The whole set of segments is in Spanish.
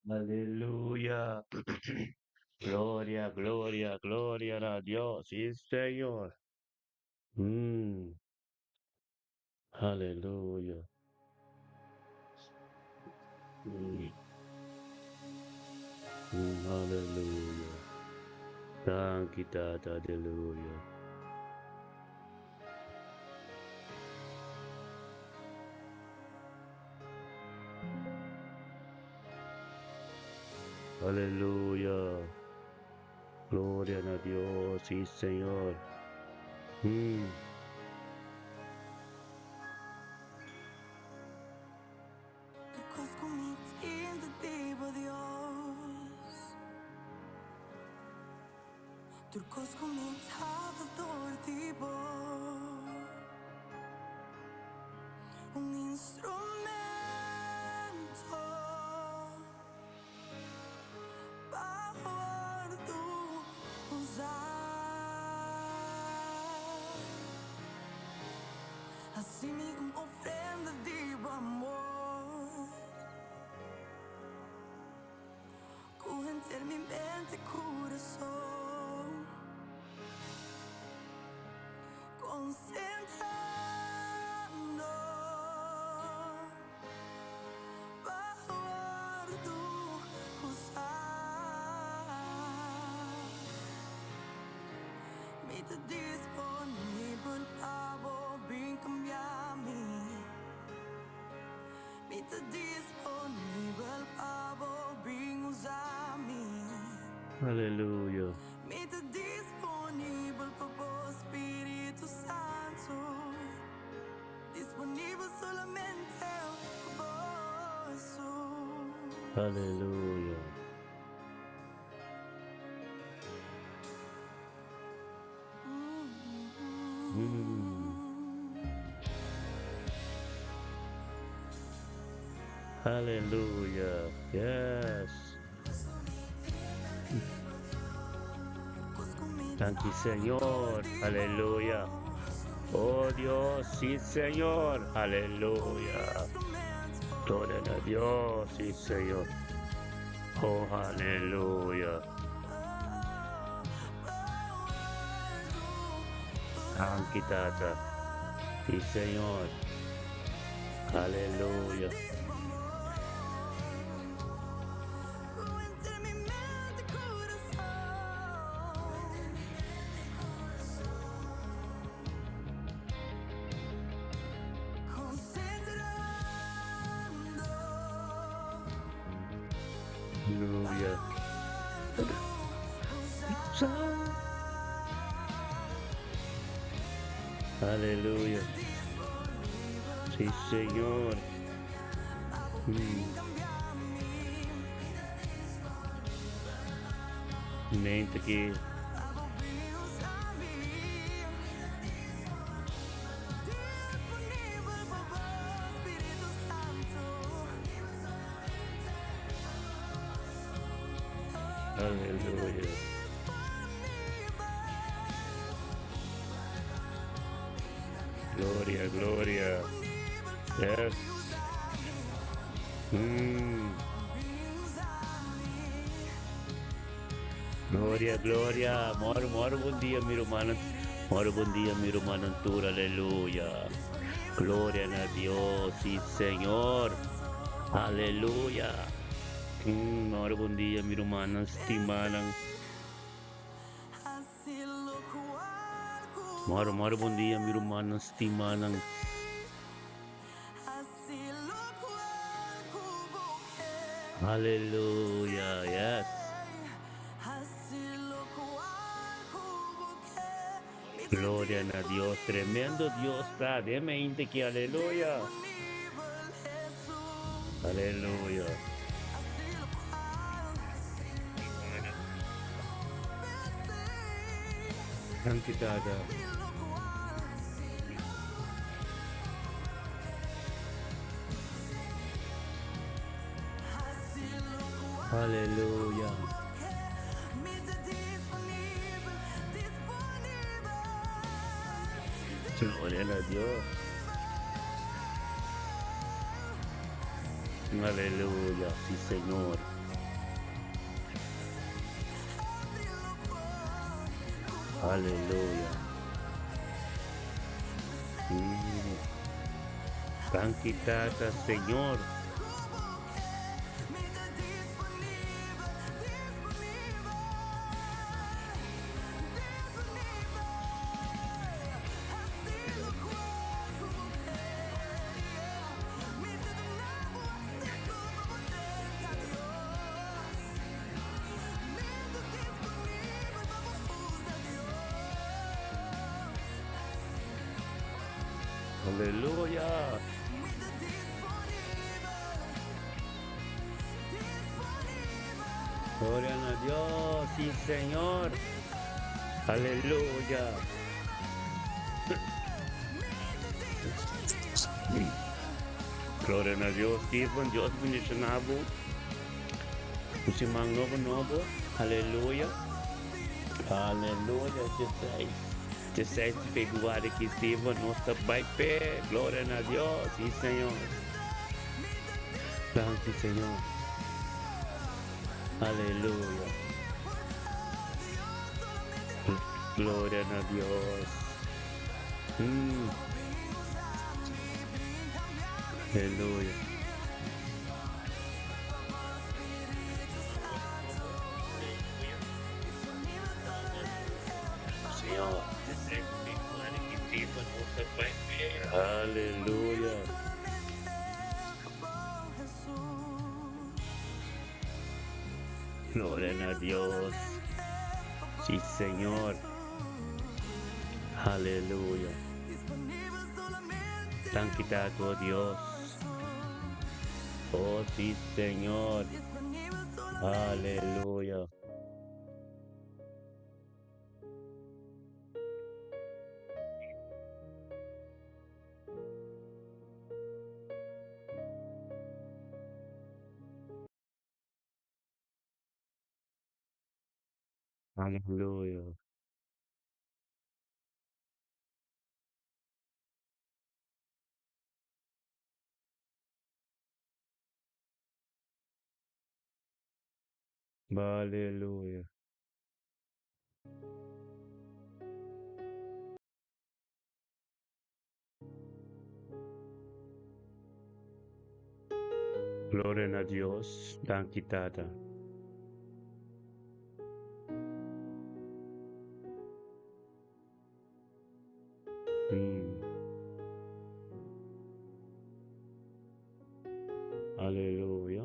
Aleluya. Gloria, gloria, gloria a Dios. Sí, Señor. Mm, aleluya. Mm, aleluya. Thank you, God. Hallelujah. Aleluya. Gloria a Dios. Sí, Señor. Mm, Reconozco mi tentativo, Dios. Turcos mi tavador tipo. Un instrumento para tu usar. Assim uma ofrenda de amor. Corrente mi mente e coração. Concentrando para tu usar. Me te disponível para bem cambiar-me. Me te disponível para bem usar-me. aleluya. Me te disponível para o Espírito Santo. Disponível solamente para vos. Aleluya. Mm, aleluya. Yes. Thank you, Señor. Aleluya. Oh Dios, sí, Señor. Aleluya. Gloria a Dios, sí, Señor. Oh, aleluya. Thank you, Tata. Sí, Señor. Aleluya. Aleluya. Aleluya. Sí, Señor. Mente que aleluya. Gloria, gloria. Yes. Gloria, gloria. Moro, bom dia, meu irmão. Moro, bom dia, meu irmão. Aleluya. Gloria a Dios, sí, Señor. Aleluya. Moro, bom dia, meu irmão. Estimanan. Moro, bom dia, meu irmão. Estimanan. Aleluya. Yes. Gloria a Dios, tremendo Dios está, demente que aleluya, aleluya. Santitada, aleluya. Gloria a Dios, aleluya, sí Señor. Aleluya. Mm. Tanki Tata, Señor. Aleluya. Gloria a Dios, sí, Señor. Aleluya. Gloria a Dios, Stephen, Dios bendicionado. Pusimos novo. Aleluya. Aleluya, 16 de Februário que Stephen, nossa Pai pé. Glória a Deus, sim, Senhor. Thank you, Senhor. Aleluia. Glória a Deus. Aleluia. Senhor, 16 de Februário que Stephen, nossa Pai pé. Aleluia. Gloria a Dios. Sí, Señor. Aleluya. Santificado Dios. Oh, sí, Señor. Aleluya. Aleluya. Aleluya. Gloria a Dios. Santificado. Aleluya.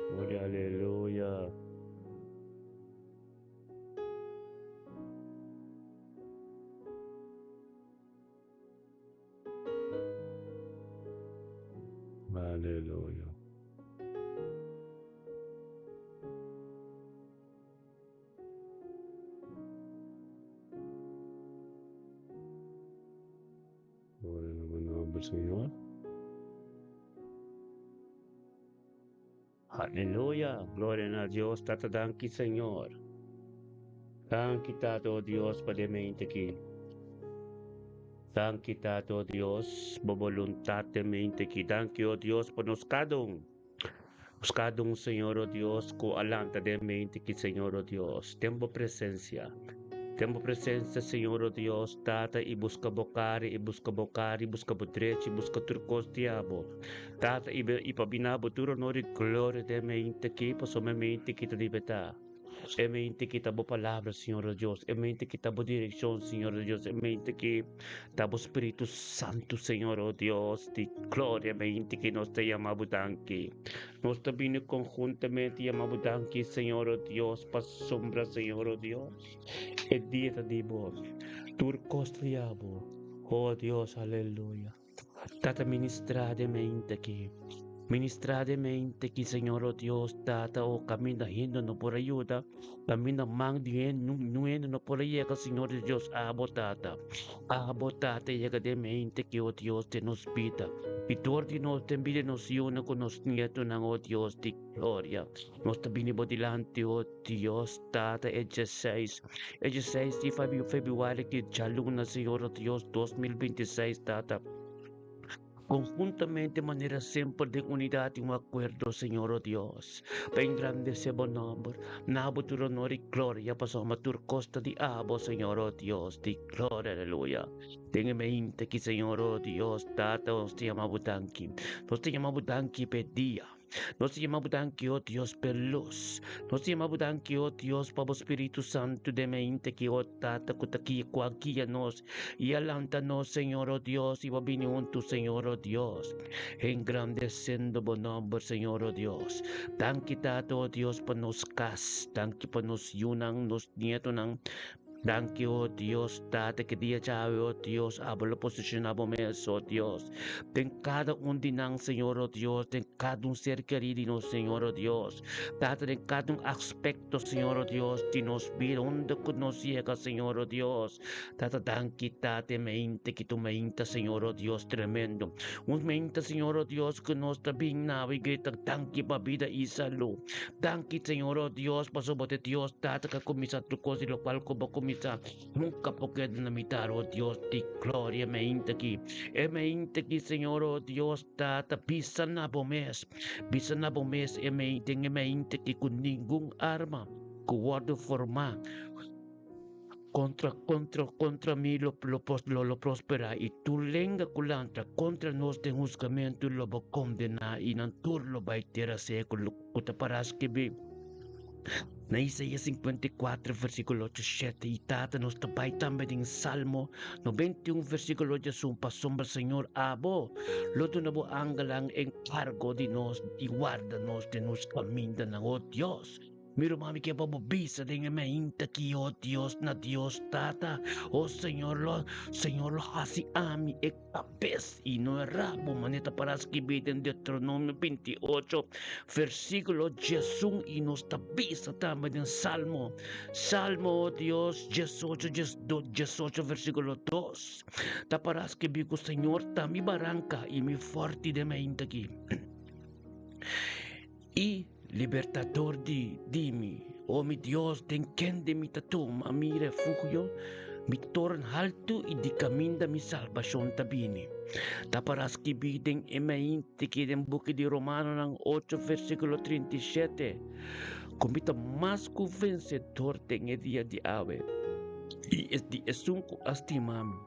Gloria, aleluya. Aleluya. Gloria al nombre del Señor. Aleluya. Gloria a Dios. Tata danki, Señor. Danki, Tato Dios, pademente aqui. Danki, Tato Dios, voluntariamente aqui. Danki, oh Dios, por nos cadong. Os cadong, Senhor, oh Dios, ko alanta de mente que, Senhor, oh Dios. Tempo presencia. Tempo presença, Senhor, oh Deus, Tata, e busca bocare, busca bodrete, busca turcos diabo. Tata, e pabinabo turo nori glória de mente que, somente que te libertar. É mente que tá boa palavra, Senhor oh Deus. É mente que tá boa direção, Senhor oh Deus. É mente que tá bom Espírito Santo, Senhor oh Deus. De glória, mente que nós te chamamos danke. Nós também conjuntamente chamamos danke, Senhor oh Deus, para sombra, Senhor oh Deus. E dieta di bo, turcos triabo, oh Dios, aleluya. Tata ministrademente que Señor, oh Dios, tata o camina hindo no por ayuda, camina mang dien nueno no por llega, Señor Dios, abo tata, llega de mente que, oh Dios, te nos pita. Itordi nos também nos una con nos nieto ng o Dios di gloria. Nos tabini mo dilante o Dios Tata e 16 di Februari que ya luna Señor o Dios 2026 Tata. Conjuntamente, de manera siempre de unidad y un acuerdo, Señor oh Dios. Penggrandece bo nombre, nabutur honor y gloria, pasoma tur costa di abo, Señor oh Dios, di gloria, aleluya. Téngame inte que, Señor oh Dios, tata, nos te llama butanki pe día. Nos te llama butanki, oh Dios, per luz. Nos te llama butanki, oh Dios, pabo Espíritu Santo, de me inte que, oh tata, kutaki, kuakia nos, y alántanos, Señor oh Dios, y babini tu Señor oh Dios, engrandeciendo bo nombre, Señor oh Dios. Thank you, Tato, oh Dios, pa nos kas, thank you pa nos yunang, nos nieto ng thank you, oh Dios, Tate, que dia chave, oh Dios, hablo posicionado mes, oh Dios. Ten cada un dinang, Señor, oh Dios, ten cada un ser querido, Señor, oh Dios. Tate, ten cada un aspecto, Señor, oh Dios, de nos vida, donde nos llega, Señor, oh Dios. Tate, thank you, Tate, mente, que tu mente, Señor, oh Dios, tremendo. Un mente, Señor, oh Dios, que nos está bien navigate, thank you, pa vida y salud. Thank you, Señor, oh Dios, pasobote Dios, Tate, que comisa tu cosa, y lo cual como comisa. Nunca puedo namitar, oh Dios, di gloria, me intaki, Señor, oh Dios, tata, bisan na bomes, me intaki con ningún arma, guardo forma, contra mí lo prospera, y tu lenga culanta, contra nos de juzgamento lo va condena, y nantur lo va a tierra seco, lo paras que vi. Na Isaías 54, versículo 8, 7, y tata nos tabay também em Salmo 91, versículo 8, sombra Señor, abo, loto na bo angalang encargo de nos, y guarda-nos de nos caminda ng oh Dios. Miro mami que vamos bisa de me inta ki oh Dios na Dios tata. Oh Señor lo hasi ami e kapes y no errabo maneta para escribir en Deuteronomio 28 versículo Jesús y nos tabisa también en Salmo oh Dios 18 versículo 2. Ta para escribir Señor ta mi barranca y mi fuerte de me inta ki. Y libertador di mi, oh mi Dios, ten quien de mi tatum, a mi refugio, mi torn alto y di caminda mi salvación tabini. Taparas kibideng emain tikideng buki di Romano ng 8 versículo 37. Kumita mas convencedor ten e dia di ave. Y es di esunko astimami.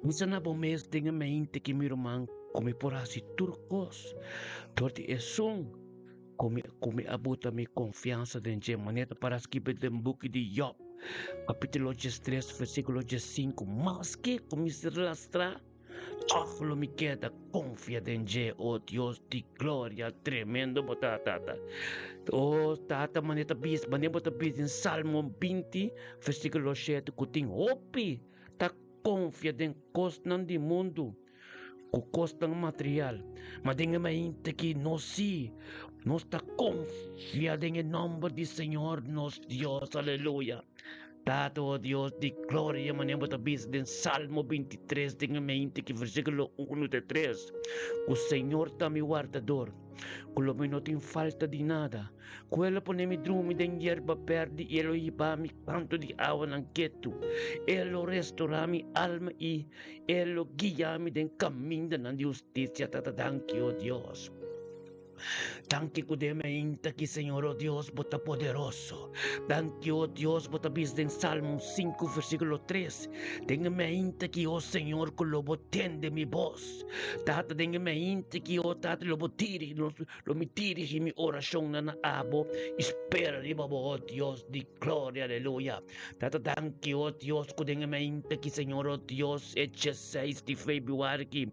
Misa na bomes den emain tikimiruman kumi porasi turcos. Torti esung kumi abuta mi confianza den je maneta para skipet den buki di Job. Capítulo 3, versículo 5. Más que kumi lastra, lo me queda confia en je, oh Dios de gloria, tremendo tata. Oh tata maneta bis en Salmo 20, versículo 7, kuting opi, ta confia den costan di mundo. O costang material, madinga mainte que nos está confiado en el nombre del Señor, nos Dios, aleluya. Tato, oh Dios, de gloria, manemos a bis en Salmo 23, tenga mente que versículo 1 de 3. O Señor está mi guardador, culo me no tem falta de nada. Cuela pone mi drumi den hierba verde, y lo iba mi canto de agua ng quieto. Él lo restaura mi alma y Él lo guía mi den camino de justicia, tatadanki, oh Dios. Tanque kudemente que Señor, oh Dios, bota poderoso. Tanque, oh Dios, bota bis en Salmo 5, versículo 3. Tenga mente que, oh Señor, que lo botende mi voz. Tata, tenga mente que, oh Tata, lo botiri, lo mi dirige mi oración na abo. Espera, oh Dios, de gloria, aleluya. Tata, tanque, oh Dios, que tenga mente que, Señor, oh Dios, 6 de Februari, que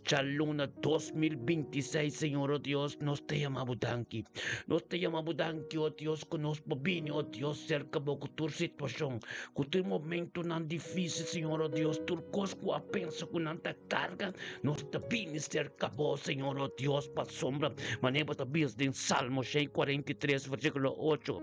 Chaluna 2026, Señor, oh Dios, nos te llamamos danki. Nos te llamamos danki, oh Dios, que nos bobine, oh Dios, cerca de tu situación. Que tu momento tan difícil, Señor, oh Dios, tu cosa que pensa que não te carga, nos te vine cerca de vos, Señor, oh Dios, para sombra. Maneba te vis en Salmo 43, versículo 8.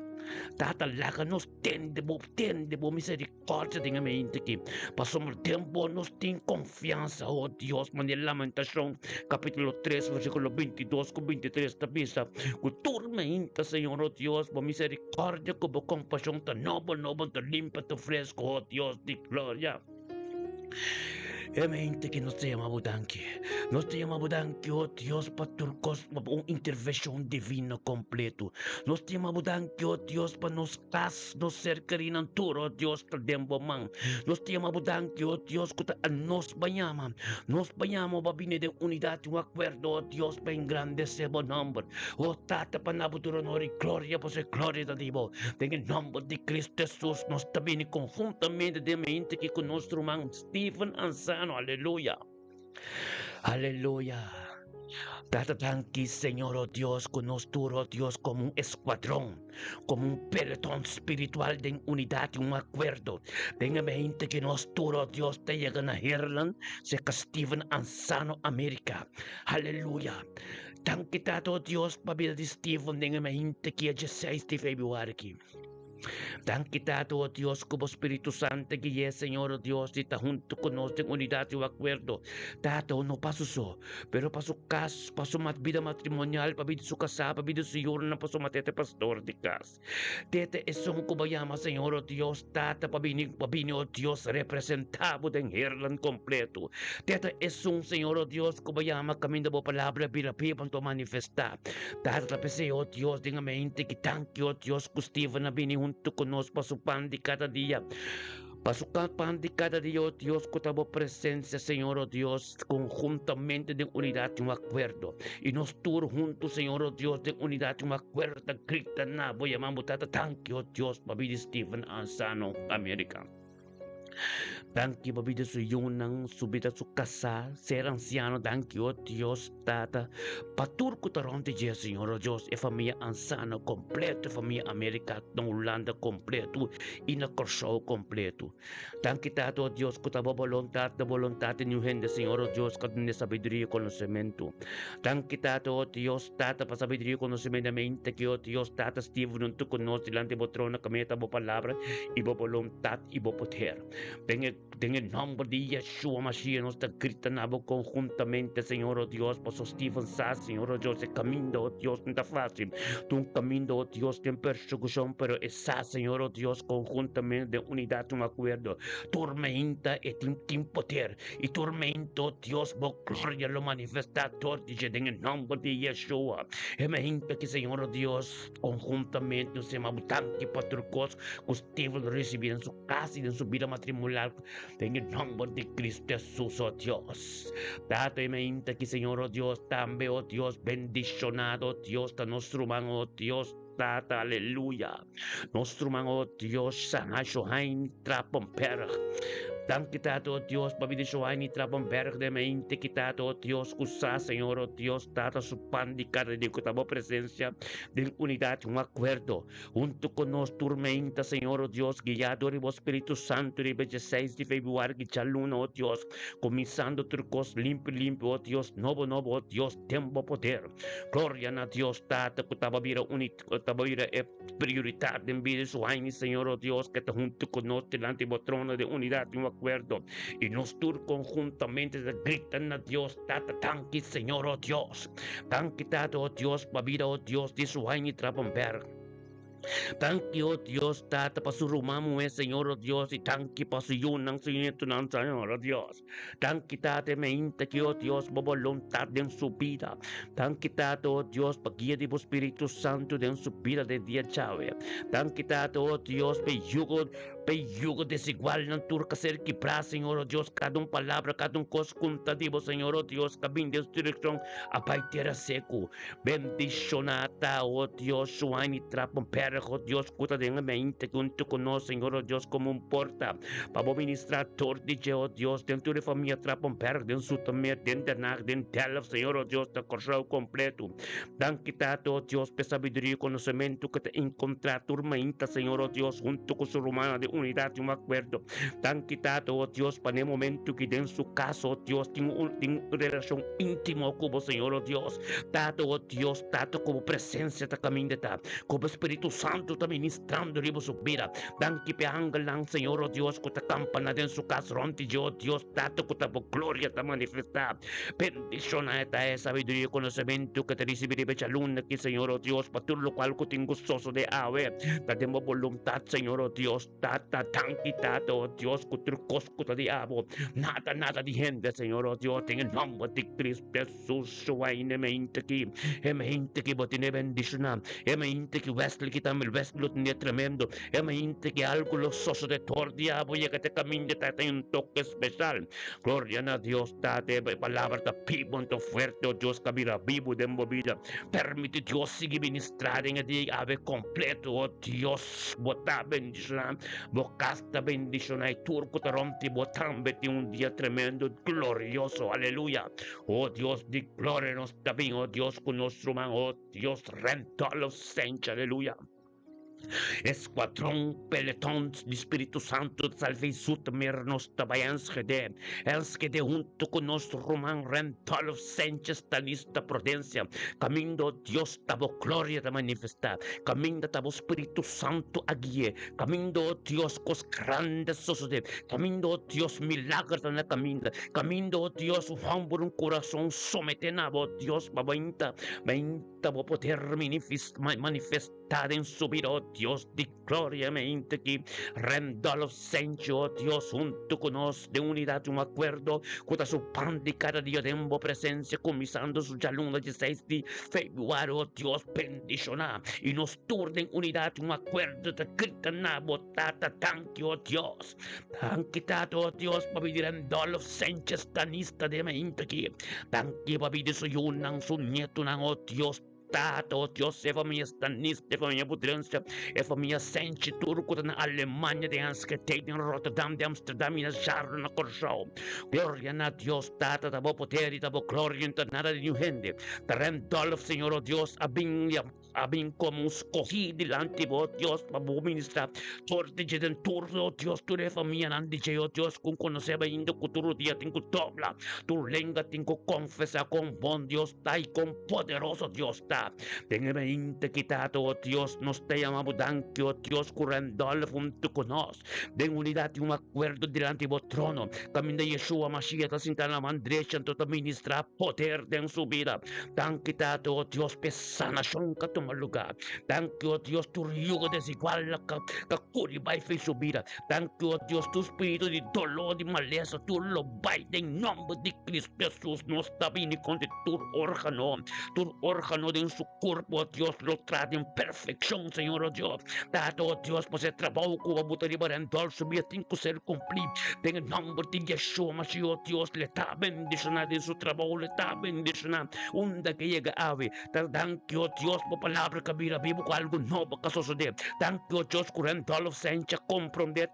Tatalaga nos tende bo misericordia de mente que pasamos tiempo nos ten confianza, oh Dios, man Lamentación, capítulo 3, versículo 22 con 23, tabisa, con tormenta, Señor, oh Dios, por misericordia, como compasión, tan noble, tan limpia, tan fresco, oh Dios, de gloria. Mente que nos te llamamos danke, oh Dios, para una intervención divina completo. Nos te llamamos danke, oh Dios, para nos cerca de naturo, oh Dios, tal dembo man. Nos te llamamos danke, oh Dios, que nos bañamos, babine de unidad y un acuerdo, oh Dios, para engrandecer el nombre. Oh Tata, para nabutur honor y gloria, por ser gloria de Dios. En el nombre de Cristo Jesús, nos también conjuntamente de mente que con nuestro hermano Stephen Ansano, aleluya. Aleluya. Tatatanqui, Señor, oh Dios, con nuestro, oh Dios, como un escuadrón, como un pelotón espiritual de unidad y un acuerdo. Tenga mente que nuestro, oh Dios, te llegan a Ireland, se Steven Ansano, América. Aleluya. Tan quitado, oh Dios, para vida de Steven, tenga mente que es 16 de febrero aquí. Dan quitado, oh Dios, como Espíritu Santo, guíe, Señor, oh Dios, y está junto con nosotros en unidad y acuerdo. Tato, no pasó eso, pero para su casa, para su vida matrimonial, para vida su casa, para vida su yorna, para su matete pastor de casa. Tete es un kubayama, Señor, oh Dios, tata, para venir, oh Dios, representado en Irland completo. Tete es un, Señor, oh Dios, kubayama, camino de palabra, para para manifestar. Tata, oh Dios, diga mente que tanque, oh Dios, Steven, na bini junto con nosotros para su pan de cada día. Para su pan de cada día, oh Dios, con tu presencia, Señor, oh Dios, conjuntamente de unidad y un acuerdo. Y nos todos juntos, Señor, oh Dios, de unidad y un acuerdo. Grita na, voy a llamar tata tanque, oh Dios, para vida Stephen Ansano, América. Danke, babida su yunang, subida su casa, ser anciano, danke, oh Dios, tata. Patur ko taron de Dios, Señor, oh Dios, familia ansano completo, familia América, na Holanda completo, y na Corso completo. Danke, tata, oh Dios, ko tabo voluntad de new gente, Señor, oh Dios, ka de sabiduría y conocimiento. Danke, tata, oh Dios, tata, pa sabiduría y conocimiento, mente, que, oh Dios, tata, Steve, no tu conoce, delante de botrona, kameta, bo palabra, y bo voluntad, y bo poder. En el nombre de Yeshua Mashiach nos está gritando conjuntamente, Señor, oh Dios, por Stephen Sass, Señor, oh Dios, el camino, oh Dios, no está fácil. Un camino, oh Dios, de persecución, pero esa, Señor, oh Dios, conjuntamente de unidad, un acuerdo. Tormenta y sin poder. Y tormento, oh Dios, por gloria lo manifesta todo, en el nombre de Yeshua. Imagínate que, Señor, oh Dios, conjuntamente, nos llama tanque, patrocos, que Stephen recibió en su casa y en su vida matrimonial. En el nombre de Cristo Jesús, oh Dios. Date mente que, Señor, oh Dios, también, oh Dios, bendicionado, oh Dios, está nuestro hermano, oh Dios, tata, aleluya. Nuestro hermano, oh Dios, sanasho hain trapomper. Dan kita, oh Dios, pabidisuhan ni trapomper de mente kita, oh Dios, kusa, Señor, oh Dios, tata su pandicada de kutabo presencia de unidad, un acuerdo, junto con nos tormenta, Señor, oh Dios, guiado por Espíritu Santo, de 16 de febrero, que ya luna, oh Dios, comenzando turcos limpio, oh Dios, novo, oh Dios, tiempo poder. Gloria a Dios, tata, kutababira prioridad en vida su año, Señor, oh Dios, que está junto con nosotros delante de trono de unidad y un acuerdo. Y nos tur conjuntamente gritan a Dios, tata, tanque, Señor, oh Dios. Tanque, tata, oh Dios, babira, oh Dios, de su año y trapamper. Tanque, oh Dios, tata, pa su rumamu, Señor, oh Dios, y tanque pa su yunang, Señor, oh Dios. Tanque, tata, mente que, oh Dios, pa voluntad en su vida. Tanque, tata, oh Dios, pa guía de Espíritu Santo en su vida de día chave. Tanque, tata, oh Dios, pe yugo desigual, no turca ser quebrar, Señor, oh Dios, cada palabra, cada cosa contativo, Señor, oh Dios, cabin de dirección, a tierra seco. Bendicionata, oh Dios, su año trapon perro, Dios, cuta de mente, junto con nosotros, Señor, oh Dios, como un porta, para ministrar tordiche, oh Dios, dentro de familia trapon perro, den su tamer, den nag, den telef, Señor, oh Dios, te correo completo. Dan quitado, oh Dios, pe sabiduría y conocimiento que te encontrar turmenta, Señor, oh Dios, junto con su romana de unidad y un acuerdo. Tan quitado, oh Dios, para el momento que en su caso, oh Dios, tengo una relación íntima con vos, Señor, oh Dios. Tato, oh Dios, tato como presencia ta caminata, como Espíritu Santo está ministrando en su vida. Dan que peangalang, Señor, oh Dios, con ta campana en su casa, ronti, oh Dios, tato con ta gloria ta manifestar. Bendición a esta sabiduría y conocimiento que te recibiré becha luna aquí, Señor, oh Dios, para todo lo cual que tengo gozoso de ave. Tenemos voluntad, Señor, oh Dios, tata, tan quitado, oh Dios, con tu cosco de diablo. Nada de gente, Señor, oh Dios, en el nombre de Cristo Jesús, suaine mente aquí, mente que tiene bendición, mente que Wesley que también Wesley tiene tremendo, mente que algo lo soso de todo diablo y que te camine, te un toque especial. Gloria a Dios, date palabra de pibonto fuerte, oh Dios, cabira vivo de movida. Permite Dios sigue ministrar en el ave completo, oh Dios, bota bendición, bocasta bendición, y turco te rompe, botan, vete un día tremendo, glorioso, aleluya. Oh Dios, di gloria nos también, oh Dios, con nuestro man, oh Dios, rento a los saints, aleluya. Esquadrão, peletón de Espírito Santo, salve sut mernos tabayans gede, els que de junto con nuestro román rental senches tanista prudencia, camino Dios tabo gloria de manifestar, camino tabo Espíritu Santo a guie, camino Dios cos grandes sosode, camino Dios milagros en la camino, camino Dios Juan por un corazón sometenado, Dios babainta, vou poder manifestar en su vida, oh Dios, de gloria mente que rendalo sencho, oh Dios, junto con nos de unidad, un acuerdo, con su pan de cada día de presencia, comenzando su jaluna 16 de febrero, oh Dios, bendicionar y nos turnen unidad, un acuerdo, de cristiana, botata, tanque, oh Dios, tanquitado, oh Dios, para vivir en dolo senches tanista de mente que, tanque para vivir su yunan, su nieto, oh Dios, Tato, Dios, e famiglia stanista, e famiglia putrenza, e famiglia senci turco na Alemania, de Ansketeit, in Rotterdam, de Amsterdam, in Jarro, na Corshau. Gloria a Dios, Tata, tabo poteri, tabo gloria, internada de New Hende. Terren Dolph, Señor, oh Dios, abin como escogido delante de vos, Dios, para ministrar. Torte de turno, oh Dios, tu de famiglia, nandice, oh Dios, con conoceba indo kuturu dia, tengo dobla. Tu lenga, tengo confesa con bon Dios, tai con poderoso Dios, Tenga inte quitado, oh Dios, nos te llamamos danque, oh Dios, curandol junto con nos. Den unidad y un acuerdo delante de vos trono. Camino de Yeshua Mashiach, ta sinta la mandrecha, tota ministra poder en su vida. Dan quitado, oh Dios, pesana shonka toma lugar. Danke, oh Dios, tu yugo desigual, la curi vai fe su vida. Danke, oh Dios, tu espíritu de dolor, de maleza, tu lo vai en nombre de Cristo Jesús, nos está bien con tu órgano de su cuerpo, oh Dios, lo trae en perfección, Señor, oh Dios. Dado, oh Dios, por ese trabajo que va a botar y barandol, su vida tiene que ser cumplido. En el nombre de Yeshua, Mashiach, oh Dios, le está bendicionando en su trabajo, le está bendicionando. Onda que llega ave. Danke, oh Dios, por palabra que mira vivo con algo nuevo que sucede. Danke, oh Dios, curando a los sencha, comprende,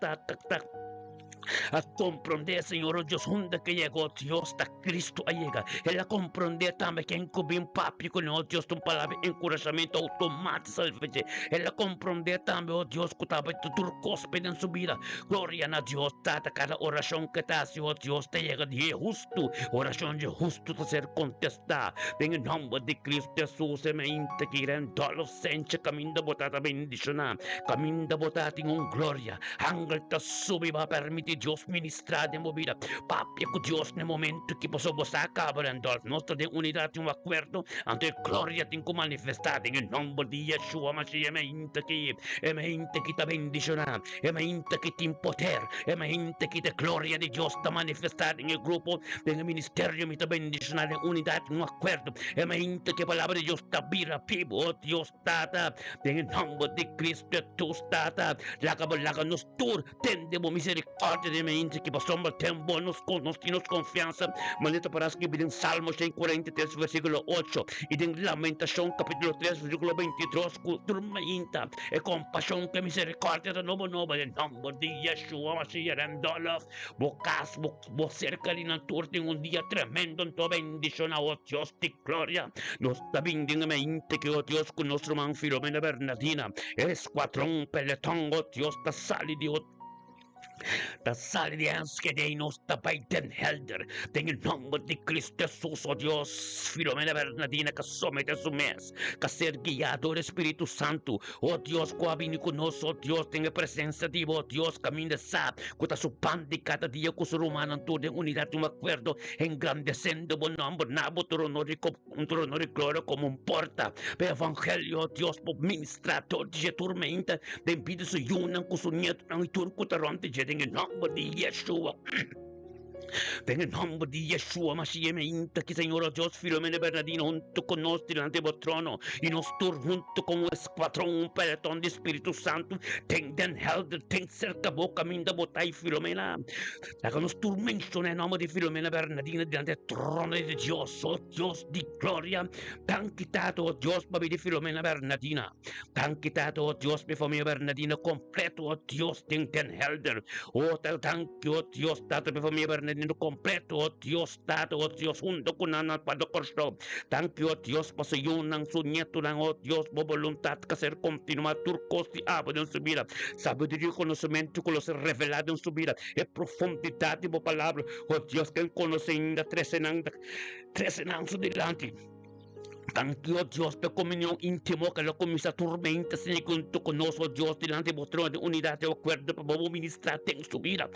a comprender, Señor Dios, donde que llegó Dios, hasta Cristo llega. Él a comprender también que encubrir papi con oh Dios, tu palabra encorajamiento automático, salve. Él a comprender también, oh Dios, que estaba tu cósped en su vida. Gloria a Dios, tata cada oración que te hace, oh Dios, te llega de justo, oración de justo de ser contestada. En el nombre de Cristo Jesús, me integran todos los senches, camino botada bendición, camino botada en un gloria. Ángel te sube, va a permitir Dios ministrar de movida. Papi, con Dios en el momento que vos acabarando nuestra de unidad y un acuerdo ante gloria tengo que manifestar en el nombre de Yeshua Mashiach. Me inte que te bendicionar, me inte que te poder, me inte que te gloria de Dios te manifestar en el grupo, en el ministerio, me te bendicionar en unidad y un acuerdo, me inte que palabra de Dios te vira vivo, oh Dios tata, en el nombre de Cristo tú tata, la nos tur, tendemos misericordia de mente que pasamos tempo nos tienes confianza. Manita para escribir en Salmos 43 versículo 8 y en Lamentación capítulo 3 versículo 22 turmenta e compasión que misericordia de nuevo en nombre de Yeshua Mashiach en dolor vos cerca de natura en un día tremendo en tu bendición, oh Dios de gloria nos está bendiendo mente que oh Dios con nuestro man Filomena Bernardina escuadrón peletón, oh Dios te sale de las alianzas que de nos tapaiten helder, en el nombre de Cristo Jesús, oh Dios, Filomena Bernardina, que somete a su mes, que ser guiado del Espíritu Santo, oh Dios, que viene con nosotros, oh Dios, tenga presencia de oh Dios, camino sab, que su pan de cada día, que su romano, todo en unidad, un acuerdo, engrandeciendo buen nombre, nabo, tu honor y gloria como un porta, el evangelio, oh Dios, por ministrar todo de tormenta, de impedir su yunan, con su nieto, y turco, taronte, en el nombre de Yeshua. En el nombre de Yeshua Mashiach, me inta que Señor Dios, Filomena Bernardino, junto con nosotros delante de trono, y nosotros junto con un escuadrón, un pelotón de Espíritu Santo, tengan helder, ten cerca boca, minda botai Filomena. Háganos tu mención en nombre de Filomena Bernardina delante del trono de Dios, oh Dios de gloria. Tan quitado, oh Dios, para de Filomena Bernardina. Tan quitado, oh Dios, mi familia Bernardina, completo, oh Dios, ten helder. Oh, tan que, oh Dios, tato mi familia Bernardino completo, oh Dios, tato, oh Dios, junto con Ana Pado Corso. Tan que, oh Dios, pasayunan su nieto, oh Dios, por voluntad que ser continua, turcos y abo en su vida. Sabiduría y conocimiento que los revelado en su vida. Es profundidad de palabra, oh Dios, que conoce ainda tres años delante. Thank you, Dios, por comunión íntimo que la comisa tormenta se junto con nosotros, Dios, delante de vuestro de unidad de acuerdo para ministrar en su vida.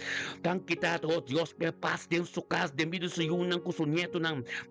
Thank you, oh Dios, por paz en su casa, de vida se unan con su nieto.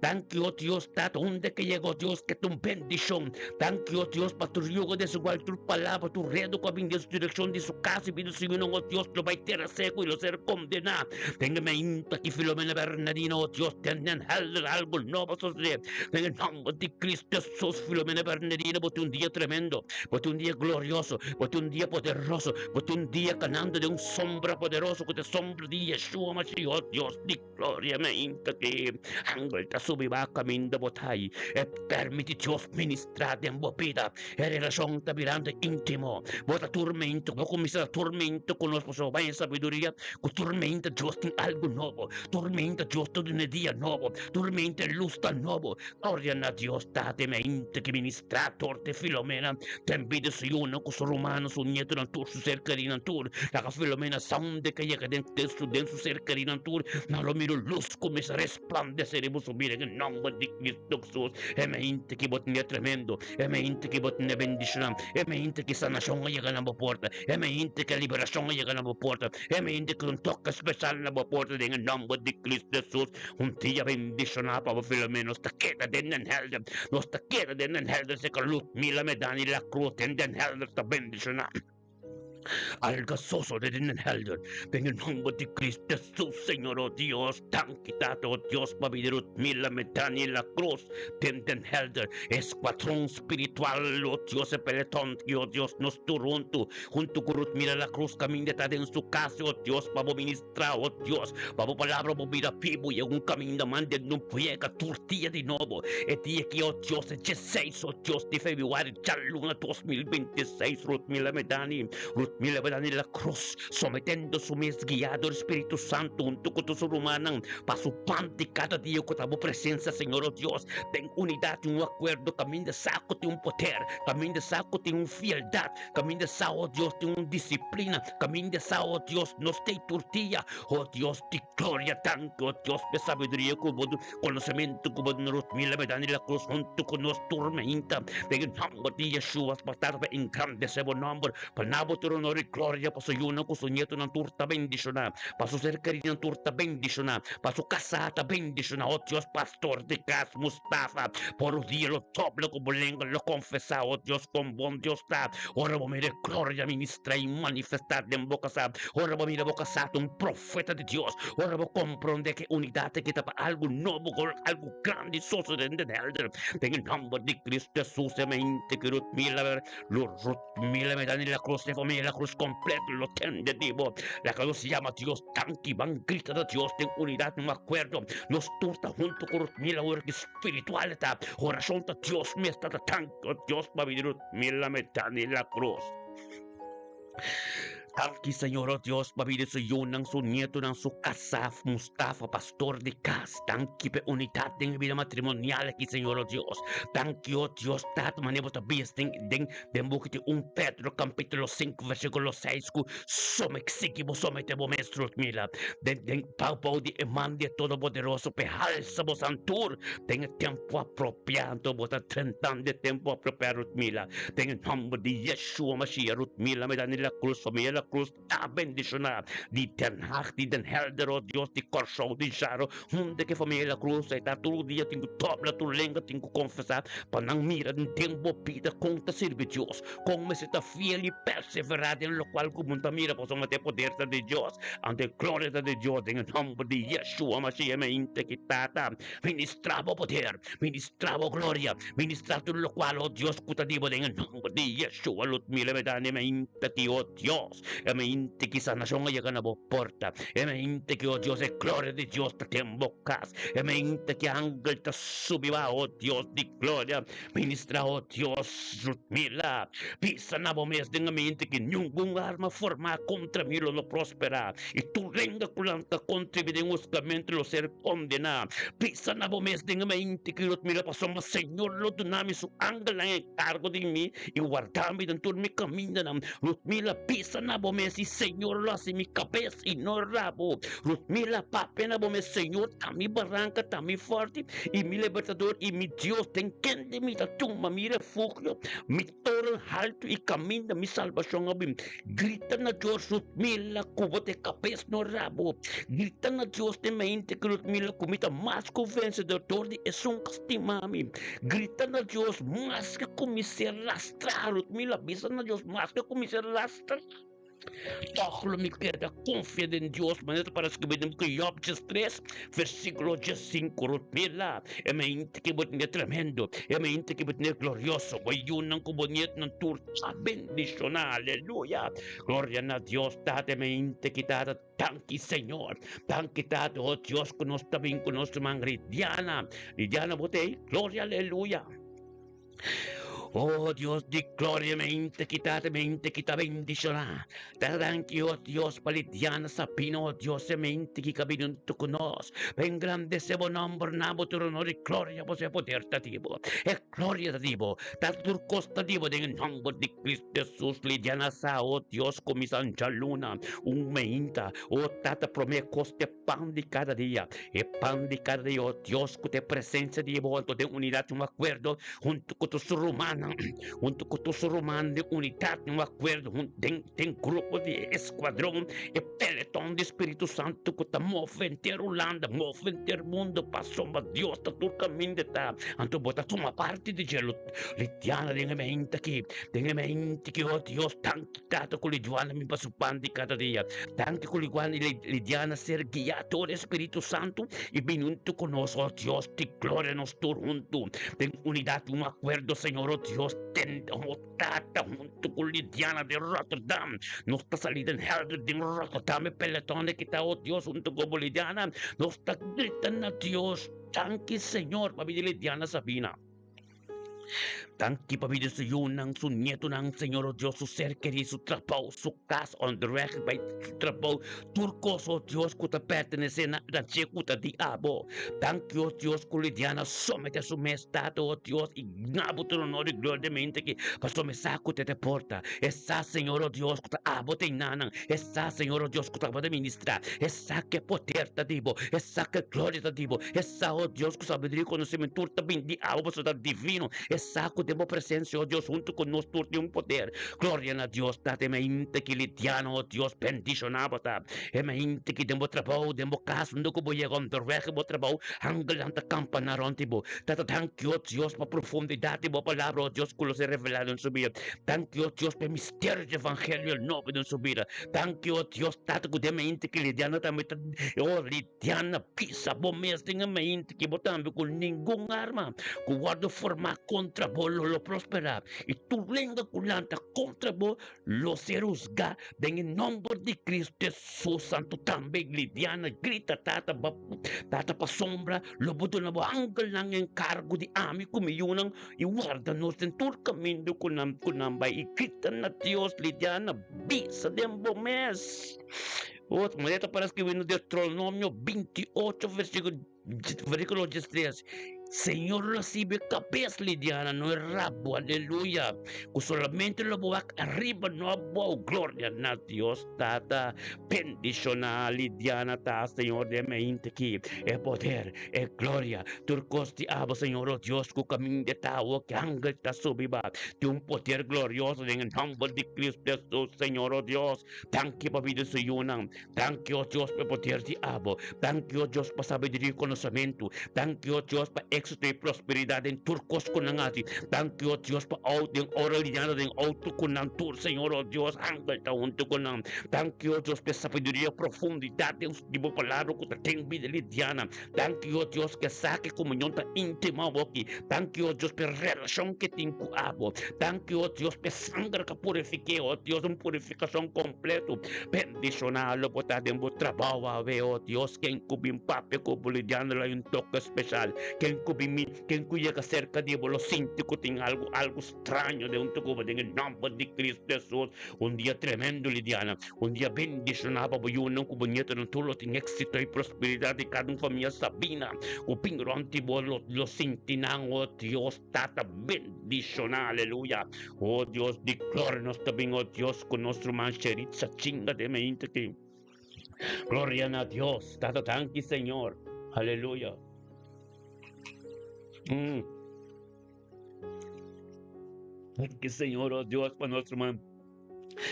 Thank you, Dios, donde que llegó, Dios, que tu bendición. Thank you, Dios, para tu yugo de su igual, tu palabra, tu redo que viene de su dirección de su casa, y vida se unan, oh Dios, lo va a tener seco y lo ser condenado. Téngame inta que Filomena Bernardino, oh Dios, tengan algo nuevo suceder. En el nombre de Cristo Jesús, Filomena Bernardina, bote un día tremendo, bote un día glorioso, bote un día poderoso, bote un día ganando de un sombra poderoso, con de sombra de Yeshua Mashiach, oh Dios de gloria, me inta que ángel te subiva camino botai, e permite Dios ministrar en tu vida, e relación te mirando íntimo, bota tormento, no comienza tormento con los vaya sabiduría, con tormenta Dios tiene algo nuevo, tormenta Dios todo un día nuevo, tormenta luz tan nuevo, gloria a Dios, date mente que ministrator te Filomena, te envidia su uno con su romano, su nieto natur, su ser carinatur, la Filomena sound que llega dentro su ser carinatur, no lo miro luz comienza a resplandeceremos subir en el nombre de Cristo Jesús, e mente que botinha tremendo, e mente que botinha bendición, e mente que sanación llega a la puerta, e mente que liberación llega a la puerta, e mente que un toque especial en la puerta en el nombre de Cristo Jesús, un día bendicionado para Filomena, hasta queda de den helden, hasta queda de den helden, se que luz mila me dan y la cruz en den helden, hasta bendicionado. Algazoso de den helder, en el nombre de Cristo Jesús, Señor, oh Dios, tan quitado, oh Dios, para vivir mila metani en la cruz, den helder, escuadrón espiritual, oh Dios, el pelotón, oh Dios, nos turunto, junto con mira la cruz, camina en su casa, oh Dios, para ministrar, oh Dios, para palabra, para vida vivo, y un camino mande, no pueda, tortilla de nuevo, el día que, oh Dios, el 16, oh Dios, de febrero, ya luna 2026, mila metani, mira, verdad, en la cruz, sometiendo su mes guiado el Espíritu Santo, junto con tu ser humano, para su pan de cada día, con tu presencia, Señor, oh Dios, ten unidad y un acuerdo, camino de saco de un poder, camino de saco de un fieldad, camino de saco, oh Dios, de un disciplina, camino de saco, oh Dios, nos te tortilla, oh Dios, de gloria, tanto, oh Dios, de sabiduría, como conocimiento, como nos mira, verdad, en la cruz, junto con nos tormenta, en el nombre de Yeshua, para estar en grande ese buen nombre, para nabo tu honor y gloria, para su yuno, con su nieto, una turta bendicionada, para su ser querido, una turta bendicionada, para su casata bendicionada, oh Dios, pastor de Gas Mustafa, por los días los doble como lengua, lo confesa, oh Dios, con buen Dios está, ahora voy a mirar gloria, ministra y manifestar en boca sa, ahora voy a mirar boca sa, un profeta de Dios, ahora voy a comprender que unidad te quita para algo nuevo, algo grande, soso de elder, en el nombre de Cristo Jesús, se me integró, mira, mira, me dan en la cruz de familia, la cruz completa, lo tende vivo, la cruz se llama Dios, tanque, van, grita de Dios, ten unidad, no me acuerdo, nos turta junto con mira, ahora espiritual, oración de Dios, me está tanque, Dios va a vivir, mira, me dan en la cruz. Tanki, Señor, oh Dios, pabili sa iyo ng su nieto ng su Kasaf Mustafa, pastor de Cas. Tanki pe unidad ng vida matrimonial aquí, Señor, oh Dios. Tanki, oh Dios, tato manebo ta bis den bukiti un Pedro capítulo 5 versículo 6 ku someksiki mo sometebo maestro mila. Den pau di emande todopoderoso pe halsa mo santur. Den tiempo apropiado mo ta trentan de tiempo apropiado mila. Den nombre de Yeshua Mashiach mila me danila cruz familia la cruz ta bendicionar di Den Haag di Den Helder oh Dios di Corso di Jaro hunde que familia la cruz ay taturo dia tingo tobla tu lenga tingo confessar panang mira ng tempo pida kung ta sirve Dios kung me sita fiel y perseverad en lo cual kumunta mira po sa mate poder de Dios ante gloria de Dios en el nombre de Yeshua Mashiach me inte kitata ministravo poder ministravo gloria ministrato lo cual oh Dios kutadibo en el nombre de Yeshua lut mila me dane me inte ki oh Dios e me inte ki sa nasyon nga na bo porta e me inte ki oh Dios e gloria de Dios ta tembocas e me inte ki angel ta subiba oh Dios di gloria ministra oh Dios lut mila pisa na bo mes de nga me inte ki nyung arma forma contra mí lo prospera y tu lenga kulanta contribide justamente lo ser condena pisa na bo mes de nga me inte ki lut mila pasoma Señor lo dunami su ángel ang encargo de mí y guardami dentro mi camino Lutmila pisa na bo mes y Señor lo hace mi cabeza y no rabo Lutmila pape na bo mes Señor tami barranca tami fuerte y mi libertador y mi Dios ten quien de mi tumba mi refugio mi toro alto y camino mi salvación abim grita na Dios Lutmila cubo de cabeza no rabo grita na Dios de mente que Lutmila comita más que vencedor de es un castimami grita na Dios más que comice arrastrar Lutmila bisa na Dios más que comice arrastrar Tohle me queda confiada en Dios, manera para escrever en Job 3, versículo 5, Rutmila, e me inte que botnia tremendo, e me inte que botnia glorioso, wayunan ko botnia ng turta, bendición, aleluya, gloria a Dios, tate me inte kitata, tanki Señor, tanki tate, oh Dios, con nos tabing con nos mang Lidiana botei, gloria, aleluya. Oh Dios di gloria mente quita bendición. Te thank you, oh Dios, palidiana sa pino, oh Dios, mente que cabinun tu conos. Ben grande se bon nombre nabo tu honor y gloria po se poder tativo. E gloria tativo. Tatur costa divo de nombre di Cristo Jesús lidiana sa, oh Dios, comisan luna. Un meinta, oh tata prome coste pan de cada día. E pan de cada día, oh Dios, con te presencia de volto de unidad, un acuerdo, junto con tu romana. Junto con tus romanos de unidad, no acuerdo, tem grupo de esquadrão e pelotão de Espírito Santo que está movendo Holanda, movendo o mundo, passou a Deus, está todo caminho de tá, então bota uma parte de gelo, Lidiana, tem mente que, oh Deus, tanto tato com Lidiana, me passo pan de cada dia, tanto com Lidiana ser guiado pelo Espírito Santo e junto conosco, oh Deus, te glória nos todos juntos, tem unidade, um acordo, Senhor, oh Dios, tata junto con Lidiana de Rotterdam. Nos está saliendo en Helder de Rotterdam, pelotón de kita, oh Dios, junto con Lidiana. Nos está gritando a Dios, tanque Señor, papi de Lidiana Sabina. Tanki pabida sa iyo ng su nieto ng Señor o Diyos, su ser querido, su trabajo, su casa, on the record by su trabajo, turcos o Diyos, kuta pertenece na ranche kuta diabo. Tanki o Diyos, kulidiana, somete a su estado, o Diyos, ignabo tu honor y gloria de mente que pasó me saco te porta. Esa Señor o Diyos, kuta abo te nanang. Esa Señor o Diyos, kuta abo te ministra. Esa que poder ta dibo. Esa que gloria ta dibo. Esa o Diyos, kuta sabiduría, conocimiento, ta bindi abo, sa divino. Esa ko demo presencia, oh Dios, junto con nosotros de un poder. Gloria a Dios, date me inte que litiano, oh Dios, bendicionado, e me inte que demo trabajo, demo caso, no como llega on the record, bo trabajo, hanggang ang campanaron, tibo. Tata, thank you, oh Dios, pa profundidad, tibo, palabra, oh Dios, kulo se revelado en su vida. Thank you, oh Dios, pa misterio de evangelio, el noble en su vida. Thank you, oh Dios, tata, ko deme inte que litiano, también, oh, litiana, pisa, bo mes, tenga me inte que botambe con ningún arma, que guardo forma contra bol lo prospera. Y tu lengua culanta contra vos lo será juzgar. En el nombre de Cristo Jesús Santo también lidiana grita tata pa sombra lo buto na bo angel ng encargo di ami kumiyunang iwarda nos en turcamindo kunam bay ikita na Dios lidiana bisa dembo mes. Outra maleta parece que vem no Deuteronômio 28, versículo 13. Señor recibe cabeza lidiana, no es rabo, aleluya. Que solamente lo boak arriba, no abo, gloria a Dios, tata. Bendición a lidiana, ta, Señor, de mente que es poder, es gloria. Turcosti abo, Señor, oh Dios, que camino de tao, que ángel ta subiba. De un poder glorioso en el nombre de Cristo Jesús, Señor, oh Dios. Thank you, papi, de su yunang. Thank you, oh Dios, por poder de abo. Thank you, oh Dios, por sabiduría y conocimiento. Thank you, oh Dios, por éxito y prosperidad en turcos con nangati. Thank you, oh Dios, por en oralidad en auto con nantur, Señor, oh Dios, ángel ta junto con nam. Thank you, oh Dios, por sabiduría, profundidad en su tipo palabra que te tengo vida lidiana. Thank you, oh Dios, que saque comunión tan íntima aquí. Thank you, oh Dios, por relación que te incuabo. Thank you, oh Dios, por sangre que purifique, oh Dios, una purificación completa. Bendicionalo por estar en vuestro trabajo, oh Dios, que encubim pape como lidiana hay un toque especial. Que llega cerca de vos, lo siente que tiene algo extraño de un toque en el nombre de Cristo Jesús. Un día tremendo, Lidiana. Un día bendicionado, porque yo no como nieto no todo tiene éxito y prosperidad de cada una familia Sabina. O pingro antiguo lo sintinan, oh Dios, tata bendicional, aleluya. Oh Dios, decláranos también, oh Dios, con nuestro mancherita chinga de mente que. Gloria a Dios, tata tanque, Señor. Aleluya. Que Señor, oh Dios, para nuestro man.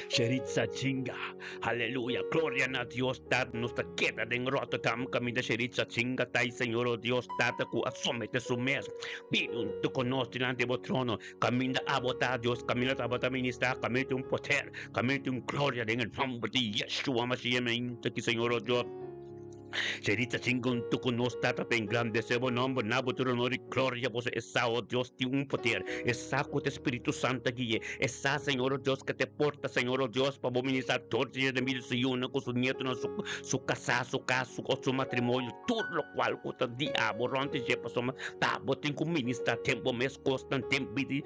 Sheritza chinga, aleluya, gloria a Dios, tat nuestra queda de enrota tam camina Sheritza chinga, tai Señor, oh Dios, tata ku asomete su mes, vive un tu conoce delante de trono, camina a botar Dios, camina a botar ministrar, camina un poder, camina un gloria en el nombre de Yeshua Mashiach, que Señor, oh Dios. Sheritza chingon tu conos tata en grande sebo nombre nabo tu honor y gloria vos esa oh Dios ti un poder esa con tu Espíritu Santo guíe esa Señor oh Dios que te porta Señor oh Dios para ministrar todo de mi desayuno con su nieto no su casa su matrimonio todo lo cual con tu diabo ronte je pasó tabo ten con ministrar tiempo mes costan tempidi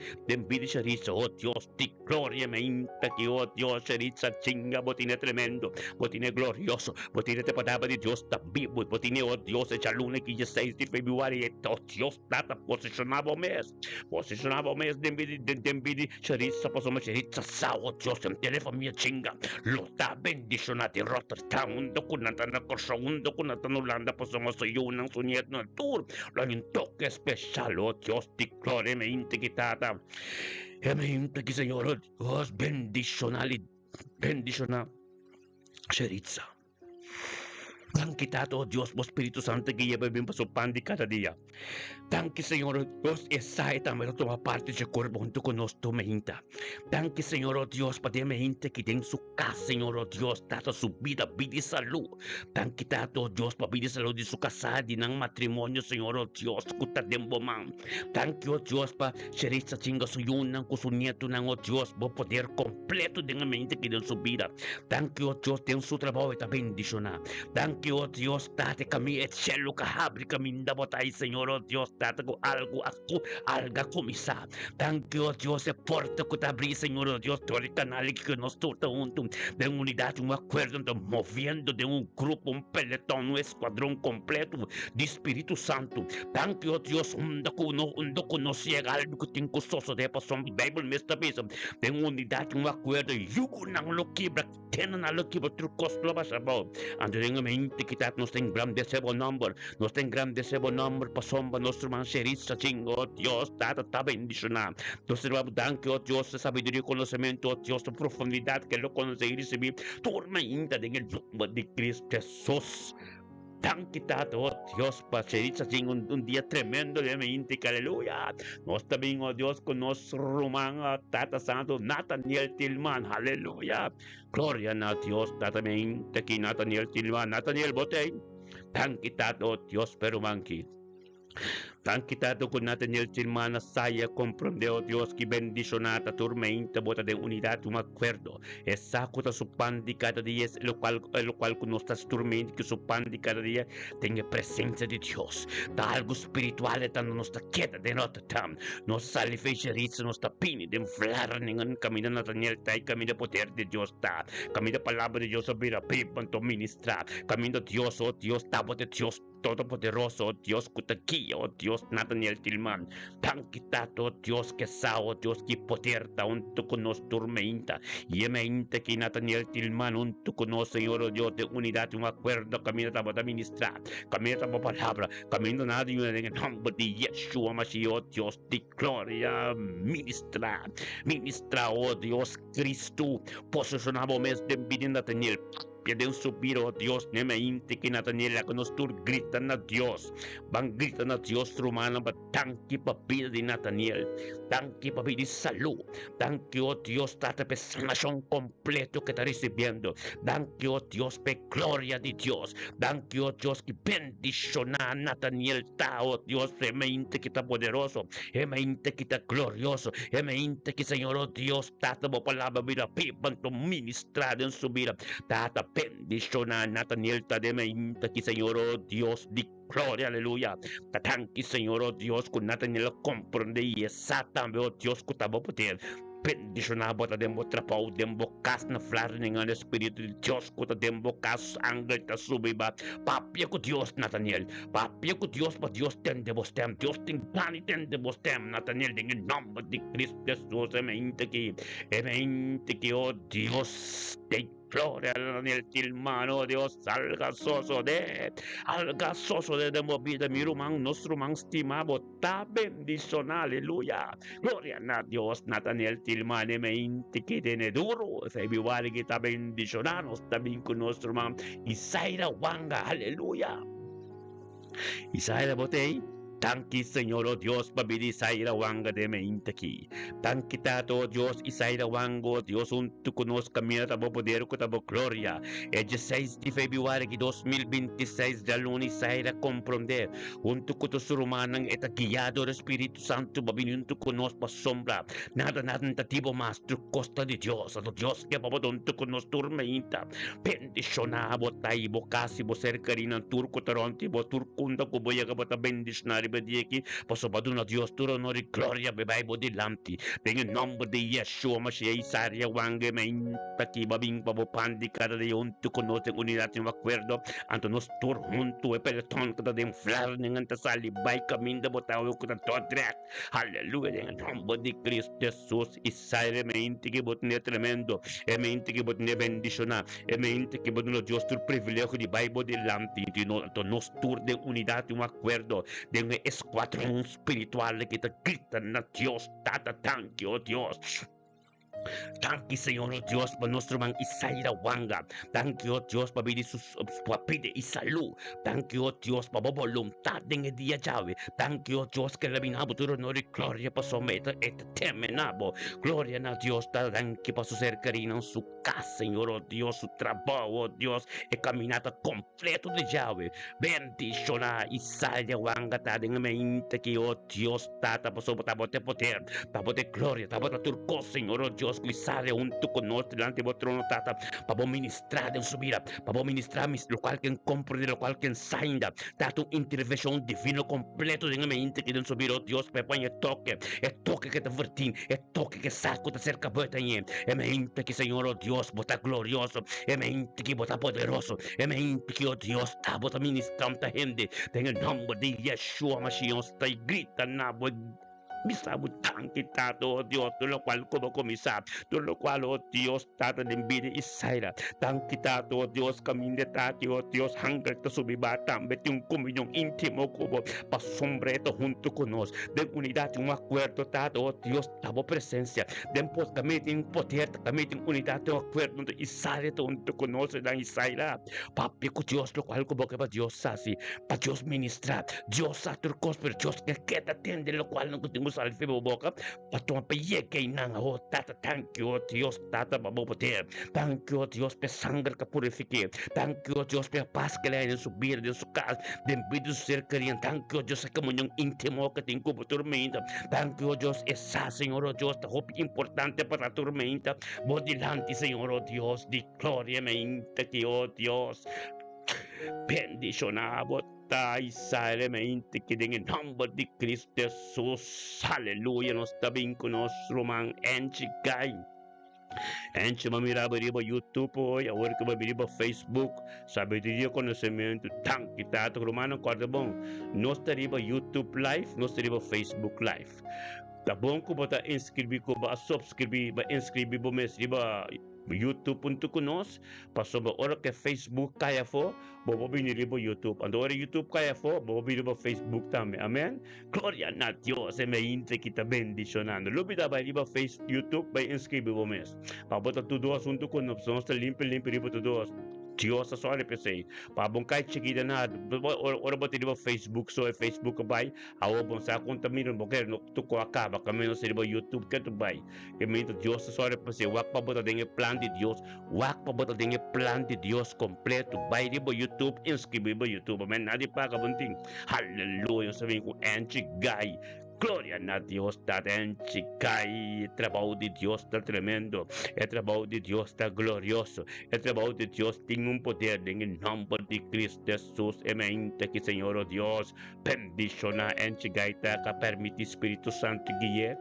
Sheritza oh Dios ti gloria me inta que oh Dios Sheritza chinga botine tremendo botine glorioso botine te palabra de Dios vivo y botine oh Dios echa lunes que ya 6 de febrero y oh Dios tata posicionado mes de envidia Sheritza pasó Sheritza sao Dios en telefonía chinga lo está bendicionado Rotterdam un documento na cosa un documento na Holanda pasamos yo un su nieto no tour lo hay un toque especial oh Dios ti gloria me integritata e me integri Señor oh Dios bendicionali Sheritza. Tan quitado, Dios, por Espíritu Santo, que lleva bien para su pan de cada día. Tan que, Señor, Dios, esa es también toma parte de cuerpo junto con nuestro mejinta. Tan que, Señor, oh Dios, para mejinta que en su casa, Señor, oh Dios, dado su vida y salud. Tan quitado, Dios, para vida y salud de su casa, de un matrimonio, Señor, oh Dios, que está de man. Tan que, oh Dios, para Sheritza chinga su yuna, con su nieto, oh Dios, por poder completo de una mente que en su vida. Tan que, oh Dios, en su trabajo está bendicionado. Tan que, oh Dios, date kami et cielo que abre caminda botay, Señor, oh Dios, date ko algo comisa. Tan que, oh Dios, se porta que te abrí, Señor, oh Dios, todo el canal que nos torta junto de unidad, un acuerdo, moviendo de un grupo, un pelotón, un escuadrón completo de Espíritu Santo. Tan que, oh Dios, un conocía algo que tengo soso de pasión, Bible me está pensando, de unidad, un acuerdo, yugo nang lo quebra, tienen a lo quebra, trucos lo vas a ver. Ando en mente que nos ten grande sebo number, nos ten grande sebo number, pasomba nuestro man Sheritza chingo, Dios, tata bendicionado. Entonces vamos danke, oh Dios, de sabiduría y conocimiento, oh Dios, de profundidad que lo conoce y recibir, turma inda en el nombre de Cristo Jesús. Tan quitado, oh Dios, para Sheritza chingo un día tremendo de mente, que aleluya. Nos también, oh Dios, con nuestro román, tata santo, Nathaniel Tillman, aleluya. Gloria a Dios, tata mente, que Nathaniel Tillman, Nathaniel Botey. Tan quitado, oh Dios, pero manqui. Tan quitado con Nathaniel Tilmana saya comprende, oh Dios, que bendicionata tormenta bota de unidad un acuerdo. Exacuta su pan de cada día, lo cual con nuestras tormentas que su pan de cada día tenga presencia de Dios. Da algo espiritual tanto nuestra quieta de nota tam. Nos sale fecheriza, nuestra pini de inflar ninguém camino Nathaniel tai camino poder de Dios ta. Camino palabra de Dios abrir a pipanto ministrar. Camino Dios, oh Dios, tabo de Dios Todopoderoso, oh Dios Kutaki, oh Dios Nathaniel Tilman, tan quitado, oh Dios que sa, oh Dios que poder ta un tu con nos tormenta, y emente que Nathaniel Tilman un tu con nos Señor, oh Dios de unidad, un acuerdo, camino para ministrar, camino para palabra, camino nadie en el nombre de Yeshua Mashiach, oh Dios de gloria, ministra, oh Dios Cristo, posicionamos mes de vida Nathaniel. Piden subir, oh Dios, nemeinte que Nathaniel que nos tur gritan a Dios, van gritan a Dios rumana, tanque papil de Nathaniel, tanque papil de salud, tanque, oh Dios, tata pe sanación completo que está recibiendo, tanque, oh Dios, pe gloria de Dios, tanque, oh Dios, que bendición a Nathaniel ta, oh Dios, emeinte que está poderoso, emeinte que está glorioso, emeinte que Señor, oh Dios, tata por palabra, mira, pipan tu ministrar en su vida, tata bendición a Nathaniel tademeinte que Señor, oh Dios, di gloria, aleluya. Tatanki, Señor, oh Dios, con Nathaniel comprende y exactamente, oh Dios, que estamos poder. Bendición a bota dembo trapau dembo kas na flar dengan espíritu de Dios que dembo kas ángel ta subiba. Papia con Dios, Nathaniel. Papia con Dios, pa Dios tende vos tem. Dios ten plan y tende vos tem, Nathaniel, en el nombre de Cristo Jesús. Emente que, oh Dios, te gloria en el tilmano, Dios, salga soso de movida, mi rumán, nuestro rumán estimado, ta bendición, aleluya. Gloria a Dios, Nathaniel Tilmane, me que tiene duro, se vive que ta bendicionanos también con nuestro rumán, Isaira Wanga, aleluya. Isaira Botei. Tanki, Señor, oh Dios, babidi Isaira Wanga de meintaki. Tanki tato, oh Dios, Isaira Wango, Dios, tu conozca mira tabo poder que tabo gloria. É 16 de fevereiro de 2026, da luna Isaira compreender. Tu kuto surumanang eta guiado do Espírito Santo, babinin tu conosco a sombra. Nada tatibo mas, tu costa de Dios, o Dios que babodon tu conosco tormenta. Bendicionabo, taibo, casi, bo cercarina, turco, taronti, bo turcunda, kuboya, kabata, bendicionari. Bedieki, pasobaduna Dios, turo nori gloria, bebay bodi lamti. Dengan nombre de Yeshua Mashiach, Isaria Wange, me intaki, babing, babopandi, cada día unto conoce unidad en acuerdo, ante nos tur junto, e peloton, cada de inflar, dengan tasali, bay, caminda, botao, kuta todrek. Aleluya, en nombre de Cristo Jesús, Isaria, me intaki, botne tremendo, e me intaki, botne bendiciona, e me intaki, botne Dios, tur privilegio de bay bodi lamti, nos tur de unidad en acuerdo, de un escuadrón espiritual que te gritan a Dios, tata tanque, oh Dios. Thank you, Señor, oh Dios, para nuestro man Isaira Wanga. Thank you, oh Dios, para pedir sus pide y salud. Thank you, oh Dios, para voluntad en el día llave. Thank you, oh Dios, que le vinabo tu honor y gloria para someter este temenabo. Gloria a Dios, thank you para su cercanía en su casa, Señor, oh Dios, su trabajo, oh Dios, y caminata completo de llave. Bendición a Isaira Wanga, ta en mente que, oh Dios, tata, para someter poder, tabote gloria, tabote turco, Señor, oh Dios, que sale junto con nosotros delante de vuestro trono, tata, para ministrar en su vida, para ministrar lo cual que compre, lo cual que ensaña, tata, intervención divino completo en mente que en su vida, oh Dios, para poner toque que te vertín, el toque que saco te cerca por ahí, mente que Señor, oh Dios, vos está glorioso, mente que vos está poderoso, mente que, oh Dios, está vos ministrando a gente, en el nombre de Yeshua Mashiach, está y grita, nabo, Misabu tan quitado, oh Dios, de lo cual como comisar, de lo cual, oh Dios, tata de envidia y saira, tan quitado, oh Dios, camino de tati, oh Dios, hangar te subiba, tan vete un comunión íntimo como pa sombreto junto con nos, de unidad, un acuerdo, tata, oh Dios, tabo presencia, de pos camite en poder, camite en unidad, un acuerdo, y sale junto con nos, dan y saira, papi, con Dios, lo cual como que pa Dios así, pa Dios ministrar, Dios a turcos, pero Dios que te atiende, lo cual no tengo mo sa alfi boboka patong payekay nang oh tata thank you oh Dios tata babopoter thank you oh Dios pe sangre ka purifique thank you oh Dios pe paz que le hay en su vida en su casa devido a su ser querido thank you oh Dios que comunión íntimo que tengo por tormenta thank you oh Dios esa Señor oh Dios te hope importante para la tormenta vos delante Señor oh Dios di gloria mente que oh Dios bendicionado tayo sa elemento que en el nombre de Cristo Jesús aleluya nos está bien con nos román enchigay enche mamiraba riba YouTube hoy ahora que mamiraba Facebook sabiduría conocimiento tan quitado romano cordobón no está riba YouTube live no está riba Facebook live tá bom que bota inscrever ko ba subscribe ba inscrever bo mes riba youtube.com nos passou ba ora que Facebook kaya fo bobo binili bo YouTube ando ora YouTube kaya fo bobo binili bo Facebook também amen gloria a Dios e me inte kita bendicionando lubida ba riba Facebook YouTube ba inscrever bo mes pa bota tudo assunto com opções tá limpo riba tudo Dios sa sole pesei pa bom kai chiquita na ora bota riba Facebook so Facebook bay awo bom sa conta miro boker no tu ko acaba caminho se riba YouTube que tu bay que me Dios sa sole pesei wak pa bota dengue plan de Dios wak pa bota dengue plan de Dios completo bay riba YouTube inscreve riba YouTube men nadi pa ka bunting hallelujah sabi ko anchi guy Gloria a Dios, está en Chicay. El trabajo de Dios está tremendo. El trabajo de Dios está glorioso. El trabajo de Dios tiene un poder en el nombre de Cristo Jesús. Amén. Que Señor oh Dios bendiciona en Chicay. Que permite Espíritu Santo guíe.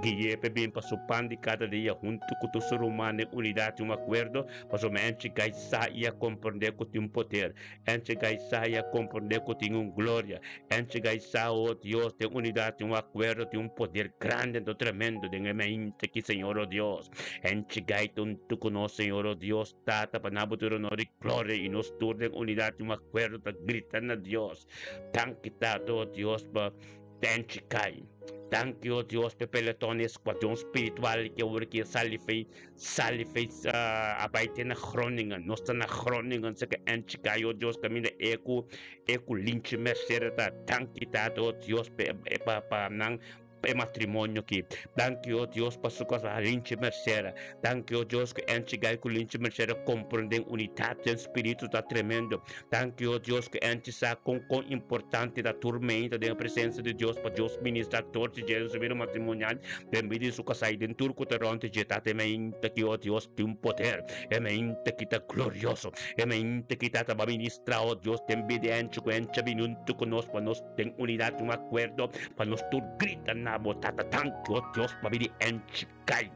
Guíe bien para su pan de cada día junto con tu ser humano en unidad y un acuerdo. Para en Chicay saia comprender que tiene un poder. En Chicay saia comprender que tiene un gloria. En Chicay saia oh Dios de unidad y un acuerdo de un poder grande, de tremendo, de mente que Señor oh Dios, en Chigaiton tú conoces, Señor oh Dios, tata, panabuturo, honor y gloria, y nos turden unidad y un acuerdo, te gritan a Dios, tan quitado, oh Dios, en Chicay. Thank you, Dios, pe peloton esquadrão espiritual que hoje que sali fez abaite na Groningen, nós está na Groningen, se que antes caiu, Dios, caminho eco lynch merced da thank you, Dios, pa nang matrimônio aqui. Thank you, Deus, para sua casa linche mercera. Thank you, Deus, que antes gai com linche mercera compreendem unidade do espírito tá tremendo. Thank you, Deus, que antes sa com importante da tormenta da presença de Deus para Deus ministrar torte de Jesus vir matrimonial. Bem-vindo sua casa aí dentro turco terronte de tá temente que o Deus tem um poder. É mente que tá glorioso. É mente que tá para ministrar o Deus tem vidente com antes minuto conosco para nós tem unidade um acordo para nós tudo grita na botata tanto Dios pabili enchikai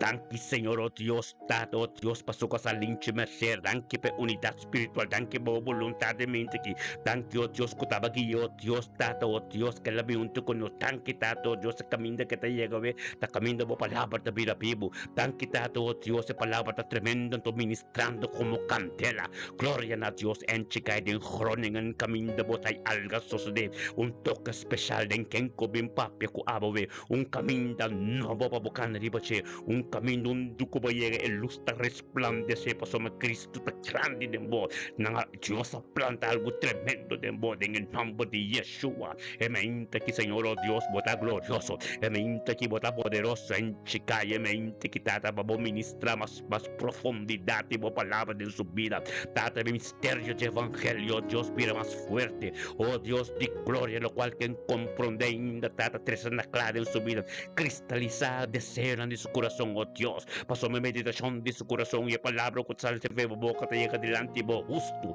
Danke, Señor, oh Dios, Tato, oh Dios, pasó cosa linche merced, danke pe unidad espiritual, danke por voluntad de mente aquí, danke, oh Dios, kutabagi, oh Dios, Tato, oh Dios, que la viunto con los danke, Tato, oh Dios, el camino que te llega, ve, ta camino por palabra de vida vivo, danke, Tato, oh Dios, palabra está tremendo, tu ministrando como candela, gloria a Dios, en chica y en Groningen, camino de botay alga sucede, un toque especial de quien cobin papia ku above, un camino nuevo para buscar ribache, un camino duko ba yega el luz ta resplandece paso ma Cristo ta grande dembo na Dios planta algo tremendo dembo en el nombre de Yeshua emente que Señor oh Dios bota glorioso emente que bota poderoso en chica emente que tata babo ministra más profundidad y palabra de su vida tata de misterio de evangelio Dios mira más fuerte oh Dios de gloria lo cual que comprende ainda tata tres na clara en su vida cristalizada deseo en su corazón oh Dios, pasó mi meditación de su corazón y palabra que sale de boca te llega delante vos justo,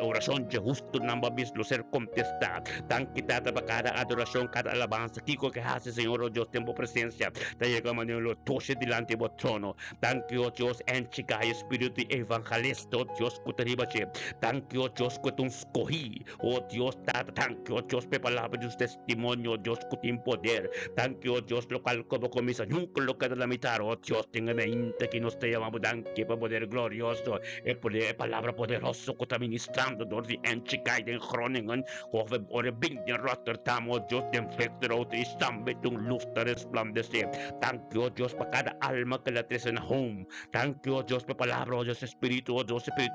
oración de justo namba mismo ser contestar, tan quitada para cada adoración, cada alabanza, Kiko que hace Señor oh Dios, tiempo presencia, te llega mañana toche delante vos trono, tan que oh Dios, en chica espíritu evangelista, oh Dios, que te ribache, tan que oh Dios, que tú escogí, oh Dios, tan que oh Dios, pe palabra de su testimonio, Dios, que tiene poder, tan que oh Dios, lo cual como comienza, nunca lo queda la mitad, oh Dios, tenga mente que nos te llamamos danke para poder glorioso, el poder, palabra poderoso que está ministrando, Dios, en chica y en Groningen, o de Bingen, Rotterdam, oh Dios, de infector, y stambe, tu luz te resplandece, danke, oh Dios, para cada alma que la traes en home, danke, oh Dios, para palabra, oh Dios, espíritu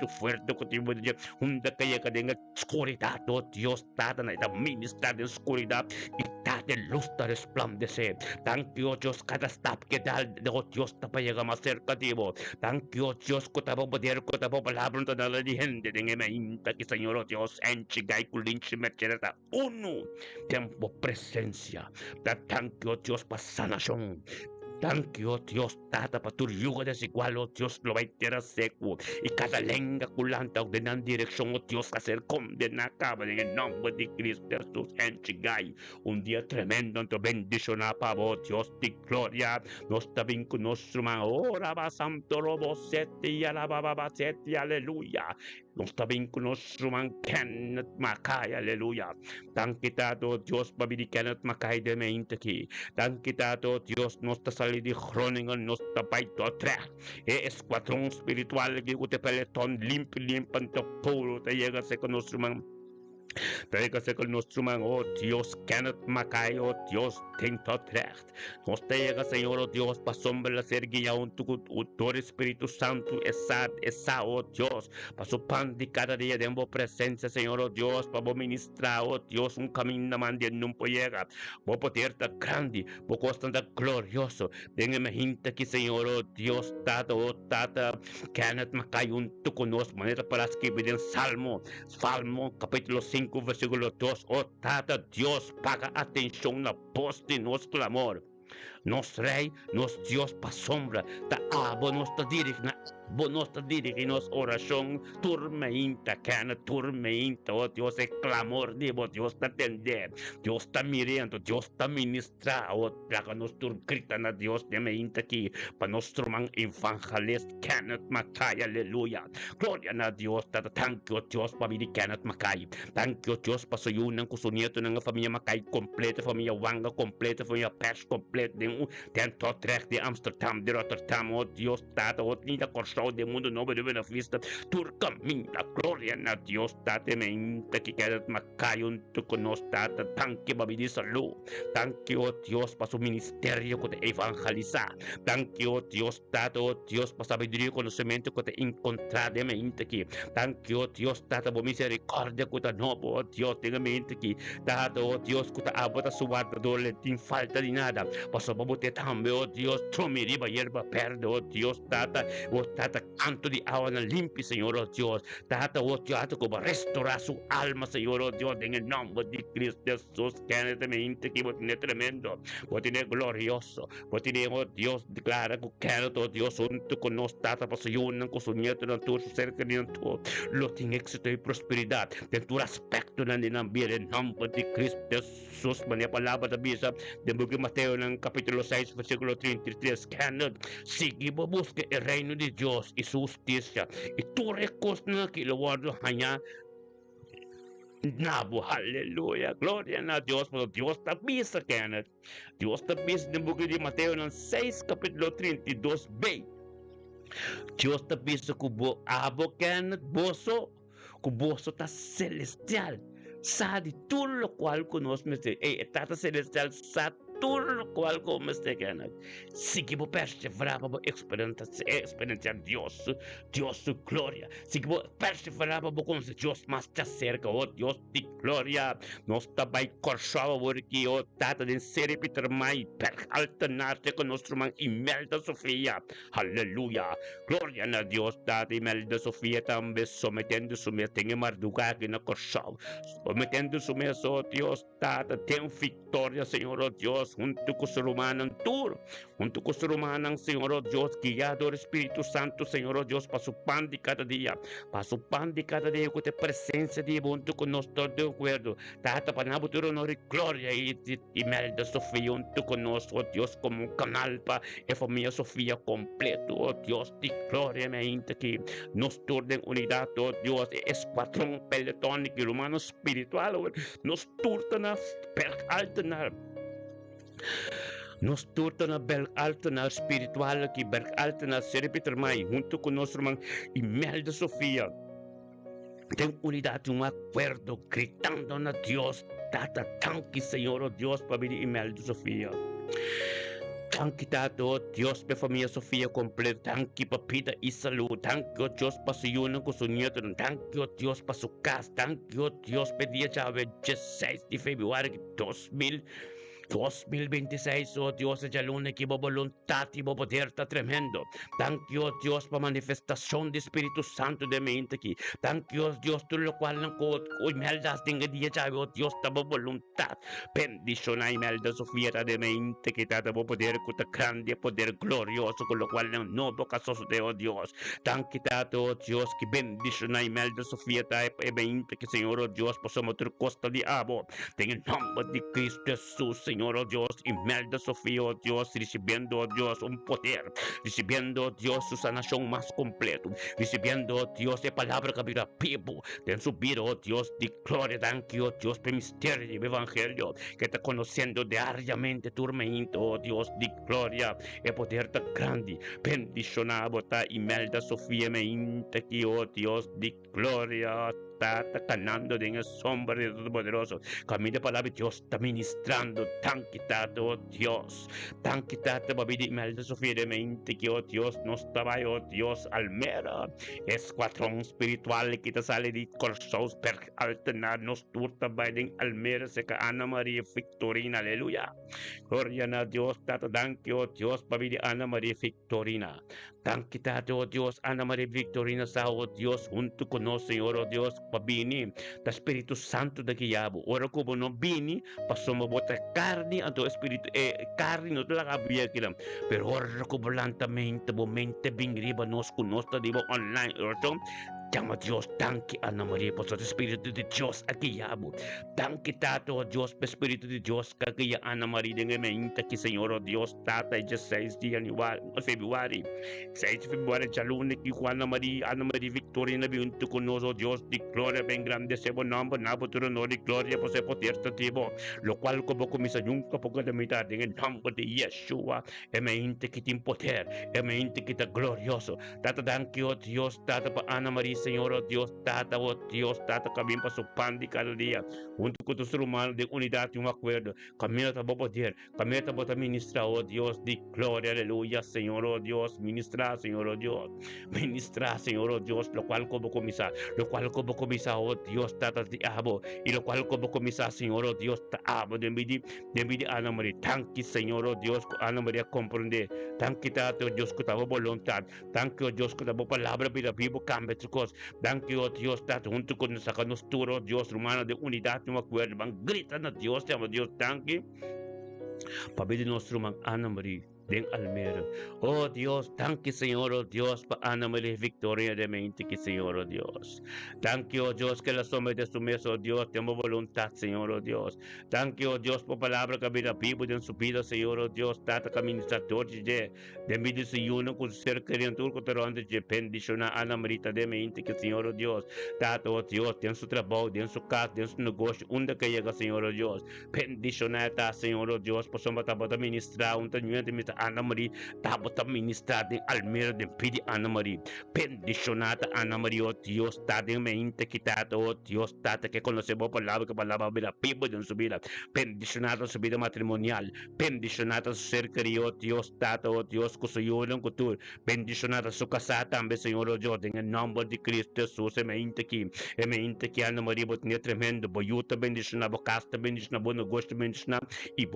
fuerte, que te voy a un de que llega en oscuridad, oh Dios, tata, na ita ministra de oscuridad, y tata, de luz te resplandece. Thank you, Dios, cada step que da, oh Dios, te llega más cerca de vos. Thank you, Dios, que te va a poder, que te va a palabra, te da la gente, de me inta que Señor, oh Dios, en chigay, kulinchi, merchereta, uno, tiempo presencia. Thank you, Dios, para sanación. Thank you, oh Dios, tata pa tur yugo desigual, oh Dios, lo va a enterar seco. Y cada lengua culanta ordenan dirección, oh Dios, a ser condenada en el nombre de Cristo Jesús en Chigay. Un día tremendo en tu bendición, oh Dios de gloria. Nos está bien con nuestro man, ora va santo robo seti, alababa seti, aleluya. Nos está bien con nuestro man, Kenneth Mackay, aleluya. Tan quitado, Dios, babidi Kenneth Mackay de meinteki. Tan quitado, Dios, nos está saliendo de Groningen, nos está baito atrás. Escuadrón espiritual que te peletón limpio, limpio, puro, te llega a ser con nuestro man. Trägase con nuestro man, oh Dios, Kenneth Mackay, oh Dios, tento trecht. Nos te llega, Señor, oh Dios, pa sombra la ser guía un tu Espíritu Santo, esa, oh Dios, pa su pan de cada día de presencia, Señor, oh Dios, pa vos ministrar, oh Dios, un camino man de no llega, vos poder estar grande, vos costan glorioso, déjame gente aquí, Señor, oh Dios, tata, Kenneth Mackay, un tu con nos, manera para escribir en Salmo capítulo 5, versículo 2, oh tata, Dios, paga atención a voz de nuestro clamor. Nos rey, nos Dios pa sombra, ta abo nos ta dirige nos oración, turmeinta, cana, turmeinta, oh Dios, el clamor de vos, Dios ta atender, Dios ta mirando, Dios ta ministra, oh plaga nos gritan a Dios de meinta aquí, pa nuestro man evangelista, Kenneth Mackay, aleluya, gloria a Dios, thank you, Dios, pa vidi Kenneth Mackay, thank you, Dios, pa suyunan ko su nieto ng familia Mackay, completa, familia Wanga, completa, familia Pers, completa, dentro de Amsterdam, de Rotterdam, oh Dios, tata, oh ni la corso de mundo no debe la vista, turca minta, gloria a Dios, tate mente que queda Mackay, un tu con nos tata, tanque babidi salud, tanque, oh Dios, para su ministerio que te evangeliza, tanque, oh Dios, tata, oh Dios, para sabiduría y conocimiento que te encontrar de mente aquí, tanque, oh Dios, tata, por misericordia que te no, oh Dios, tenga mente aquí, tata, oh Dios, que te abota su guarda, dole, sin falta de nada, paso babote también, oh Dios, tromiriba, hierba verde, oh Dios, tata, canto de agua limpia, Señor, oh Dios, tata, oh Dios, como restaurar su alma, Señor, oh Dios, en el nombre de Cristo Jesús, que en este mente que vos tenés tremendo, vos tenés glorioso, vos tenés, oh Dios, declara que oh Dios, junto con nos, tata, para su yunan, con su nieto, en tu cerca, en tu, lo tiene éxito y prosperidad, en tu aspecto, en el ambiente, en nombre de Cristo Jesús, la palabra de Bisa, de Mateo, en capítulo 6, versículo 33, que sigue, busque el reino de Dios y su justicia, y tú reconoces que lo guardo allá. Nabo, aleluya, gloria a Dios, pero Dios te avisa, Kenneth. Dios te avisa en el libro de Mateo, en 6, capítulo 32b. Dios te avisa que vos abo, Kenneth, boso, que vos está celestial. Sabe tudo lo cual conosco, Tata celestial, sabe tudo lo cual como este Kenneth. Seguimos perseverar para experienciar Dios, su gloria. Seguimos perseverar para conocer Dios más cerca, oh Dios de gloria. Nos está by corchado porque, oh Tata, de ser Peter Mai, per alternarte con nuestro man Imelda Sofía. Aleluya. Gloria a Dios, Tata, Imelda Sofía también sometiendo su mente en Marduga que no corchado. Sometendo su mesa, oh Dios, Tata, ten victoria, Señor, oh Dios, junto con su hermano, junto con su hermano, Señor, oh Dios, guiado el Espíritu Santo, Señor, oh Dios, para su pan de cada día, con tu presencia de junto con nosotros de acuerdo, Tata, para nada, tu honor y gloria, y Imelda Sofía, junto con nosotros, oh Dios, como un canal para la familia Sofía completo, oh Dios, de gloria, mente que nos turnen unidad, oh Dios, escuadrón peletónico y humano espiritual, nos turtan a alternar. Nos turtan a alternar espiritual que alternar ser Peter Mai, junto con nuestro man Imelda Sofía. Ten unidad, un acuerdo, gritando a Dios, tata, tanque, Señor, oh Dios, para venir Imelda Sofía. Tanque, oh Dios, para familia Sofía completa, tanque, papita y salud, tanque, oh Dios, para su yuno con su nieto, tanque, oh Dios, para su casa, tanque, oh Dios, pedía ya 26 de febrero de 2000. 2026, oh Dios, es el único voluntad y poder está tremendo. Thank you, oh Dios, por manifestación de Espíritu Santo de mente aquí. Thank you, oh Dios, tú lo cual no imeldas de día ya, oh Dios, ta voluntad. Bendición a imelda Sofía de mente que te poder con grande poder glorioso, con lo cual no bocasos de oh Dios. Thank you, oh Dios, que bendición a imelda Sofía de mente que Señor, oh Dios, posamos tu costa de abo. En el nombre de Cristo Jesús, Señor, oh Dios, imelda Sofía, oh Dios, recibiendo, oh Dios, un poder, recibiendo, oh Dios, su sanación más completo, recibiendo, oh Dios, de palabra que viva vivo, de subir, oh Dios, de gloria, thank you, oh Dios, por misterio del evangelio, que está conociendo diariamente tu mente, oh Dios, de gloria, el poder tan grande, bendicionado, ta imelda Sofía, mente que, oh Dios, de gloria, está canando en el sombra de Dios poderoso. Camino palabra Dios está ministrando. Tan quitado, oh Dios. Tan quitado, baby, de Sofía de mente que, oh Dios, no estaba, oh Dios, almera. Escuadrón espiritual que te sale de corsos per alternar nos turta Biden almera seca Ana María Victorina, aleluya. Gloria a Dios, tata, danke, oh Dios, baby, de Ana María Victorina. Tan quitado, oh Dios, Ana María Victorina, sa, oh Dios, junto con nosotros, Señor, oh Dios, pabini, da Espíritu Santo da Guiabo. Ora como no bini, pasamos bota carne, anto Espíritu, carne, no te la cabía que pero ora como lentamente, mente, bingriba, nos conosco, digo online, orto. Llama Dios, tanque Ana María, por el Espíritu de Dios aquí llamo. Tanque tato Dios, Espíritu de Dios, que ya Ana María de mente que Señor oh Dios, tata ya 6 de Februari, 6 de Februari, ya lunes que Ana María Victoria, junto con nosotros, Dios, de gloria, ben grande, se bo nombre, nabo tu honor de gloria, por ser poder tativo, lo cual como comisa nunca poco de mitad, en el nombre de Yeshua, mente que tiene poder, mente que está glorioso, tata tanque oh Dios, tata para Ana María, Señor, oh Dios, tata, camino para su pan de cada día, junto con tu ser humano de unidad y un acuerdo, camino para poder, camino para ministrar, oh Dios, de gloria, aleluya, Señor, oh Dios, ministra, Señor, oh Dios, ministra, Señor, oh Dios, lo cual como comisa, oh Dios, tata de abo, y lo cual como comisa, Señor, oh Dios, ta abo, de mi Ana María, tanque, Señor, oh Dios, Ana María comprende, tanque, tata, oh Dios, que tu voluntad, tanque, oh Dios, que tu palabra, vida vivo, cambia tu cosa. Danke, oh Dios, está junto con nosotros, oh Dios, hermano de unidad, no acuerdo, van gritan a Dios, te amo Dios, danke. Papi de nuestro hermano Ana María, den Almera. Oh Dios, danke, Señor, oh Dios, para Ana María Victoria de mente, que Señor, oh Dios. Danke, oh Dios, que la sombra de su mesa, oh Dios, tenemos voluntad, Señor, oh Dios. Danke, oh Dios, por palabra que vida vivo en su vida, Señor, oh Dios, tata administrador de vida se uno con ser queriendo turco terrante de bendición a Ana María de mente, que Señor, oh Dios, tata, oh Dios, en su trabajo, en su casa, en su negocio, donde que llega, Señor, oh Dios. Bendición a Señor, oh Dios, por somos para ministrar, un tañuelo de Ana María, tabota ministrar de Almera de Pidi Ana María. Bendicionada Ana María, oh Dios, tata en mente quitado, oh Dios, tata que conocemos palabra que palabra vida vivo en su vida. Bendicionada su vida matrimonial, bendicionada su ser querido, oh Dios, tata, oh Dios, con su ayuda en cultura. Bendicionada su casa también, Señor, oh Dios, en el nombre de Cristo Jesús, mente que Ana María, vos tenía tremendo, boyuta, bendicionada, casta, bendicionada, buen negocio, bendicionada, y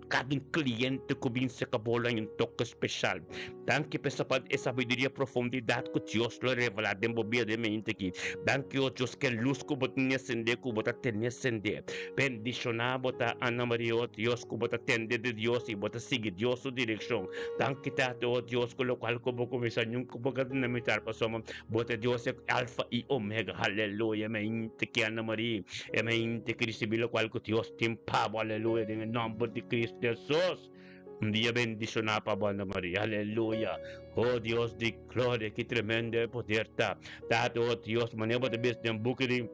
cada cliente comienza a bola en un toque especial. Danke pesa esa sabiduría profundidad que Dios lo revela de movida de mente aquí. Danke, oh Dios, que luz que vos tenía ascender, que vos tenía ascender. Bendicionada, bota Ana María, oh Dios, que vos atende de Dios y vos sigue Dios su dirección. Danke, tato, oh Dios, con lo cual como comienza nunca vos dinamitar, pasamos, vos Dios es alfa y omega, aleluya, mente que Ana María, mente que recibe lo cual que Dios te empava, aleluya, en el nombre de Cristo Jesús. Un día bendicionado para Ana María, aleluya. Oh Dios de gloria, qué tremendo poder está. Tato, oh Dios, manejo de vez en buque de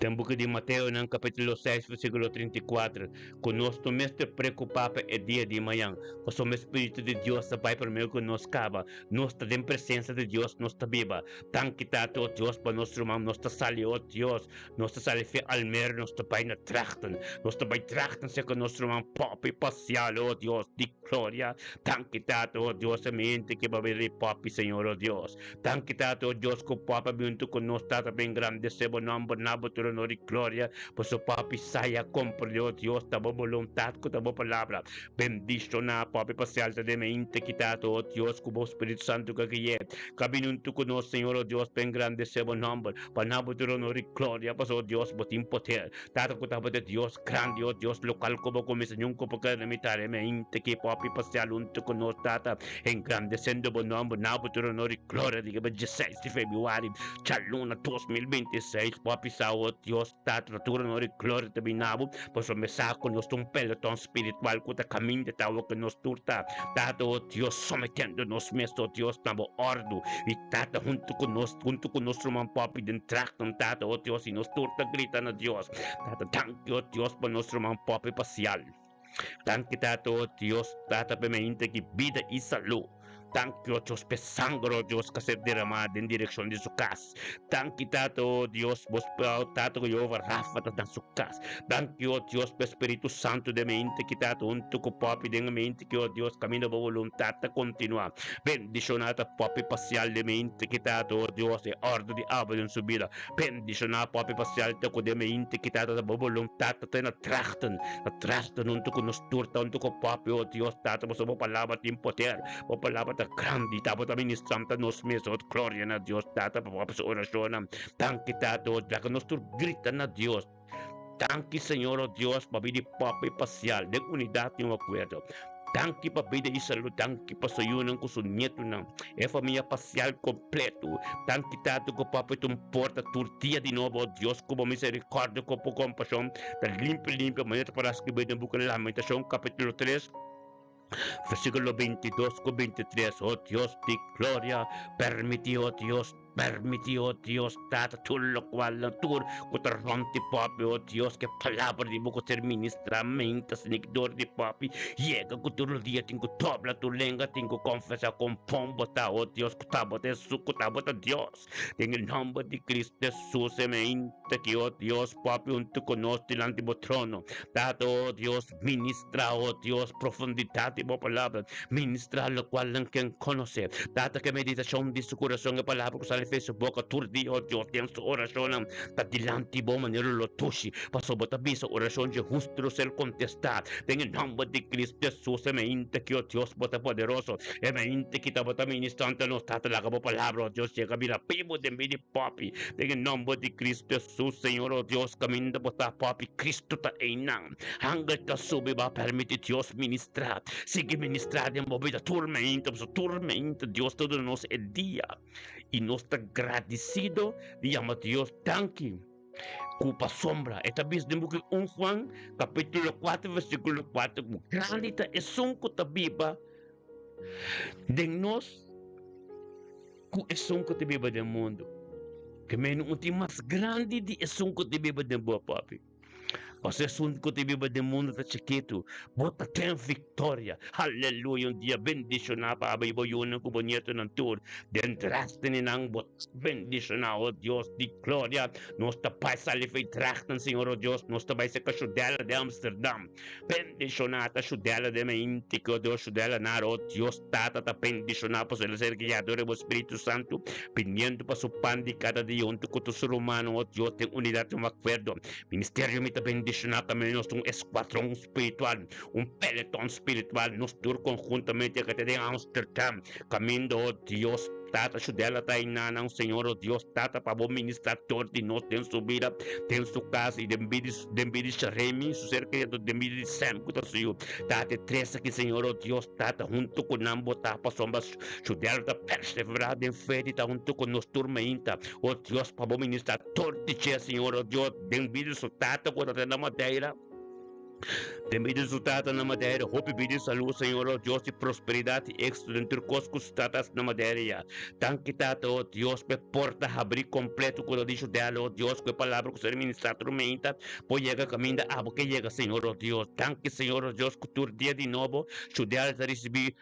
tem book de Mateus, no capítulo 6, versículo 34. Conosco mestre preocupado é dia de manhã. Pois o Espírito de Deus vai primeiro que nos cava. Nós estamos em presença de Deus, nós estamos viva. Tan quitado, oh Deus, para nosso irmão, nós estamos sali, oh Deus. Nós estamos sali fe almer, nós estamos vai na trachten. Nós estamos vai trachten, se que nosso irmão pop e passear, oh Deus, de glória. Tan quitado, oh Deus, a mente que vai ver pop, Senhor, oh Deus. Tan quitado, oh Deus, que o pop junto com nós está bem grande, se o nome, nabo, honor y gloria. Por su papi, saya, compre, oh Dios, tamo voluntad, tamo palabra. Bendición na, papi, pasial de mente, quitado, oh Dios, como Espíritu Santo, que guíe. Caminunto con nos, Señor, oh Dios, pen grande, sebo nombre. Panabo de honor y gloria, pues, oh Dios, botín poder. Tato kutabo de Dios, grande, oh Dios, local, como comisión, como que limitar, mente, que papi, pasial, unto con nos, tata, engrandeciendo, bon nombre, nabo de honor y gloria, diga, 16 de Februari, Chaluna 2026, papi, sao, oh Dios, tata, honor y gloria, te binabo, pues, me saco, nos un pelotón espiritual, que te camino de tavo que nos turta, tata, oh Dios, sometiéndonos, mesto, Dios, tamo ordo, y tata, junto con nuestro man, papi, de tractan, tata, oh Dios, y nos turta, gritan a Dios, tata, thank you, oh Dios, por nuestro man, papi, pasial. Thank you, tata, oh Dios, tata, permanente que vida y salud. Thank you, Dios, pe sangre, oh Dios, que se derramada en dirección de su casa. Thank you, tata, oh Dios, vos, tata, que yo Rafa, tata, en su casa. Thank you, oh Dios, pe Espíritu Santo de mente, que tata, un tuco, papi, de mente, que, oh Dios, camino por voluntad, continua. Bendicionata, papi, parcial de mente, que tata, oh Dios, de orden de árvore en su vida. Bendicionata, papi, parcial, de mente, que tata, por voluntad, te trachten, un tuco, nos turta, un tuco, papi, oh Dios, tata, por su palabra, tin poder, por palabra, grande, tata, por ministranta, nos mesos, gloria a Dios, tata, por su oración, tan que tata, ya que nos gritan a Dios. Tanque, Senhor, oh Deus, para vida papi parcial, de unidade e um acordo. Tanque para vida e saúde, tanque para sua união com seu neto, não. É família parcial completo. Tanque tanto que o papai te importa, turtia de novo, oh Deus, com misericórdia, com compaixão, da limpa, maneira para escrever no book de Lamentação, capítulo 3. Versículo 22 con 23, oh Dios de gloria, permitió Dios, tata, tú lo cual la tur, cuatarronte papi, oh Dios, que palabra de boca ser ministramente, senidor de papi, llega con tu día, tengo dobla tu lengua, tengo confesa con pombo, oh Dios, cutabo de su, cutabo de Dios, en el nombre de Cristo Jesús, semente que, oh Dios, papi, un tu conoce delante del trono, dado, oh Dios, ministra, oh Dios, profundidad de palabra, ministra lo cual en quien conoce, data que meditación de su corazón, la palabra que sale de su boca, turdi, oh Dios, en su oración, está delante de manera lo tushi, pasó bota visa oración de justo ser contestar, en el nombre de Cristo Jesús, semente que, oh Dios, bota poderoso, semente que está bota ministrante, no está la palabra, oh Dios, llega a mira, pivo de mi papi, en el nombre de Cristo Jesús, Señor, oh Dios, camino bota papi, Cristo está einan, ángel está sube, va a permitir Dios ministrar, sigue ministrar en movida tormenta, Dios todo nos el día, y nos está agradecido, llama Dios, tanque. Culpa sombra, esta vez de un Juan, capítulo 4, versículo 4, grande es un viva de nós, es un viva del mundo, que menos un más grande de es un viva del mundo, papi. Você é o único que vive do mundo tá chiquito. Bota tem vitória. Aleluia. Um dia bendicionar para a Bíblia único bonito na tour. Dentraste nem nang bot bendicionar oh Deus de glória. Nossa pai sale fei trachten Senhor oh Deus. Nossa pai se cachudela de Amsterdam. Bendicionar ta chudela de mente que oh Deus chudela na oh Deus tata ta bendicionar para o ser guiador do Espírito Santo. Piniendo para su pan de cada dia onde com o ser humano oh Deus tem unidade um acordo. Ministério me ta bendicionar também nós um esquadrão espiritual, um pelotão espiritual, nós todos conjuntamente que tem Amsterdam, caminho oh Deus, tata, chudela tá inanang Senhor, oh Deus, tata, para o ministrador de nós, tem sua vida, tem sua casa, e dembide Remi, su ser criado, dembide Sam, que tá suyo, tata, três aqui, Senhor, oh Deus, tata, junto com Nambo, tapa, sombras, chudela tá perseverada em fé, tá junto com nós, turmenta, oh Deus, para o ministrador de Che, Senhor, oh Deus, dembide su tata, quando tá na madeira, Dembide resultado na matéria, hope bide saúde, Senhor, oh Deus, de prosperidade, êxito entre coscos status na matéria. Tanque tata, oh Deus, pe porta abrir completo, quando diz dela, oh Deus, que a palavra que ser ministrado menta, pois chega caminho da água que chega, Senhor, oh Deus. Tanque, Senhor, oh Deus, que tu dia de novo, chudela te receber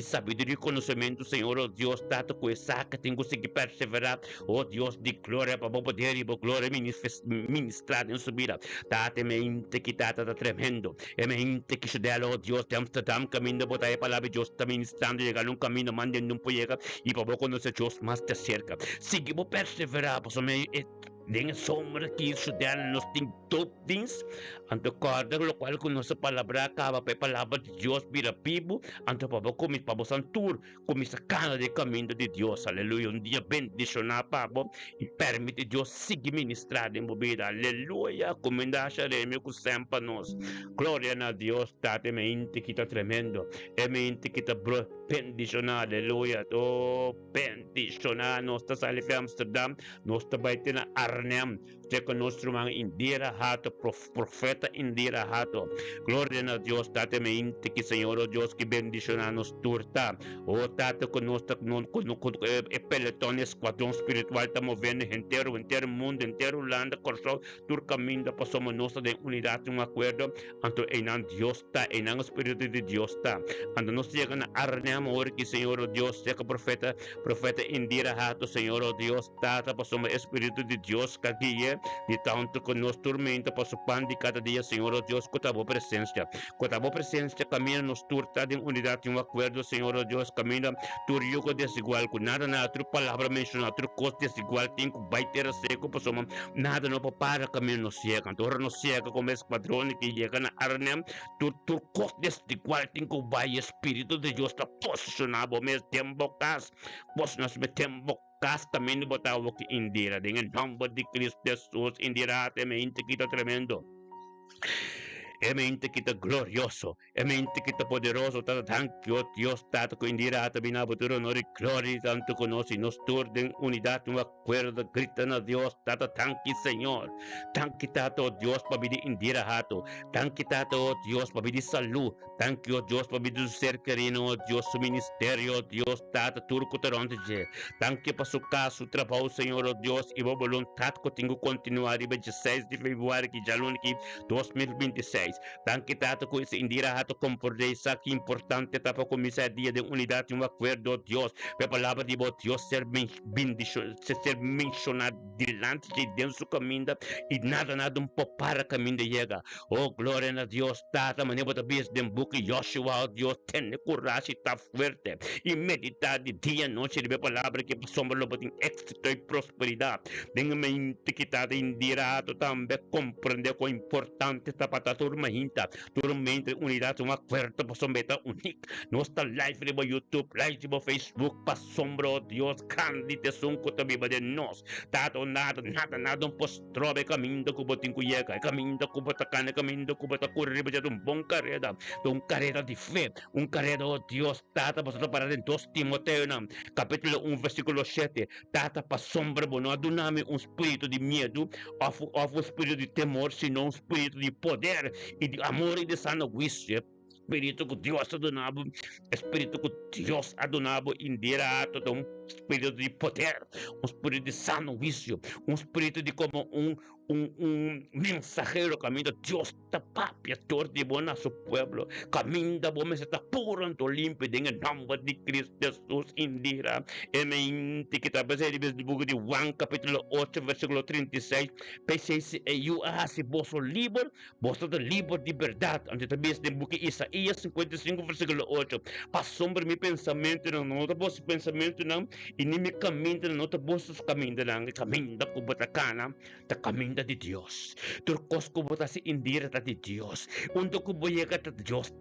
sabedoria e conhecimento, Senhor, oh Deus, tata, com essa que tenho que perseverar, oh Deus, de glória, para poder e glória ministrar em subida. Tata, mente que tata tá tremendo. É mente que chudela, oh Deus, de Amsterdam, caminho, botar a palavra de Deus, está ministrando, chegar um caminho, manda não pode chegar, e para conhecer Deus mais de cerca. Seguimos perseverar, pois Den sombra que isso dela nos tem topdins, anto corda lo qual com nossa palavra acaba pe palavra de Deus vira pibo, anto pabo comis pabo santur, comis a cana de caminho de Deus, aleluia, um dia bendicionar pabo, e permite Deus seguir ministrar em vida, aleluia, comendasha reme com sempre nós, glória a Deus, tate me inte que tá tremendo, e me inte que tá bendicionar, aleluia, oh, bendicionar, nós tá sali para Amsterdam, nós tá baite na Arnhem, checa nosso mga Indira Hato, profeta Indira Hato. Glória a Deus, tate me inte que Senhor, oh Deus, que bendiciona nos turta. Oh, tate conosco, peletón, esquadrão espiritual, está movendo inteiro mundo, inteiro landa, corso, tur caminho, passamos nossa de unidade, um acordo, anto enan Deus está, enan Espírito de Deus está. Anto nós chega na Arnhem, ora que Senhor, oh Deus, checa profeta Indira Hato, Senhor, oh Deus, tate, passamos Espírito de Deus, que aqui é, de tanto que nos tormenta, passo pan de cada dia, Senhor, oh Deus, com a boa presença, caminha nos turta de unidade, um acordo, Senhor, oh Deus, caminha, turio desigual, com nada na outra palavra mencionada, outra coisa desigual, tem que bater a seco, passamos nada não para caminho nos chega, então nos chega como esse padrão que chega na Arnhem, tu coisa desigual, tem que vai Espírito de Deus está posicionado, mesmo tempo, posicionado, tempo, também botar o que Indira, em nome de Cristo Jesus, Indira, até me kita tremendo. É mente que está glorioso, é mente que está poderoso, tá tanto Deus tanto com Indira, tá binabuturo, honor e glória, tanto conosco, nos turden unidade, um acordo, grita a Deus, tanto Senhor, tanto tato Deus para pedir Indira Hato, tanto tato Deus para pedir saúde, tanto Deus para pedir ser querido, Deus su ministério, Deus tato turco taronte, tanto para su caso, trabalho, Senhor, Deus, e a vontade que tenho continuar, e 16 de fevereiro, que já que 2026. Tanto tato com esse Indira Hato comporteza que importante para começar dia de unidade um acordo Deus a palavra de Deus ser mencionado delante de Deus do caminho e nada um pouco para caminho de chega oh glória a Deus tata maneira de ver de book Joshua Deus tem coragem está forte e meditar de dia e noite de palavra que sombra lo tem êxito e prosperidade tenha mente que está Indira Hato também compreender quão importante está para turma hinta, turma entre unidade, um acordo para sombeta única. Nós está live no YouTube, live no Facebook, para sombra Deus, candite sunco também de nós. Tato nada, um postrobe caminho que botin cuiega, caminho que botacana, caminho que botacurri, para um bom carrera de fé, um carrera oh Deus, tata para parar em 2 Timoteo, capítulo 1, versículo 7, tata para sombra, não aduname espírito de medo, of espírito de temor, senão espírito de poder e de amor e de sano juízo. Espírito que Deus adonava, Espírito que Deus adonava, Indira todo espírito de poder, espírito de sano juízo, espírito de como mensajeiro caminho Deus está papiador de bom a seu pueblo, caminho da bom está puro, limpo, em nome de Cristo Jesus, Indira, e mente que está presente no livro de Juan, capítulo 8, versículo 36, pensei e eu se vosso livre, vosso livre de verdade, antes também no livro de Isaías 55, versículo 8, passou por meu pensamento, não está vosso pensamento, não, e nem meu caminho, não está vossos caminhos, não, caminho da cubatacana, da caminho de Deus, turcos kubotasi Indira de Deus, untuk kuboyega de Deus,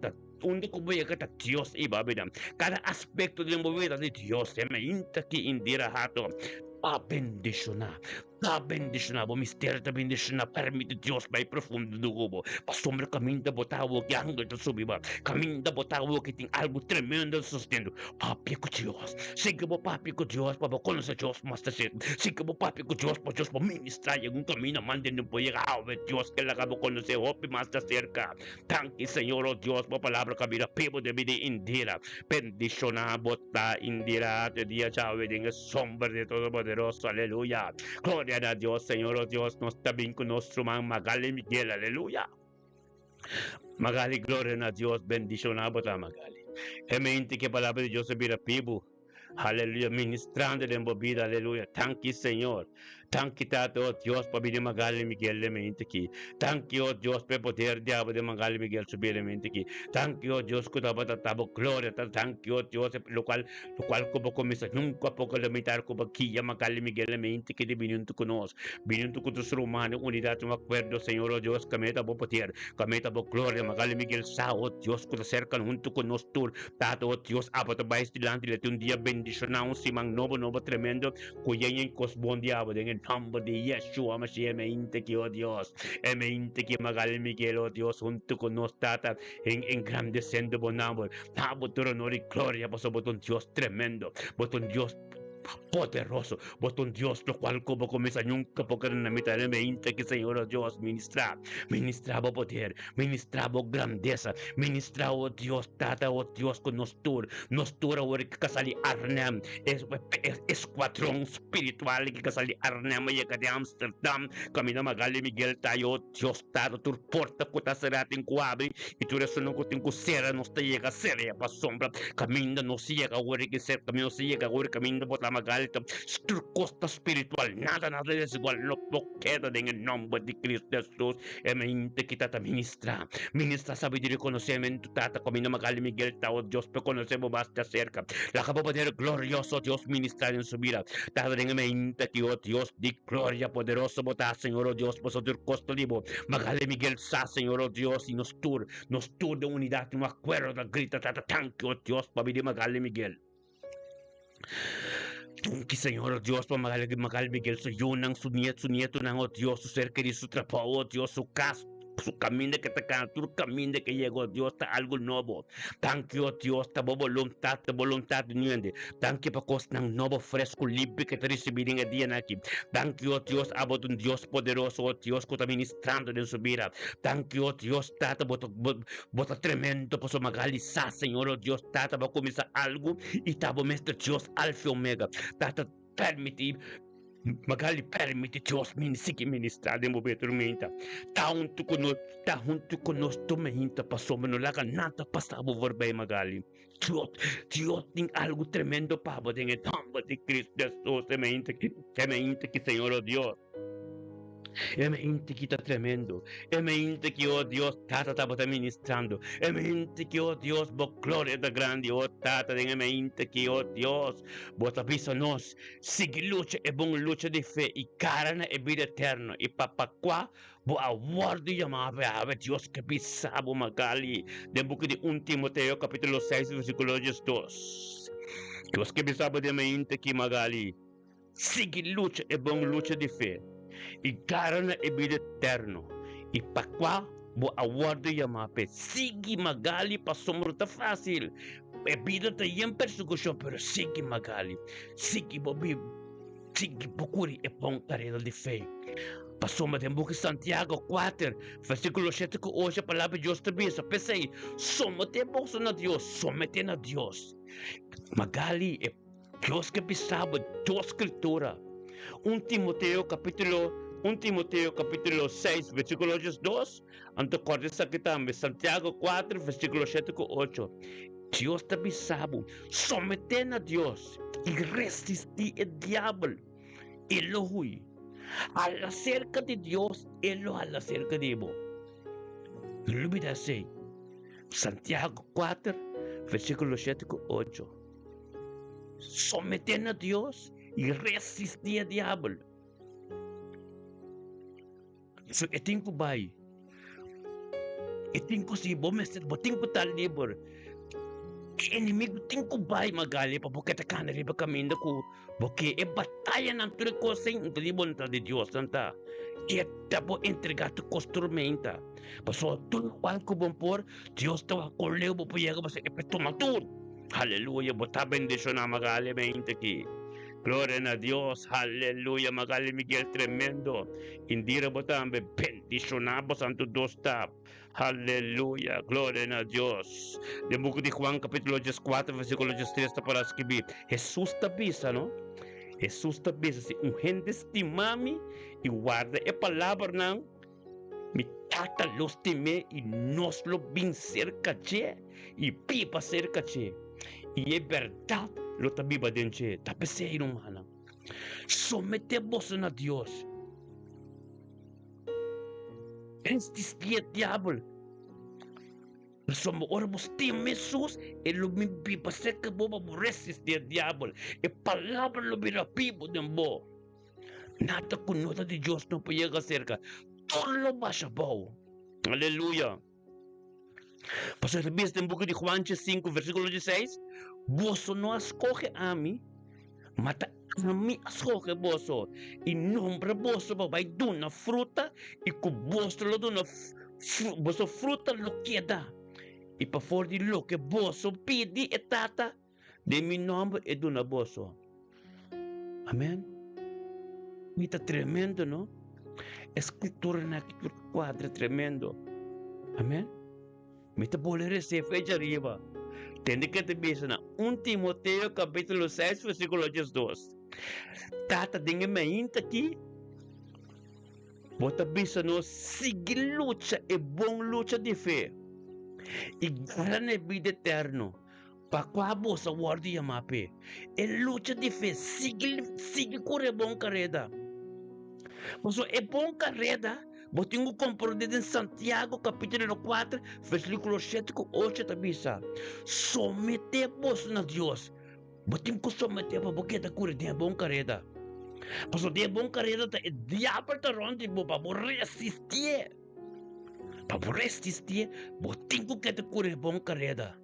untuk kuboyega de Deus, ibabidam, cada aspecto de la vida de Deus, se me inta que Indira Hato, a bendicionar, o mistério da bendicionar, permite Deus vai profundo do cubo, para sombra caminho da botawo que anga da subiba, caminho da botawo que tem algo tremendo sustendo, papi com Deus, siga o papi com Deus, para conhecer Deus, mas ser, siga o papi com Deus, para ministrar um caminho, mande no poder ao Deus que ele acabou conhecer, hope mais da cerca, tanque Senhor, oh Deus, por palavra cabida, pebo de vida Indira, bendicionar, botar Indira, de dia chave, de sombra de todo poderoso, aleluia, glória a Deus, Senhor, oh Deus, nós também com nosso irmão Magali Miguel, aleluia. Magali, glória a Deus, bendicionar, botar Magali. É mente que a palavra de Deus vira pibo, Aleluya, ministrando en mi vida, aleluya. Thank you, Señor. Thank you, Tato, oh Dios, para venir magali Miguel de mente aquí. Thank you, oh Dios, para poder diabo de magali Miguel subir de mente aquí. Thank you, oh Dios, que tabo tabo gloria. Thank you, oh Dios, lo cual como comienza nunca poco limitar como aquí ya magali Miguel de mente que divino tu conos. Viniendo con tus romanos, unidad, un acuerdo, Señor, oh Dios, que me tabo poder, que me tabo gloria, magali Miguel sa, oh Dios, que te acercan junto con nosotros. Tato, oh Dios, abato ba estilante, le un día bendicionado, simang novo tremendo, cuya en cosbon diabo, en el nombre de Yeshua, Mashiach, me inte que, oh Dios, me inte que magal Miguel, oh Dios, junto con nos tata, en engrandeciendo bonamor, tabo, tu honor y gloria, paso, botón Dios tremendo, botón Dios poderoso, botón Dios, lo cual como comienza nunca porque en la mitad de mente que Señor oh Dios ministraba poder, ministraba grandeza, ministraba oh Dios, tata oh Dios con nostur ahora que casali Arnhem, es escuadrón espiritual que casali Arnhem y que de Amsterdam, camina magali Miguel tayo, oh Dios, tata tu porta kuta seratin kuabri, y tu resueno kutin kusera, no te llega seria pa sombra, camina no se llega ahora que ser, camino se llega ahora camino por la magalita, costa espiritual, nada es igual, no queda en el nombre de Cristo Jesús, te quita ministra sabiduría y conocimiento, tata, camino magali Miguel, tao Dios, pero conocemos más de cerca, la capa poder glorioso, Dios ministrar en su vida, tata, en mente que, oh Dios, di gloria poderoso, bota, Señor, oh Dios, vosotros costo libo, magali Miguel, sa, Señor, oh Dios, y nos tur de unidad, no acuerdo, grita, tata, tanque, oh Dios, para vivir magali Miguel. Que Señor Dios, para Magal Miguel, su nieto, oh Dios, su ser querido, su trabajo, oh Dios, su casa, su camino que te cana, tu camino que llegó, Dios, está algo nuevo. Thank you, oh Dios, está voluntad de niente. Thank you, porque es un nuevo fresco libre que te recibiré en el día aquí. Thank you, oh Dios, abo un Dios poderoso, oh Dios, que está ministrando en su vida. Thank you, oh Dios, tata, bota tremendo, por su magaliza, Señor, oh Dios, tata, va a comenzar algo y tabo, Maestro Dios, Alfa y Omega. Tata, permite, magali permite Dios ministrar de mover tormenta. Tá junto conosco, tu meinta passou, mas não laga nada passava por bem magali. Dios tem algo tremendo para você, em nome de Cristo Jesus, semente que Senhor, oh Deus. Mente que está tremendo. Mente que, oh Dios, tata está ministrando. Mente que, oh Dios, vos gloria da grande, oh tata, mente que, oh Dios, vos avisa nos, sigue lucha, é bom lucha de fé, e carne é vida eterna, e papaqua, vos aguardo e amava, Dios que pisava magali, de book de 1 Timoteo, capítulo 6, versículo 2. Dios que pisava de mente que magali, sigue lucha, é bom lucha de fé. E carne é vida eterno. E para qual vou aguardo e amape. Sigue magali para sombra tá fácil. É vida tá em persecução, pero sigue magali. Sigue bobi. Sigue procure é bom tarefa de fé. Para sombra tem book Santiago 4, versículo 7 que hoje a palavra de Deus te bisa. Pensei, somete bolso na Deus, somete na Deus. Magali é Deus que pisava, tua escritura. 1 Timoteo capítulo 6, versículo 2, anto corresa que também, Santiago 4, versículo 7 e 8. Deus te avisava, someter a Deus e resistir ao diabo. Ele hui. Al acerca de Deus, ele al acerca de vos. Não olvida assim. Santiago 4, versículo 7 e 8. Someter a Deus e resistir ao diabo. So, iting ko bay. Iting ko si Bomeset, boting ko tal libor. Inimigo ting ko bay magali pa porque te kana riba kami na ko. Porque e batalha ng tuloy ko sa libon ta de Dios santa. E tabo entregado ko tormenta. Paso tuloy ko por Dios tawa ko leo po puyega pa sa epetomatur. Hallelujah, bota bendisyon na magali mente ki. Gloria a Dios, aleluya, magali Miguel tremendo. Indira botambe, bendicionamos santo dosta. Aleluya, gloria a Dios. De book de Juan capítulo 4, versículo 3 está para escribir. Jesús te avisa, ¿no? Jesús te avisa, si un gente estimame y guarda la palabra, ¿no? Mi tata los teme y nos lo bin cerca, che, y pipa cerca, che. Y es verdad lo tabiba denche, tapese humana. Somete vos a Dios. Este dia diablo. Somos oramos tem Jesus, e lo mi biba seca boba resist dia diablo. E palavra lo mira pibo dembo. Nada con nota de Dios no puede llegar cerca. Todo lo vas a bau. Aleluya. Pastor, ¿sabías en el book de Juan 5, versículo 16? Vos no escoge a mí, mata a mí escoge vos. Y nombra vos va a una fruta y con vos lo da una fruta lo queda. Y para favor de lo que vos pide e tata, de mi nombre es de una vos. Amén. Mita tremendo, ¿no? Escritura en aquel cuadro tremendo. Amén. Mita bolere se fecha arriba. Tiene que te na 1 Timoteo capítulo 6 versículo 2. Tata dinge me inta aqui. Bota bisa no sigue lucha e bom lucha de fé. E grande vida eterno. Pa qua bosa guardi amape. E lucha de fé sigue corre bom carrera. Mas é bom carrera. Botinho compromisso em Santiago, capítulo 4, versículo 7 com 8 tabisa. Sometemos a Deus. Botinho someter para porque da cura de bom carrera. Mas o de bom carrera é diabo tá ronde para resistir. Para resistir, botinho que da cura de bom carrera.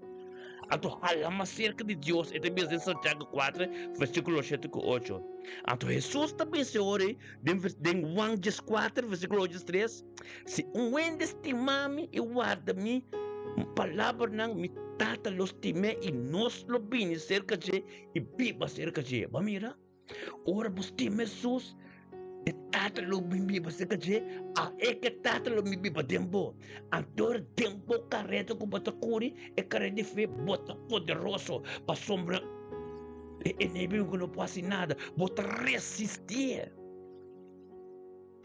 Anto alama cerca de Deus, é também em Santiago 4, versículo 7 com 8. Anto Jesus também se ore, em Juan 4, versículo 3, se wende estimame e guarda-me, palavra não me tata los time e nos lo bini cerca de e biba cerca de. Ba mira? Ora bus time Jesus, e tata lo biba cerca de, a e que tata lo biba dembo. Antor tempo carreta com bota curi e carreta de fé bota poderoso para sombra e inimigo que não pode nada, bota resistir.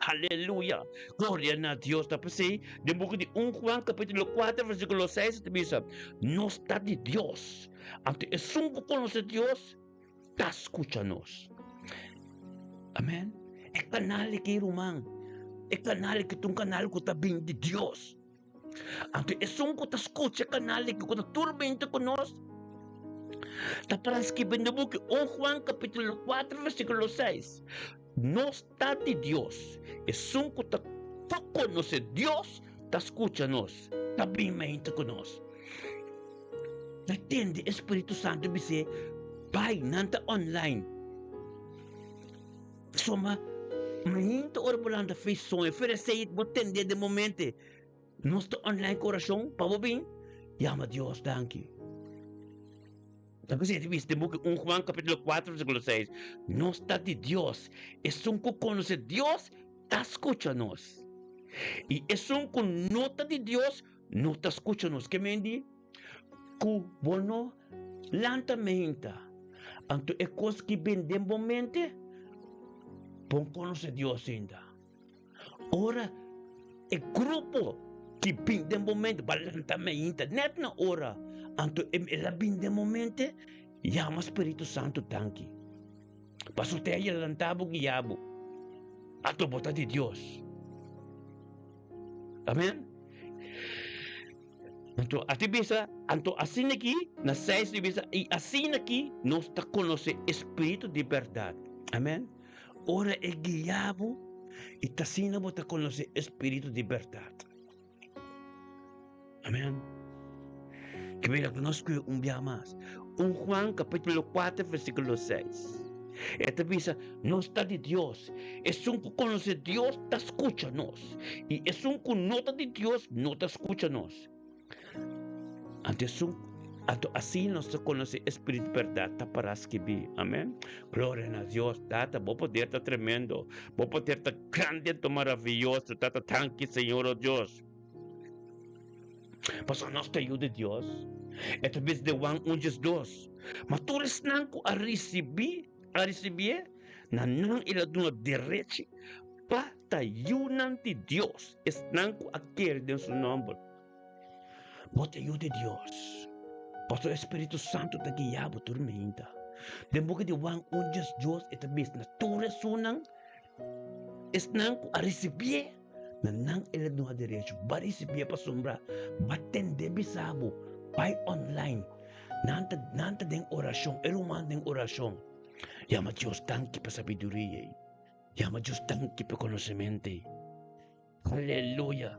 Aleluya. Gloria a Dios. Tapos de book de 1 Juan capítulo 4 versículo 6 te dice, no está de Dios. Ante es un conoce Dios, está escúchanos. Amén. É canal que irmão. É canal que um canal que está bem de Deus. Ante é um que está escuta canal que está turbente conosco. Está para escrever no book 1 Juan capítulo 4 versículo 6. No está de Dios. Es un que está conoce Dios, está escúchanos, está bem mente conosco. Entende, Espírito Santo dice, Pai, nanta online. Soma, mente orbolanda fez sonho, oferecer, vou entender de momento. Nosso online coração, para bem, llama Deus, danke. Então, você diz, de book 1 Juan capítulo 4, versículo 6. No está de Dios. Es un que conoce Dios, está escúchanos. Y es un que no está de Dios, no está escúchanos. ¿Qué me dice? Que bueno, lentamente. Anto é coisa que vem de momento, bom conoce Dios ainda. Ora, é grupo que vem de momento, lentamente, net na hora. Anto ela vem de momento, llama Espírito Santo tanque. Pastor te aí lantabo guiabo. Anto bota de Deus. Amém? Anto ati bisa, anto assim aqui, na 6 bisa, e assim aqui, nós está conhece Espírito de verdade. Amém? Ora é guiabo, e tá assim bota conhece Espírito de verdade. Amém? Que mira, conosco dia mais. 1 Juan capítulo 4, versículo 6. Esta dice, no está de Dios. Es un que conoce Dios, te escúchanos. Y es un que no está de Dios, no te escúchanos. Así nos conoce Espíritu verdad, para escribir. Amén. Gloria a Dios, tata, vos poder estar tremendo. Vos poder estar grande, maravilloso. Tata, tanque, Señor, oh Dios. Mas nós te ajuda Deus. Esta vez de Juan 1:2. Mas tu eres nanco a receber, na não ela duna direito, para te ajudar de Deus. Es nanco a querer de seu nome. Vos te ajuda Deus. Pastor Espírito Santo te guiava tormenta. Den boca de wang unjas Dios eta bis na ture sunang es nang a recibir na nang ele no direito ba recibir pa sombra baten de bisabo pai online nanta den oração eruman den oração Llama Dios tanque para sabedoria llama Dios tanque para conhecimento aleluia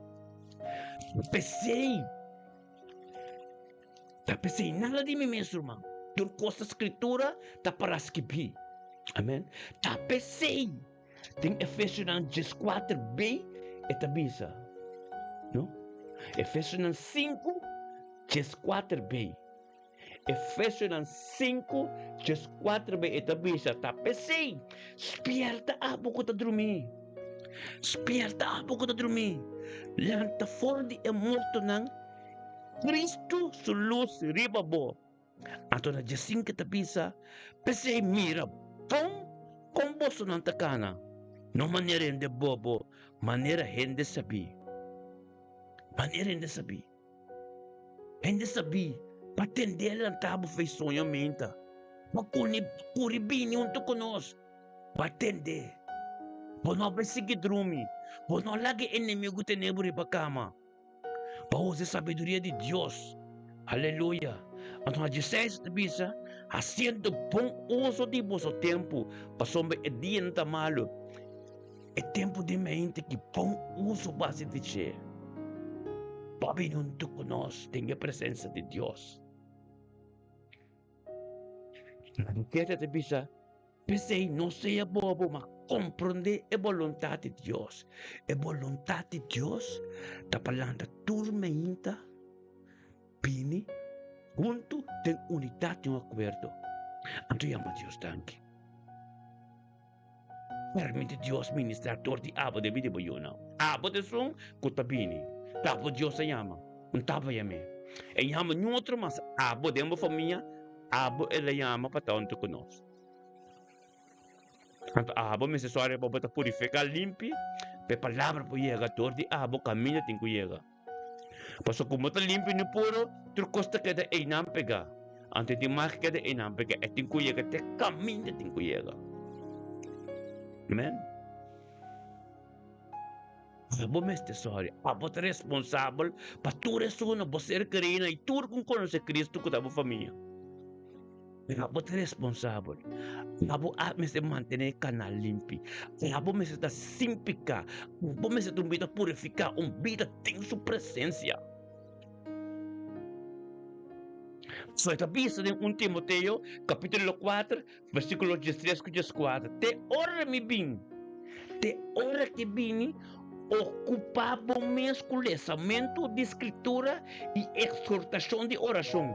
pensei nada de mim mesmo irmão por costa escritura tá para escrever amém tá pensei tem Efésios 4b eta bisa não Efésios 5 4b Efésios 5 4b eta bisa tá pensei despierta a pouco tá dormir despierta a pouco tá dormir lanta fora de morto não Cristo su luz ribabo. Ato na jasing kita bisa, pese mira, pong komboso ng takana. No manera hindi bobo, manera hindi sabi. Manera hindi sabi. Hindi sabi, patendela ang tabo fay sonho menta. Kuribini unto konos. Patende. Bono ba sige drumi. Bono lagi inimigo teneburi pa kama. Pause sabedoria de Deus. Aleluia. Então, a Jesus bisa, haciendo bom uso de vosso tempo, passou me edianta malo. É tempo de mente que bom uso base de che. Papi não tu conosco, tem a presença de Deus. Não quer te bisa, pensei, não seja bobo, mas compreender a vontade de Deus. A vontade de Deus, da palavra turmenta, pini, junto tem unidade um acordo. Então, chama Deus tanque. Permite Deus ministrador de abo de vida boiona. Abo de som, kutabini. Tabo Deus se chama. Tabo yame. E chama nenhum outro, mas abo de uma família, abo ele chama para tanto conosco. Tanto abo necessário para botar purificar limpo, pe palavra para chegar tordi abo caminho tem que chegar. Paso como está limpo no puro, tu costa que de einam pega. Ante de mais que de einam pega, é tem que chegar te caminho tem que chegar. Amen. Abo necessário, abo é responsável para tu resuna você querendo e tu com conhecer Cristo com a tua família. Abo é responsável. Abo me se manter canal limpo. Abo me se da simplificar. Abo me se vida purificar. Vida tem sua presença. Só está visto em 1 Timoteo, capítulo 4, versículo 13 e 14. Te ora me bem. Te ora que bem. Ocupava o mês com lesamento de escritura e exortação de oração.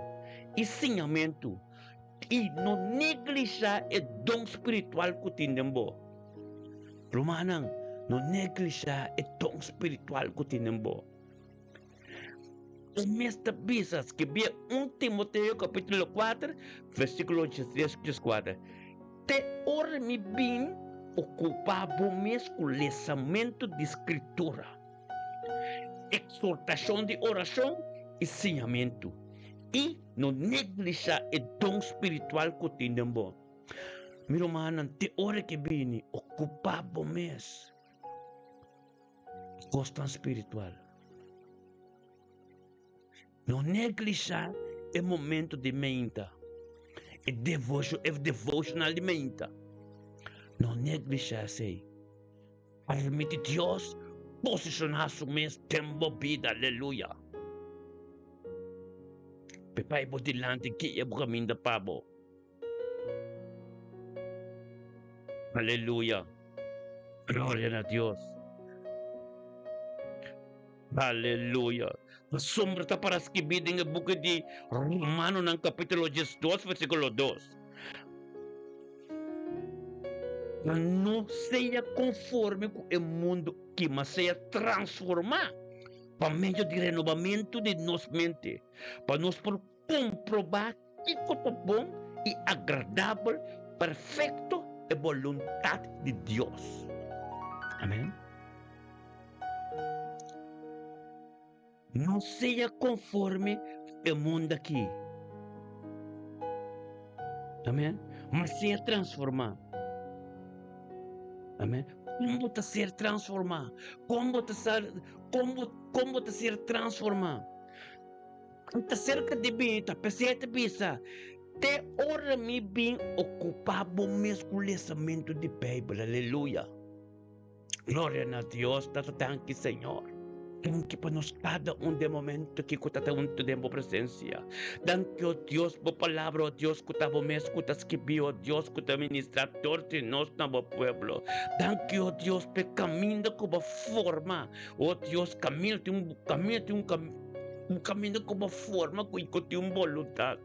Ensinamento. E não neglijar o dom espiritual que tem em bo. Romanang, não neglijar o dom espiritual que tem em bo. Nesta bisas que via 1 Timoteo capítulo 4, versículo 13 e 14. Te ora me bem ocupava o mês com lesamento de escritura, exortação de oração e ensinamento. E não neglijar o dom espiritual que tem em bo. Meu irmão, te ora que vem ocupava o mês questão espiritual. Não neglijar o momento de mente, o devocional de mente. Não neglijar se permite Deus posicionar seu mês tempo vida, aleluia. Pepai botilante que é o caminho da pabo. Aleluia. Glória a Deus. Aleluia. A sombra está para escrever em boca de Romano no capítulo 2, versículo 2. Não seja conforme com o mundo que mas seja transformar para meio de renovamento de nossa mente, para nós comprovar que é bom e agradável, perfeito e vontade de Deus. Amém? Não seja conforme o mundo aqui. Amém? mas ser transformado. Amém? Como te ser transformado? Como te ser transformado? Te cerca de mim, tá percebe bisa? Te ora me bem ocupado mesmo com o lançamento de Bíblia, aleluia. Glória a Deus, tanto Senhor. Que para nós cada de momento que kita tanto tempo presencia. Thank you, Dios, por palabra, oh Dios, que estamos mesmo, que estás que oh Dios, que te ministrador de nós no pueblo. Thank you, oh Dios, por caminho como forma, oh Dios, caminho de um caminho como forma que tem uma voluntade.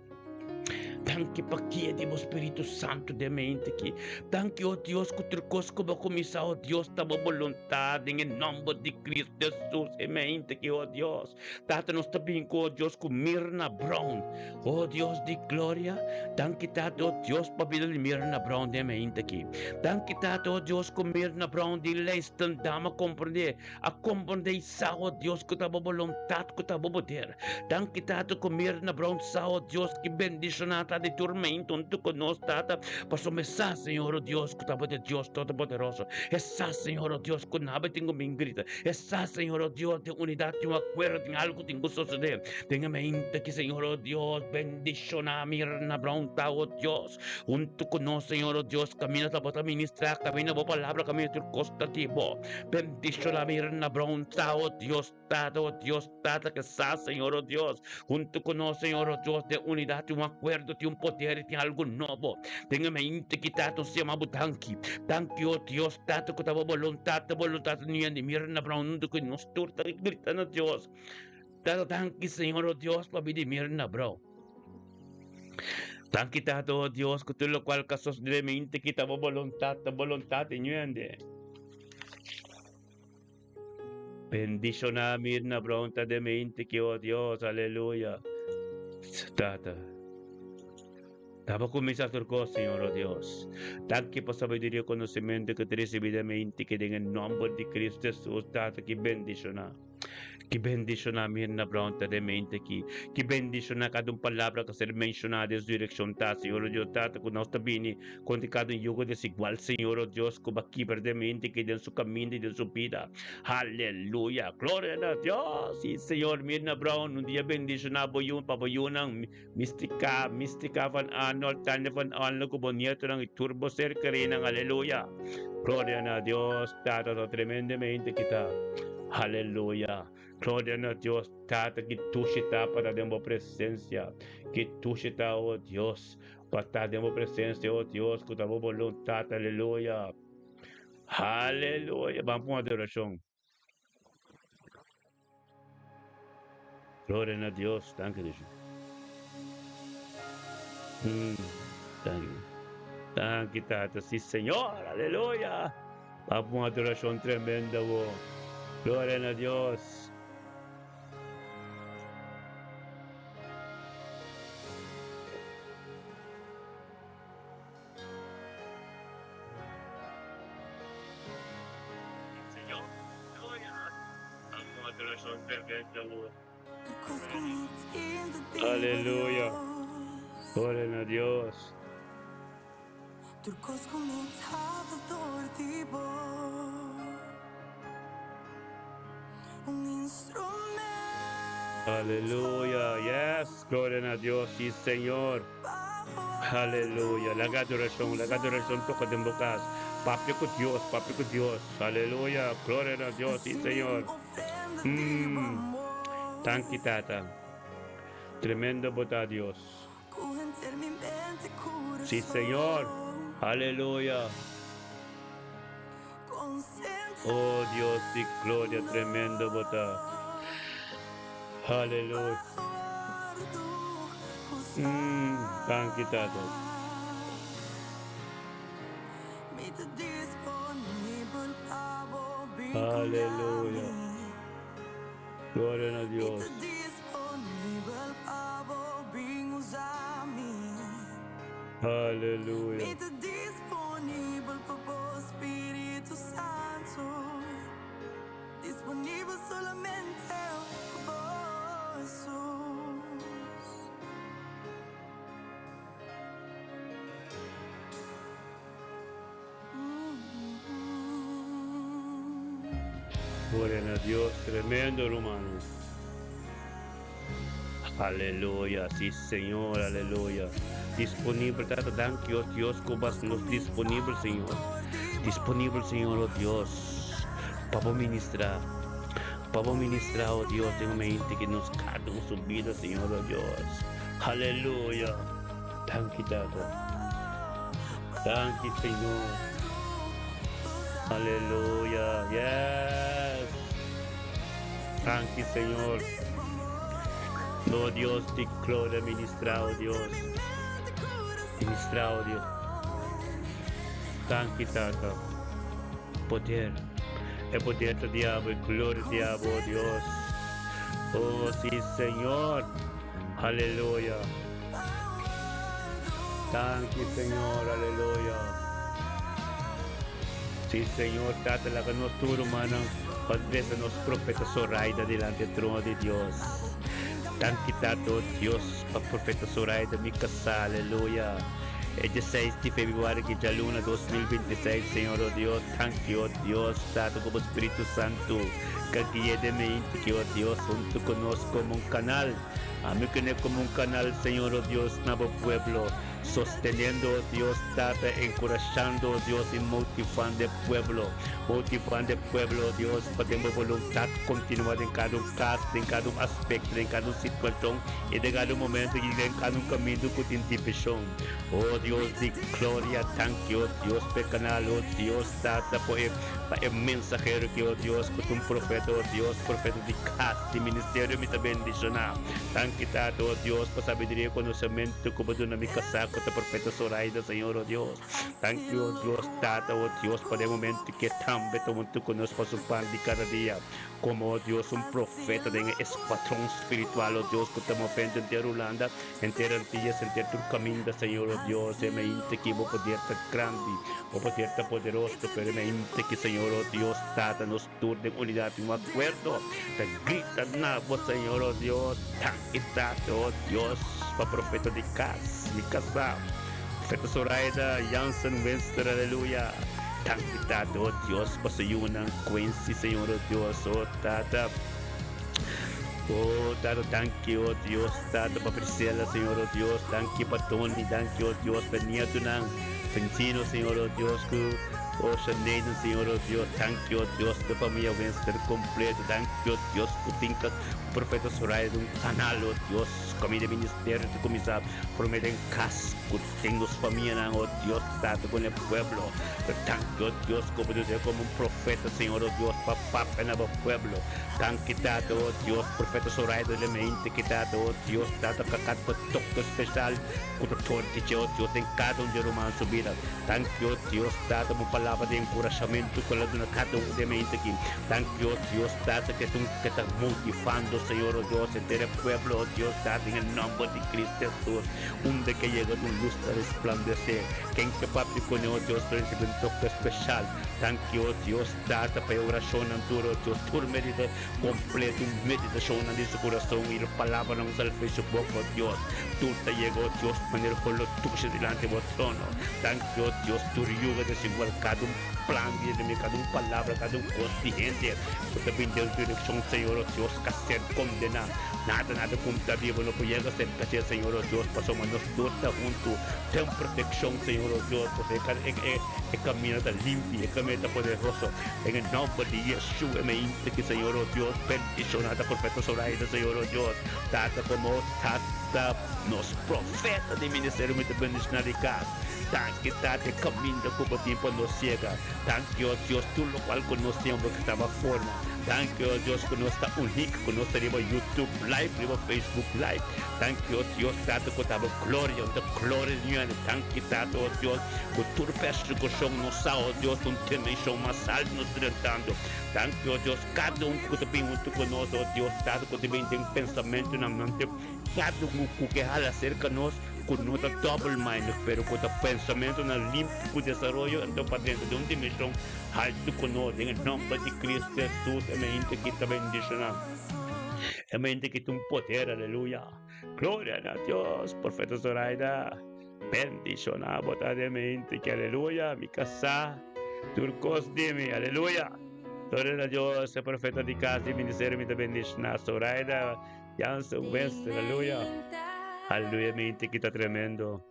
Danke pakia di mo Espiritu Santo de mente que. Danke, oh Dios, que trocos como comisa, oh Dios, tamo voluntad em nome de Cristo Jesus, em mente que, oh Dios. Tata nos tabing ko, oh Dios, com Mirna Brown, oh Dios de glória. Danke, Tata, oh Dios, pabila de Mirna Brown de mente que. Danke, Tata, oh Dios, com Mirna Brown de Leiston, dama compreender, a compreender sa, oh Dios, que tamo voluntad, que tamo poder. Danke, Tata, com Mirna Brown sa, oh Dios, que bendicionata de tormento, tu conosco, Tata, passo mesa, Senhor, oh Deus, que estava de Deus Todo-Poderoso, essa, Senhor, oh Deus, que nada tenho me grita, essa, Senhor, oh Deus, de unidade, de acordo, tem algo que tenho suceder, tenha mente que, Senhor, oh Deus, bendiciona, mirna, pronta, oh Deus, junto conosco, Senhor, oh Deus, camina, para ministrar, camina, por palavra, camina, tu costa, tipo, bendiciona, mirna, pronta, oh Deus, Tata, que está, Senhor, oh Deus, junto conosco, Senhor, oh Deus, de unidade, de acordo, de poder, de algo novo. Tenha mente que tato se chama butanki. Tanki, oh Deus, tato que tava voluntade niya de mirna para mundo que nos turta e grita na Deus. Tato tanki, Senhor, oh Deus, para pedir mirna, bro. Tanki tato, oh Deus, que tudo qual casos de mente que tava voluntade niya de. Bendición na mirna, bro, de mente que, oh Deus, aleluia. Tata. Tava começar a turco, Senhor, oh Deus. Tanque para sabedoria e conhecimento que te recebidamente que em nome de Cristo Jesus, Tata, que bendiciona. Que bendiciona a minha na pronta de mente aqui. Que bendiciona cada palavra que ser mencionada em direção tá, Senhor, oh Deus, Tata, que nós também, quando cada yugo desigual, Senhor, oh Deus, que aqui de mente que den su caminho e den su vida. Aleluia. Glória a Deus. Sim, Senhor, minha na brown, um dia bendiciona boyun, paboyunang Mystica van Arnold, Tanya van Arnold, Kubonieto ng Iturbo Ser Karinang, aleluya. Gloria a Dios, Tata, tremendamente kita. Aleluya. Gloria a Dios, Tata, que tu está para dar presencia. Que tu está, oh Dios, para dar presencia, oh Dios, que tu voluntad, aleluya. Aleluya. Vamos a adoración. Gloria a Dios, thank you. Thank you. Thank you, Tata. Sí, Señor. Aleluya. Vamos a adoración tremenda, oh. Gloria a Dios. Señor. Gloria. Vamos a adoración tremenda, oh. Aleluya. Gloria a Dios. Turcos con mi dor de un instrumento. Aleluya. Yes. Gloria a Dios. Sí, Señor. Aleluya. La adoración toca de bocas. Papi con Dios. Aleluya. Gloria a Dios. Sí, Señor. Thank you, Tata. Tremendo bota Dios. Sí, Señor. Aleluya. Oh Dios de gloria, tremendo bota. Aleluya. Thank you, Tata. Aleluya. Gloria a Dios. Aleluya. Disponível para o Espírito Santo. Disponível solamente para Jesus. Gloria a Dios, tremendo, hermano. Aleluya, sí, Señor, aleluya. Disponible, Tata, thank you, Dios, nos disponible, Señor. Disponible, Señor, oh Dios, para ministrar, oh Dios, en mente que nos cada en su vida, Señor, oh Dios. Aleluya. Thank you, Tata. Thank you, Señor. Aleluya. Yes. Thank you, Señor. Oh Dios, te gloria, ministra, oh Dios. Ministra, oh Dios. Thank you, Tata. Poder. El poder del diablo, gloria del diablo, oh Dios. Oh, sí, Señor. Aleluya. Thank you, Señor. Aleluya. Sí, Señor, Tata, la que nos tu hermana, Padre, nos profeta Zoraida delante del trono de Dios. Thank you, Tata, oh Dios, para profeta Zoraida, mi casa, aleluya. El 16 de febrero que ya luna 2026, Señor, oh Dios, thank you, oh Dios, Tata, como Espíritu Santo, que guíe de mente, que, oh Dios, junto conozco como un canal, a mí que no como un canal, Señor, oh Dios, nuevo pueblo, sosteniendo, oh Dios, Tata, encorajando, oh Dios, y motivando el pueblo, oh Dios, podemos voluntad continuar en cada un caso, en cada un aspecto, en cada situación, y en cada momento, y en cada un camino que tiene división. Oh Dios de gloria, thank you, oh Dios, por canal, oh Dios, Tata, por el mensajero que, oh Dios, por un profeta, oh Dios, profeta de casa, de ministerio, me bendición. Thank you, Tata, oh Dios, por sabiduría y conocimiento, como de una mi casa, con el profeta Zoraida, Señor, oh Dios. Thank you, oh Dios, Tata, oh Dios, por el momento que también tú conozco su pan de cada día. Como, oh Dios, un profeta de escuadrón espiritual, oh Dios, que estamos frente entera Holanda, entera Antillas, entera tu camino, Señor, oh Dios, me inte que vos poder ser grande, vos poder ser poderoso, pero me inte que, Señor, oh Dios, Tata, nos turne unidad y un acuerdo, te grita nada, Señor, oh Dios, tan y Tata, oh Dios, para profeta de casa, profeta Zoraida, Jansen, Wester, aleluya. Thank you, Tata, oh Dios, para su una Quincy, Señor, oh Dios, oh Tata. Oh, Tata, thank you, oh Dios, Tata, para Priscila, Señor, oh Dios, thank you, para Tony, thank you, oh Dios, para Nieto, Fentino, Señor, oh Dios, oh Sinead, Señor, oh Dios, thank you, oh Dios, que familia Wester completo, thank you, oh Dios, que tinkas, profeta Zoraida, un canal, oh Dios, comida ministerio, tu comisar, prometen casa, que tengo familia, oh Dios, Tata, con el pueblo, thank you, oh Dios, como yo como un profeta, Señor, oh Dios, papá, en el pueblo, thank you, Tata, oh Dios, profeta Zoraida, le mente que Tata, oh Dios, Tata, cacat, doctor especial, doctor, oh Dios, en cada un de romano su vida, thank you, oh Dios, Tata, una palabra de encorajamiento con la de una cada uno de mente aquí, thank you, oh Dios, Tata, que estás motivando, Señor, oh Dios, entero el pueblo, oh Dios, Tata, en el nombre de Cristo Jesús, donde que llega tu luz a resplandecer, que en que papi con oh Dios, recibe un toque especial, thank you, oh Dios, Tata, para oración anturo, oh Dios, tu medida completa, meditación en su corazón y la palabra no sale de su boca, oh Dios, tú te llegó, Dios, poner con los tuyos delante de vuestro trono, thank you, oh Dios, tu yuga desigual, cada un plan, cada una palabra, cada un consciente, que te pide dirección, Señor, oh Dios, que ser condenado. Nada contra Dios, no puede llegar a ser caché, Señor, oh Dios, pasamos nosotros juntos, ten protección, Señor, oh Dios, porque el camino está limpio, el camino está poderoso, en el nombre de Jesús, me dice que, Señor, oh Dios, bendición a la profeta Zoraida, Señor, oh Dios, Tata como Tata, nos profeta de ministerio, me te bendición de casa. Thank you, Tata, el camino como tiempo nos ciega. Thank you, oh Dios, tú lo cual conocíamos que estaba forma. Thank you, oh Dios, que no está único, que no estaría YouTube Live, riba Facebook Live. Thank you, oh Dios, Tata, que estaba gloria, onde gloria de Thank you, Tata, oh Dios, que tu persecução no sal, oh Dios, un temeixão mais alto nos tratando. Thank you, oh Dios, cada que também junto conosco, oh Dios, Tata, que também tem pensamento na mente, cada que hala acerca de nós, con nuestra double mind, pero con el pensamiento en el limpio desarrollo, entonces para dentro de una dimensión alto con nosotros, en el nombre de Cristo Jesús, mente que te bendicionar, mente que tu poder, aleluya, gloria a Dios, profeta Zoraida, bendicionar, botar de mente que aleluya, mi casa, turcos de mí, aleluya, Gloria a Dios, el profeta de casa y ministerio me bendición. Soraida, ya se ves, aleluya. Aleluya, mi que está tremendo.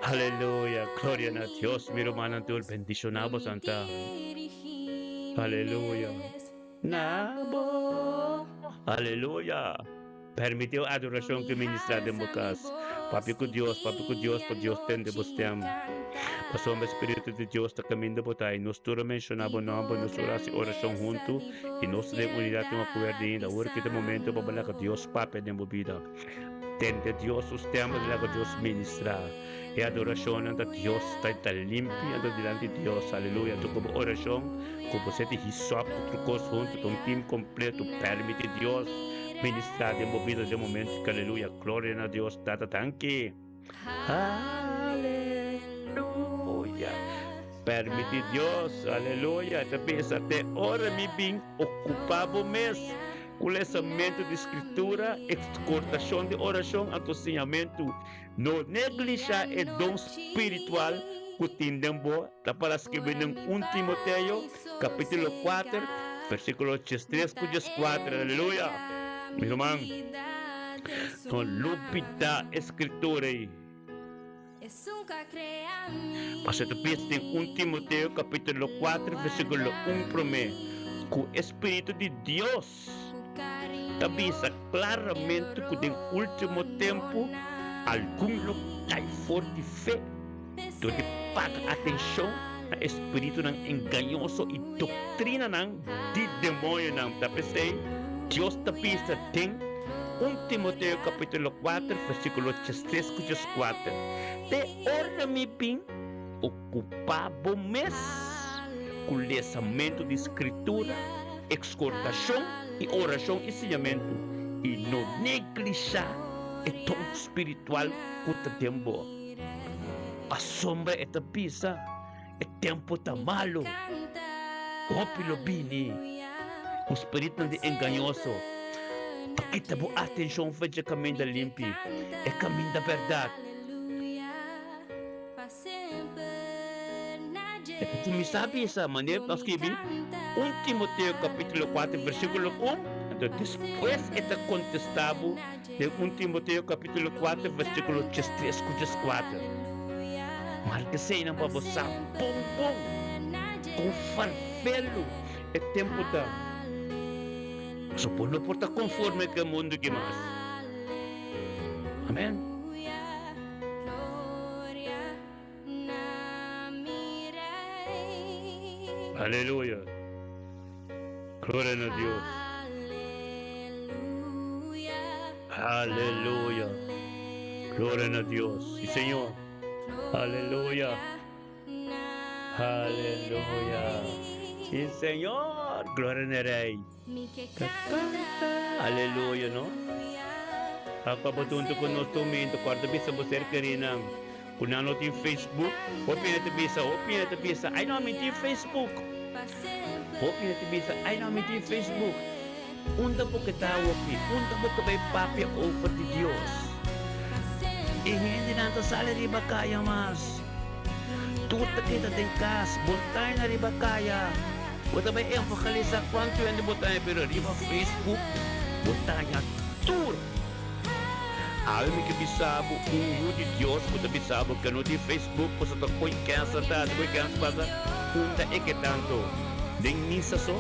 Aleluya, gloria a Dios, mi hermano, tú bendicionamos, Santa. Aleluya. Nabo. Aleluya. Permitió adoración que ministra de bocas. Papi con Dios, por Dios tende bustem. Pasó el Espíritu de Dios está caminando por ahí. Nos todos mencionamos nombre, nos oración juntos y nos de unidad en acuerdo en la hora que de momento para que Dios pape en mi vida. Tende Dios os temas de la que Dios ministra. E adoración ante Dios está limpia delante de Dios. Aleluya. Tu como oración, como se te hisop, tu cosa junto, tu team completo, permite Dios ministrar en mi vida de momento. Aleluya. Gloria a Dios. Tata tanque. Aleluya. Permite Dios. Aleluya. Te pensa até hora me bem ocupado mês. O lançamento de escritura, exortação de oração, aconselhamento, não neglijar o dom espiritual que temos, para escrever em 1 Timoteo, capítulo 4, versículo 3, 4, aleluia. Meu irmão, não lupita a escritura aí. Mas tu pensa em 1 Timoteo, capítulo 4, versículo 1, promete, que o Espírito de Deus avisa claramente que no último tempo algum local forte fé tu de paga atenção a espírito não enganoso e doutrina não de demônio não tá pensei Deus tá pensa tem 1 Timoteo capítulo 4 versículo 3 4 te ordem me bem ocupar bom mês com lançamento de escritura exortação e oração e ensinamento e não neglijar o dom espiritual que temos. A sombra é a pisa, o tempo está malo. Opilo bini, o espírito não é enganoso. Aqui está boa atenção, veja o caminho da limpe, é caminho da verdade. Tu me sabe essa maneira para escrever 1 Timoteo capítulo 4 versículo 1 então depois é contestado de 1 Timoteo capítulo 4 versículo 3 4 marca se não para você bom com farfelo é tempo da supondo por estar conforme com o mundo que mais amém. Aleluya. Gloria a Dios. Aleluya. Gloria a Dios. Sí, Señor. Aleluya. Aleluya. Sí, Señor. Gloria al Rey. Aleluya, ¿no? Akabatunto ko no tumento kwarto bisa mo ser karinang kunano tin Facebook hopi na bisa ay no tin Facebook hopi na bisa ay no tin Facebook unda po kitawa pi unda po kabay papi over to Dios e hindi nato sala di ba kaya mas tuta kita din kas buntay na di ba kaya wata ba yung pakalisa kwanto yan di buntay pero di ba Facebook buntay na tour. Alam mo kabisabo uno de Dios ko kabisabo kano di Facebook ko sa takoy cancer ta takoy cancer pa punta e que tanto ding misa so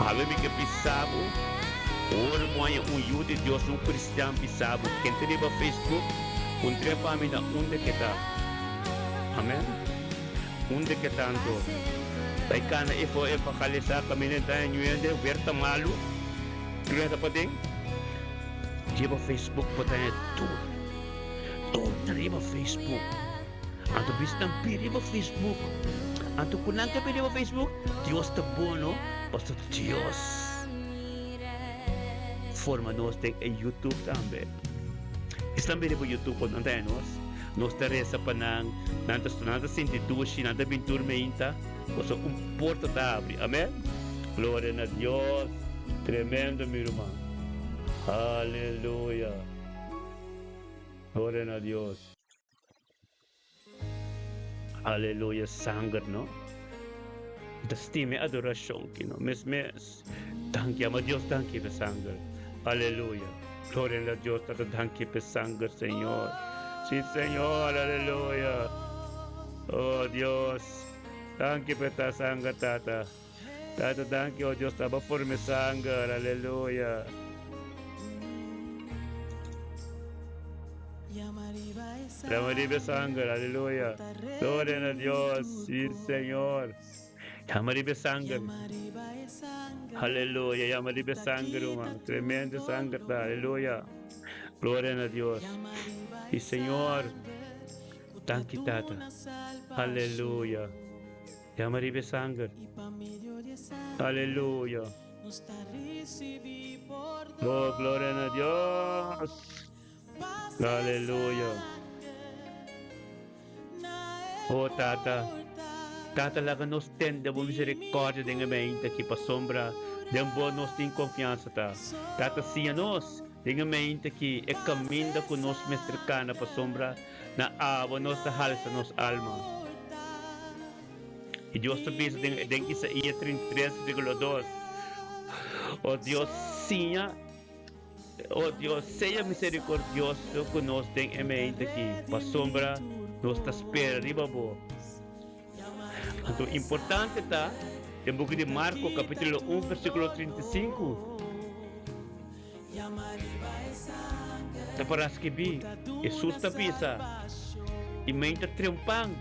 alam mo kabisabo ora mo ay un de Dios un cristiano bisabo kente di ba Facebook kuntre pa mi na unde que ta amen unde que tanto tay kana ifo e pakalisa kami na tayo nyende verta malu kaya pa ding Diba Facebook po tayo tuh tariba Facebook anto bis ng pili ba Facebook anto kunang ka pili ba Facebook Dios ta bono basta Dios forma nos te YouTube tambe isang pili po YouTube po nantay nos taresa pa ng nantas sinti dushi nanta bintur meinta so porta ta abri amen gloria a Dios tremendo mi hermano. Aleluya. Gloria a Dios. Aleluya, sangre, ¿no? Destime adoración que no mes. Tanquiamo a Dios, tanque per sangre. Aleluya. Gloria a Dios, tata tanque per sangre, Señor. Sí, Señor, aleluya. Oh Dios, tanque per ta sangre, tata. Tata, tanque, oh Dios, stava por mi sangre, aleluya. La María sangre, aleluya. Gloria a Dios, sí, Señor. Ya María sangre. Aleluya, ya María sangre, man. Tremenda sangre, aleluya. Gloria a Dios. Y Señor, tan quitada. Aleluya. Ya María sangre. Aleluya. Oh, gloria a Dios. Aleluya. Oh, Tata. Tata, laga nos tende a misericórdia de mente que para sombra de boa nos tem confiança, tá? Tata, sim a nós, de mente que é caminho com nós mestricana para sombra na água nossa halsa, nossa alma. E Deus te diz em Isaías 33:2, oh Deus, sim, oh Deus, seja misericordioso conosco em mente que para sombra nos espera riba boa. Então, importante está, em book de Marcos, capítulo 1, versículo 35. Tá para escrever, Jesus está pisa, e mente triunfang,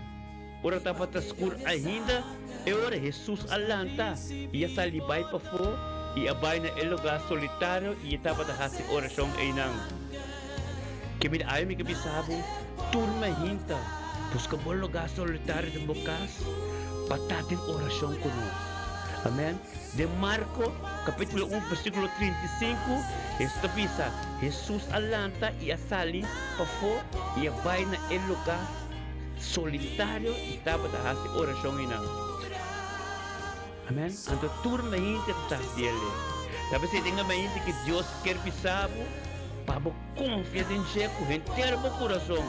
ora está para escuro ainda, e ora Jesus alanta, e a salibay para fo, e abay na lugar solitário, e está para fazer oração ainda. Que me ay me kabisabo, turma hinta, busca bom lugar solitário de bocas. Patatin oração conosco. Amém? De Marco, capítulo 1, versículo 35, esta pisa, Jesus alanta e a sali para fora e a vai na lugar solitário e estava a fazer oração em nós. Amém? Então, turma gente está dele. Talvez você tenha mente que Deus quer pisar para confiar em você com inteiro o coração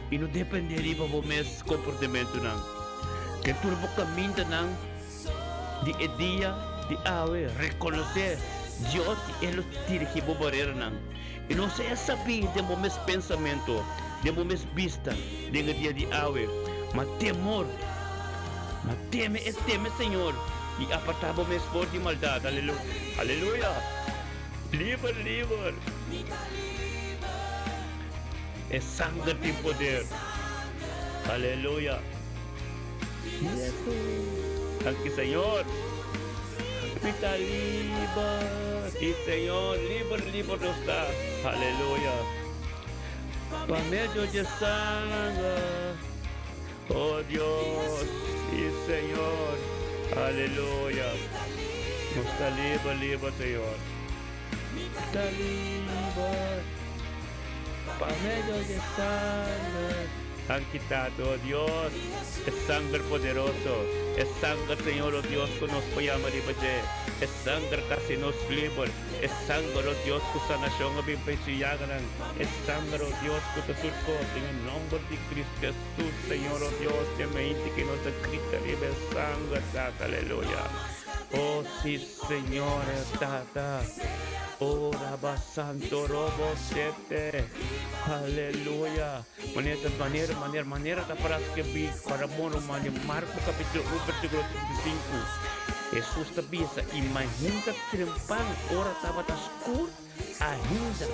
e não depender de você comportamento não. Que turbo caminho não de dia de awe reconhecer Deus e Ele dirige a barreira não e não se saber de meus pensamento de meus vista de dia de awe mas temor mas teme Senhor e apartava meus forte de maldade aleluia aleluia livre é sangue tem poder aleluia. Aquí Señor, está libre, y Señor, libre no está, aleluya. Para medio de sangre, oh Dios, y Señor, aleluya. No está libre, Señor. Está libre, para medio de sangre. Han quitado, oh Dios, es sangre poderoso, es sangre, Señor, oh Dios, que nos llama de base, es sangre casi nos libre, es sangre, oh Dios, que sanación a bien pensiyagan, es sangre, oh Dios, que te surco, en el nombre de Cristo Jesús, Señor, oh Dios, que me dice que nos grita libre sangre, tata, aleluya. Oh sí, Señor, tata. Oh, Rabba Santo Robo Sete. Aleluya. Manera para escribir para mono Marco capítulo 1 versículo 35. Jesús te avisa, imagina triunfar, ora estava escuro ainda.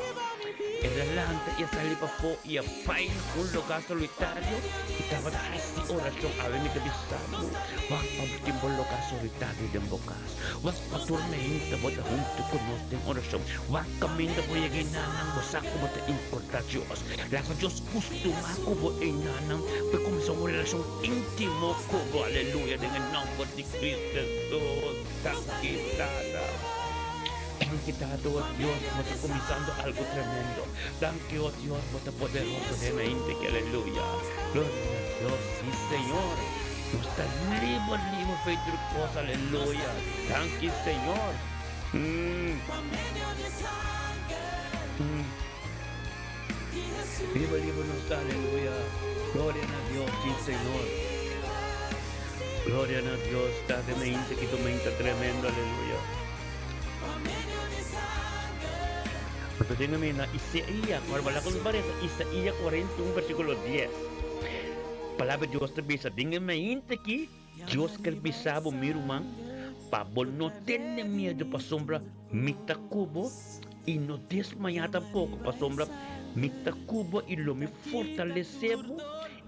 Adelante e sair para fora e vai lugar solitário e estava a oração a ver me cabisado vai para um lugar solitário de bocas vai para tormenta bota junto conosco em oração vai caminho por aí nanang bosak ko bota importancios laga Dios costuma ko bo nanang para começar uma relação íntimo ko bo aleluia dengan nome de Cristo Jesus taquitada. Quitado, oh Dios, nos está comenzando algo tremendo. Danke, oh Dios, por tu poderoso de mente, que aleluya. Gloria a Dios, sí, Señor. Nos está libre, feito cosa, aleluya. Danke, Señor. Libre nos está, aleluya. Gloria a Dios, sí, Señor. Gloria a Dios, date mente que tu mente tremendo, aleluya. Entonces dígame en Isaías, ahora con varias, Isaías 41, versículo 10. Palavra de Dios te bisa, dígame mente que Dios que pisaba mi irmão, para no tener miedo para sombra, mita cubo, y no desmayar tampoco para sombra, mita cubo, y lo me fortalecebo,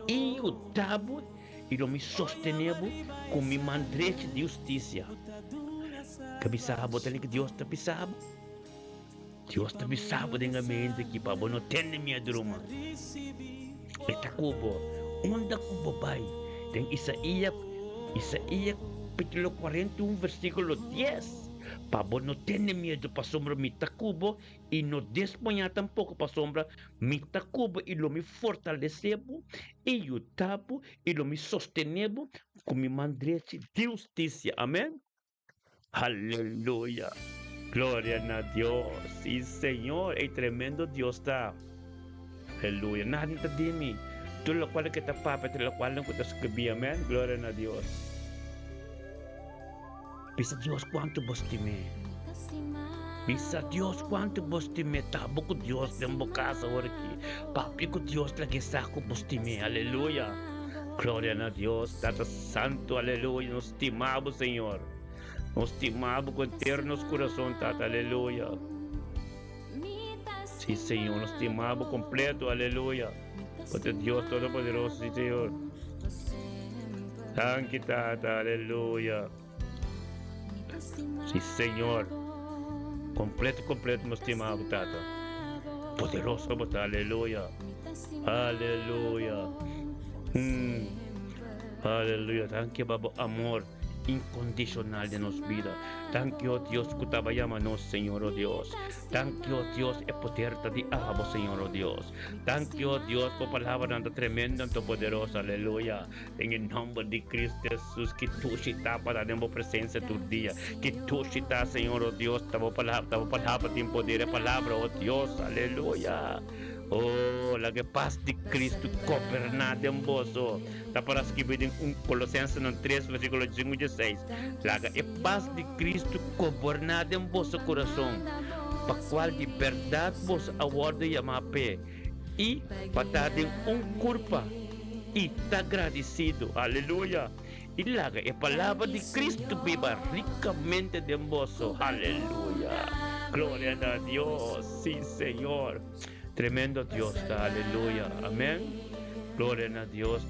y ayudabo, y lo me sostenebo con mi mandreche de justicia. Que pisaba, tem que Deus te pisaba. Deus te pisaba en la mente que para no tener miedo, irmão. Esta cubo, onda cubo pai, tem Isaías capítulo 41, versículo 10. Para no tener miedo para sombra mita cubo y no desmayar tampoco para sombra mita cubo y lo me fortalecebo y ayudabo y lo me sostenebo con mi mandreche de justicia. Amén. Aleluya. Gloria a Dios. Sí, Señor. El tremendo Dios está. Aleluya. Nadie te dime. Tú lo cual que te papa, tú lo cual no te escribí. Amén. Gloria a Dios. Bisa Dios cuánto vos time. Bisa Dios cuánto vos time. Tabo con Dios de casa ahora aquí. Papi con Dios la que saco vos time. Aleluya. Gloria a Dios. Tata Santo. Aleluya. Nos estimamos, Señor. Nos estimamos con eternos corazón, Tata. Aleluya. Sí, Señor. Nos estimamos completo. Aleluya. Porque Dios Todopoderoso, sí, Señor. Thank you, Tata. Aleluya. Sí, Señor. Completo, nos estimamos, Tata. Poderoso, Tata. Aleluya. Aleluya. Aleluya. Thank you, Babo. Amor incondicional de nos vida. Thank you, Dios, que te vayamos, Señor, oh Dios. Thank you, Dios, el poder de amo, Señor, oh Dios. Thank you, Dios, por palabra tan tremenda, tan poderosa, aleluya. En el nombre de Cristo Jesús, que tú estás para dar presencia tu día. Que tú estás, Señor, oh Dios, tu palabra, tu poder, palabra, oh Dios, aleluya. Oh, la que paz de Cristo gobernar en vos. Está para escribir en Colosenses 3, versículo 5 y 16. La que paz de Cristo gobernar en vos corazón. Para cual de verdad vos aguarda y amape. Y para dar un culpa. Y está agradecido. Aleluya. Y la que palabra de Cristo viva ricamente en vos. Aleluya. Gloria a Dios. Sí, Señor. Tremendo Dios, aleluya, amén. Gloria a Dios,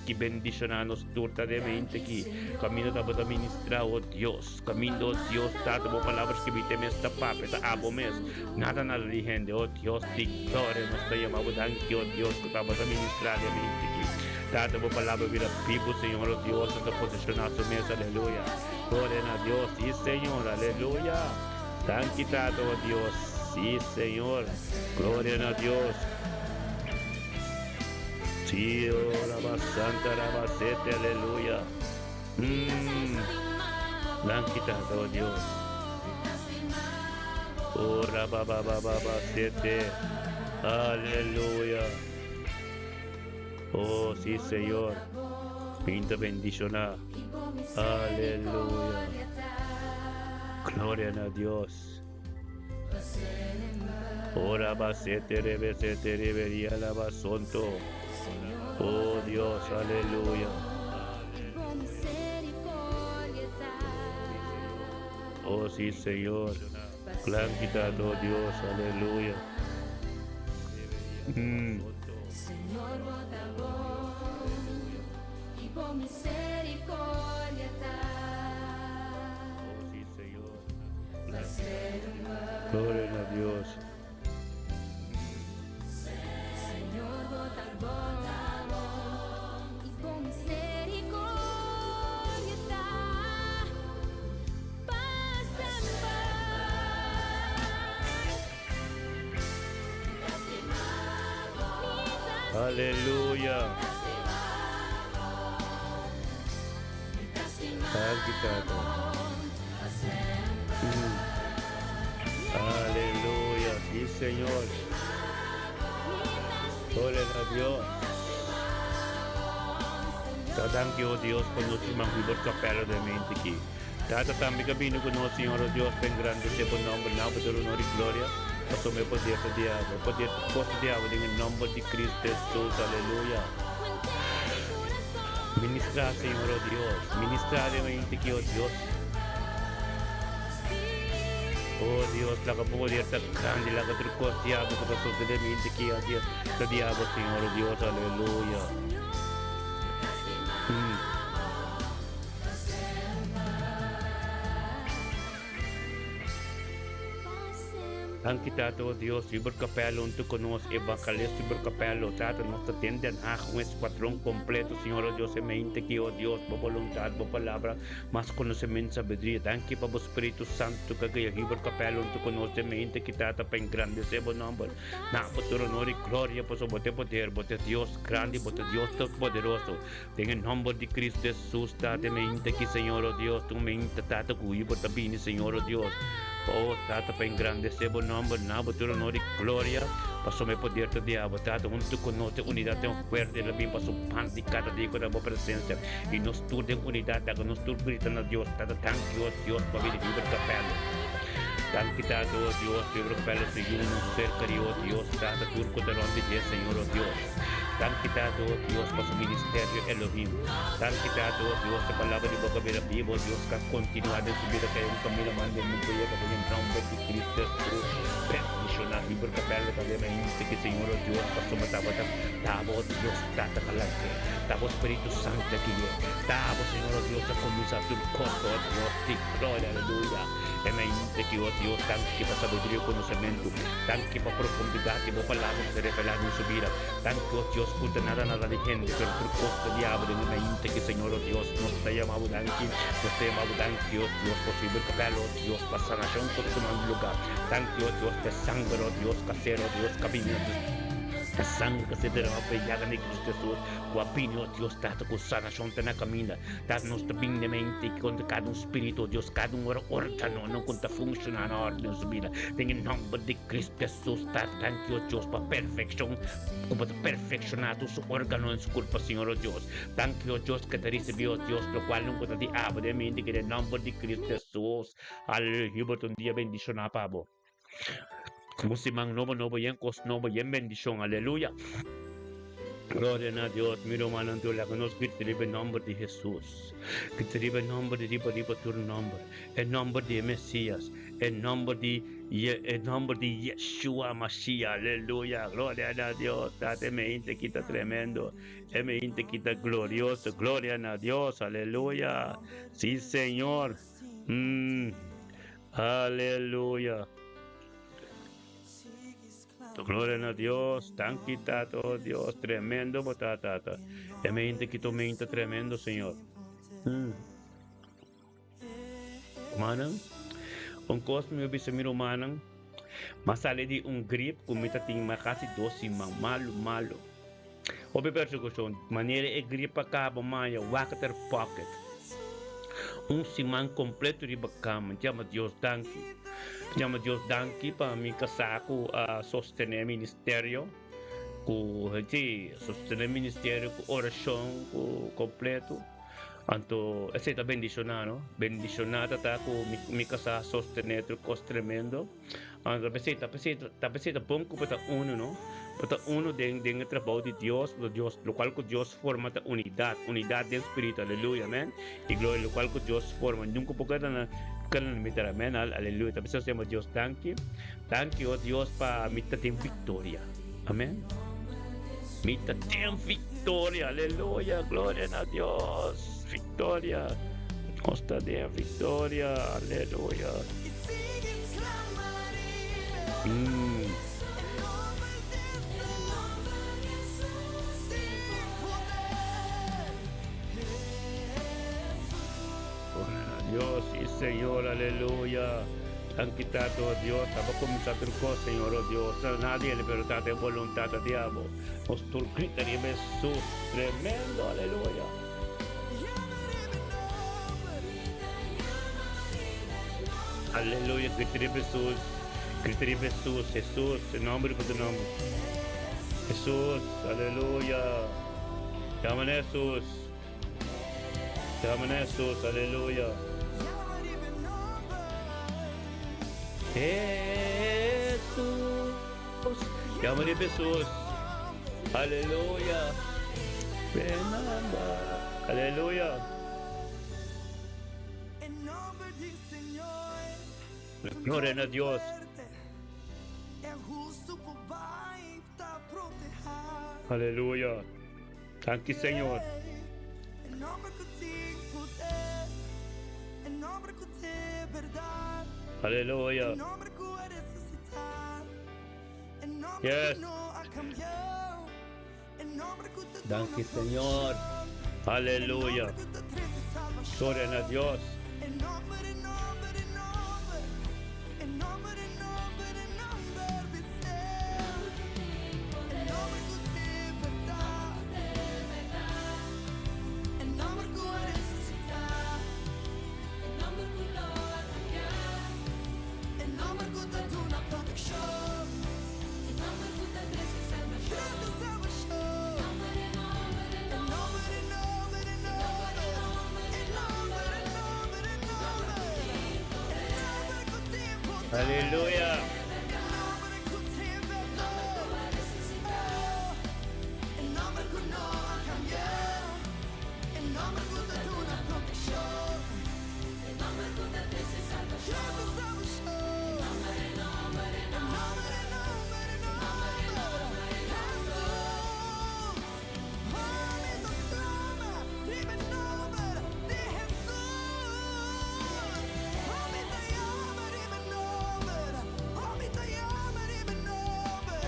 que bendicionanos duramente que camino para ministrar, oh Dios, camino Dios, como palabras que viste esta papa, esta abo mes, nada gente, oh Dios, de gloria, nos te llamamos, oh Dios, que estamos a ministrar de mente que como palabra vida vivo, Señor, oh Dios, hasta posicionar su mesa, aleluya. Gloria a Dios, sí, Señor, aleluya. Thank you, oh Dios. Sí, Señor. Gloria a Dios. Sí, oh, la santa, la basete, aleluya. La han quitado, oh Dios. Oh, la basete. Aleluya. Oh, sí, Señor. Pinta bendicionar. Aleluya. Gloria a Dios. Ora basete revería la basonto. Oh Dios, aleluya. Oh sí, Señor. Glorificado, oh Dios, aleluya. Señor, bota bom y por misericordia está. Oh sí, Señor. Gloria a Dios. Señor, bota bom y por misericordia está. Paz en paz. Aleluya. Aleluya, sí, Señor. Gloria a Dios. Thank you, oh Dios, por nuestro magnifico capello de mente aquí. Tata también camino con nosotros, Señor, oh Dios, en grande sea por nombre, nombre de honor y gloria. Paso me poder te diabo, poder te diabo, en el nombre de Cristo Jesús, aleluya. Ministra, Señor, oh Dios, ministra de mente aquí, oh Dios. Oh Dios, la que poder te grande, la que te cos diabo, que pasó de mente aquí, oh Dios, te diabo, Señor, oh Dios, aleluya. Ang kita to Dios, y berkapelo untuk conos evangelista y berkapelo, trata nos atienden a un escuadrón completo, Señor, oh Dios, en mente que, oh Dios, por voluntad, por palabra, más conocimiento, sabiduría, danke para Espíritu Santo, que y berkapelo untuk conos en mente que trata para engrandecer buen nombre, na por tu honor y gloria, por su poder, bote Dios grande, bote Dios todopoderoso, en el nombre de Cristo Jesús, trata en mente que, Señor, oh Dios, tu mente trata cuyo por tabini, Señor, oh Dios. Oh, Tata, para engrandecer buen nombre, na por tu honor y gloria, paso me poder te diabo, Tata, junto con nosotros, unidad de fuerte, la bien paso pan de cada día con la presencia, y nos tur de unidad, que nos tur gritan a Dios, Tata, thank you, Dios, para vivir el capello. Thank you, Tata, oh Dios, vivir el capello, Señor, nos cerca, oh Dios, Tata, tur con el nombre de Señor, oh Dios. Thank you, Tata, oh Dios, para su ministerio Elohim. Thank you, Tata, oh Dios, la palabra de boca vera vivo, Dios, que continúa de su vida, que hay un camino más de mundo, y que hay un nombre de Cristo Jesús. Bendicionar, vivir el capello, que hay un que Señor, oh Dios, para su mataba, Tabo, Dios, Tata, calante, Tabo, Espíritu Santo, aquí, Tabo, Señor, oh Dios, a comenzar tu costo, oh Dios, ti, gloria, aleluya. Emente que, oh Dios, tanto que para sabiduría y conocimiento, tanto que para profundidad, que para palabras se revelan en su vida, tanto que, oh Dios, junto nada de gente, pero por costo diablo, en una mente que, Señor, oh Dios, nos está llamado danki, nos está llamado danki, oh Dios, posible capelo, oh Dios, para sanación por su lugar, tanto, oh Dios, de sangre, oh Dios, casero, oh Dios, camino, a sangre que se derrama pellaga de Cristo Jesús, guapinho, Dios, trata con sanación na camina, trata nos tabing de mente, contra cada espíritu, Dios, cada órgano, não conta funcionar na ordem de vida, tem em nome de Cristo Jesús, trata, thank you, Dios, para perfección, para perfeccionar tus órganos en su culpa, Señor, oh Dios, thank you, Dios, que te recibió, Dios, lo cual nunca te diabo de mente, que en nombre de Cristo Jesús, aleluya, un día bendición a Pablo. Musimang novo yan kos novo yan bendición, aleluya. Gloria a Dios, miro manando la que nos grita el nombre de Jesús, que te el nombre de tu nombre, el nombre de Mesías, el nombre de Yeshua Mashiach, aleluya, gloria a Dios, date mente quita tremendo, mente quita glorioso, gloria a Dios, aleluya, sí Señor, aleluya. Gloria a Dios, tan quitado, Dios, tremendo, botatata. Mente quito mente tremendo, Señor. Manang, un cosmo eu bisa miro manang, masali di grip, kumita ting makasi dosi mang malo. Obi perso ko son, maneira grip acaba maya, wakater pocket. Simang completo de bacama, chama Deus danke. Chama Deus danke para mim casaco a sostener ministério, sostener ministério com oração completo. Anto, essa tá bendicionado, bendicionada tá com mi casa sostener o cos tremendo. Anto, tá bom que para uno, para uno dentro do trabalho de Deus, lo qual que Deus forma a unidade do Espírito, aleluia, amém. E glória, lo qual que Deus forma, nunca pode na mitar, amém, aleluia. Tá precisamos Deus, thank you, oh Deus, para mita tem vitória, amém. Mita tem vitória, aleluia, glória a Deus. Victoria, costa de victoria, aleluya. Dios y Señor, aleluya. Han quitado Dios, estaba comenzando con Señor, oh Dios, nadie libertad de voluntad de diablo. Nuestro criterio de Jesús, tremendo, aleluya. Aleluya, criterio Jesús, en nombre de tu nombre. Jesús, aleluya. Llaman a Jesús, Llaman a Jesús, aleluya. Jesús, llaman a Jesús, aleluya. Ven a aleluya. En nombre del Señor. Gloria a Dios. É justo por vai tá proteger. Aleluya. Thank you, Señor. Em nome que tem poder. Em nome que tem verdade. Aleluya. Em nome que é ressuscitar. Em nome Yes. que não há cambiado. Em nome que te Thank you, torna Señor. proteção. Aleluya. Em nome que te traz salvação. Gloria a Dios. Em nome, em nome, em nome. Em nome, em nome, em nome de céu. Em nome que tem verdade. Em nome que é ressuscitar. Em nome que te torna proteção. Traz salvação. Em nome, em nome, em nome. Em nome, em nome, em nome. Em nome que tem poder. Aleluya. Em nome que tem verdade. Em nome que não há cambiado. Em nome que te torna proteção. Em nome que te traz salvação. Em nome, em nome, em nome. Jesus. Homem nos clama, vive em nome de Jesus. Homem te ama, vive em nome. Homem te ama, vive em nome.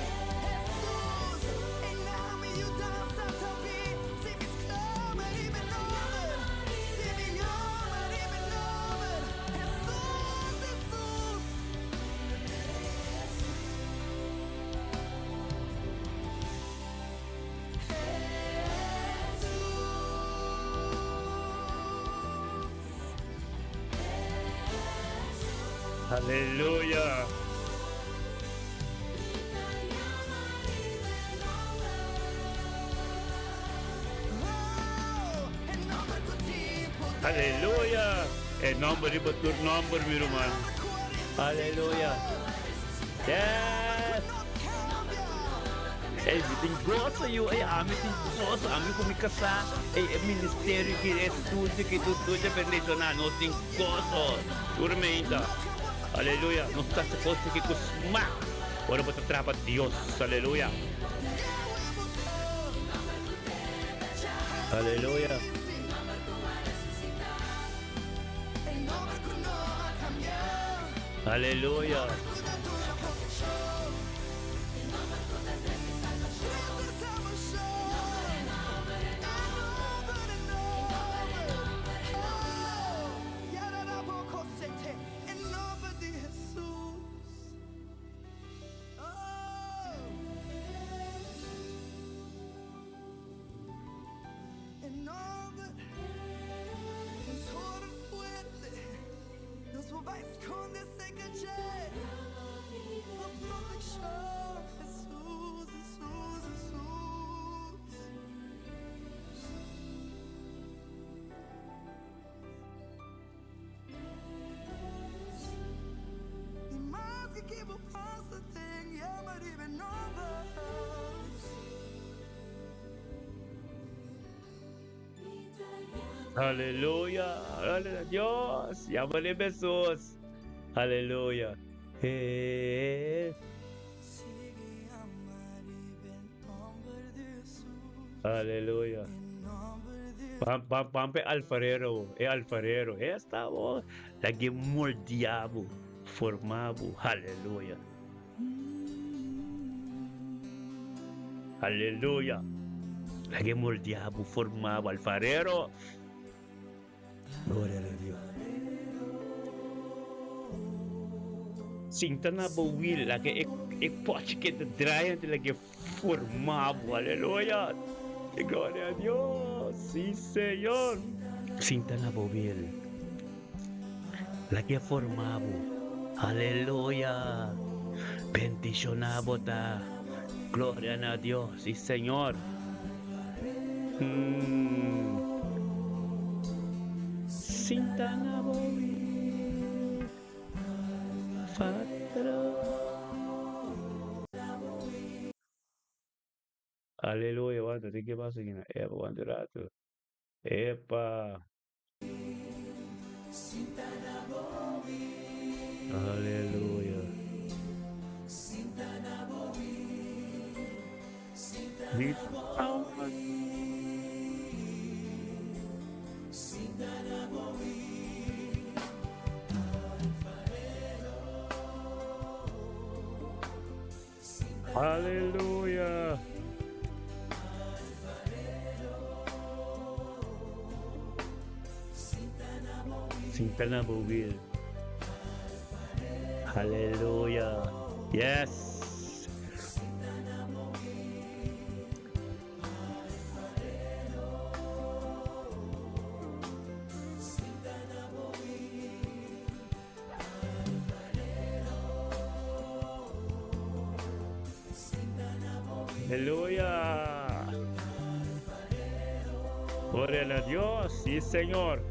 Jesus, em nome e o dança também. Se me exclama, vive em nome. Se me ama, vive em nome. Jesus, Jesus. Aleluya. En nombre que te poder. Aleluya. En nombre de tu nombre, mi hermano. Aleluya. Yes. Ay, biting gozo yo. Ay, amin ting gozo. Amin kumikasa. Ay, ministerio que estudio que tu estudia bendicionar. No ting gozo. Urmeinda. Aleluya. No está se cosa que kusma. Ora para trapa Dios. Aleluya. Aleluya. En nombre que no ha cambiado. Aleluya. En nombre de Jesús. En nombre de todo fuerte. Nos va a esconder ese caché. Por protección. Jesús, Jesús, Jesús. Y más que vos pasa, te llamaré en nombre. Aleluya, aleluya, Dios, llámale Jesús. Aleluya. Sigue amaré en nombre de Jesús. Aleluya. En nombre de Pampe alfarero, alfarero. Esta voz, la que moldeado, formado. Aleluya. Aleluya. La que moldeado, formado, alfarero. Gloria a Dios. Sinta na bawil, la que pode que te trae, la que formado. Aleluya. Gloria a Dios. Sí, Señor. Sinta na bawil. La que formado. Aleluya. Bendicionado ta. Gloria a Dios. Sí, Señor. Cinta Nabawi, Father. Aleluya, guarda, ¿de qué pasa aquí? Epa, guarda, rato. Epa, aleluya. Deep down. Aleluya. Cinta Nabawi. Aleluya. Yes. Aleluya. Gloria a Dios. Sí, Señor.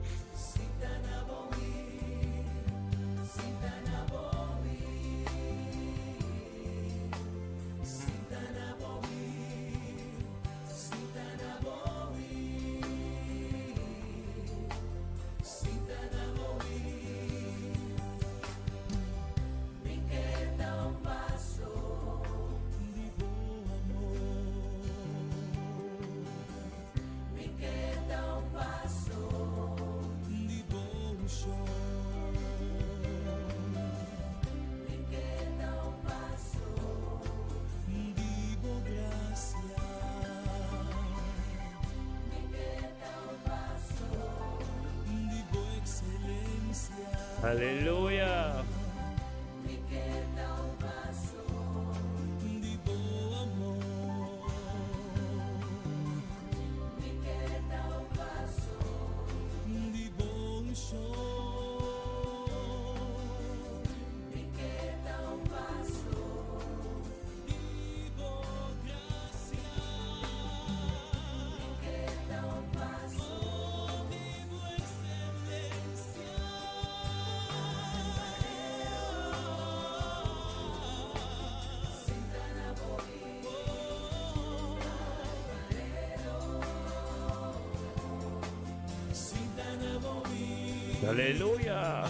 Aleluya. Aleluya.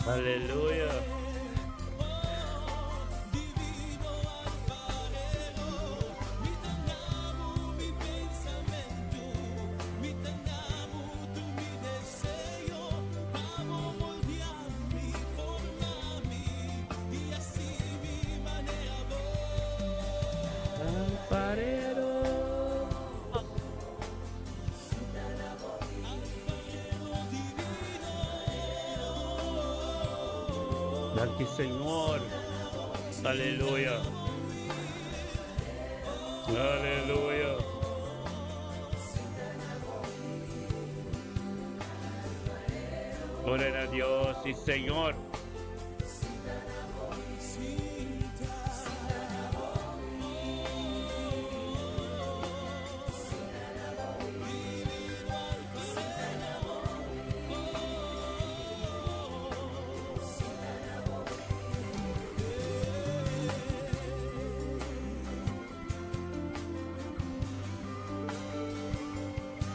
Aleluya. Alfarero. Gracias, Señor. Aleluya. Aleluya. Gloria a Dios, sí, Señor.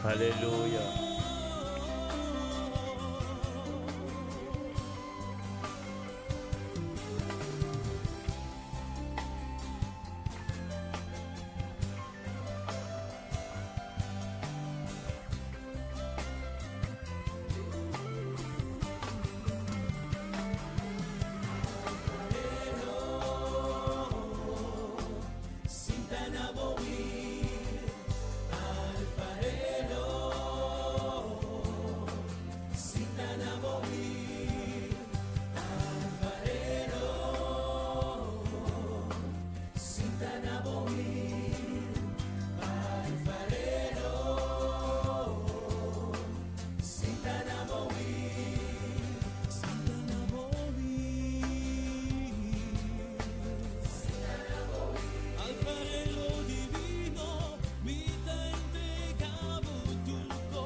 Aleluya. Alfarero divino, mi te entregavo turco.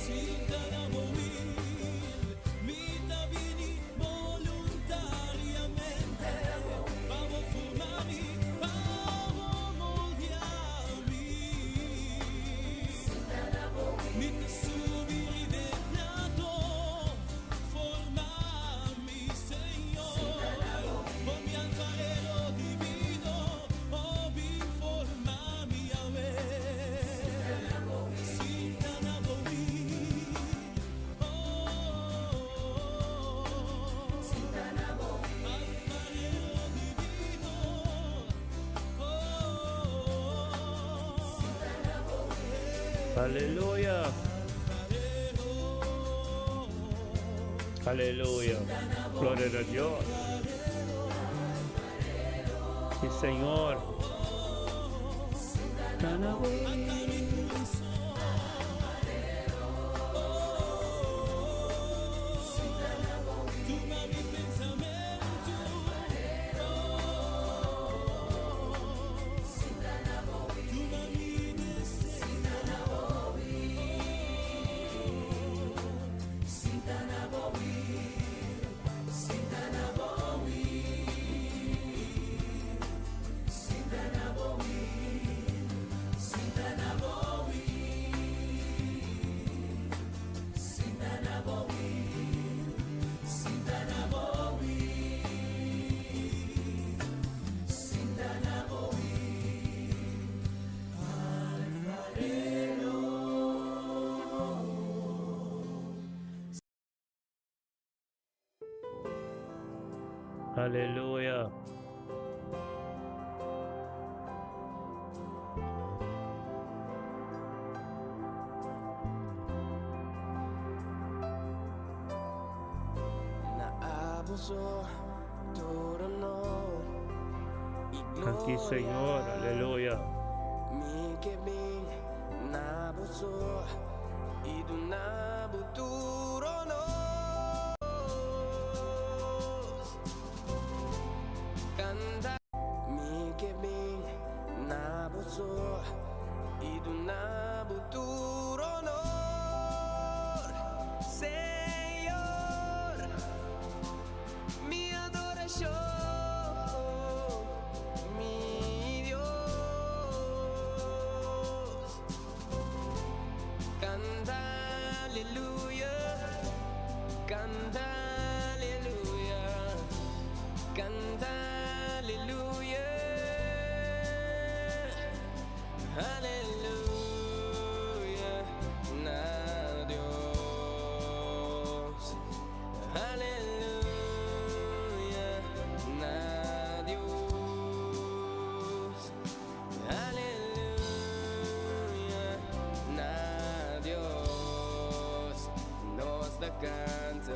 Sintanabowil, mi te vini voluntariamente. Vamos formami, vamos moldearmi. Mi te subiri venato, formami, Señor. Oh mi alfarero divino, oh bin formami a ver. Sintanabowil, oh, alfarero divino, Aleluya. Aleluya. Gloria a Dios. Sí, Señor. Aleluya. Naabuso, todo honor y Aquí, Señor. gloria. Aleluya. Mi kebing nabuso idunabuturo nos kanta. Mi kebing nabuso idunabuturo nos Señor, mi adoración, mi Dios. Canta aleluya, canta aleluya, canta aleluya, aleluya, na Dios, aleluya, na Dios, aleluya, na Dios, nos da canta,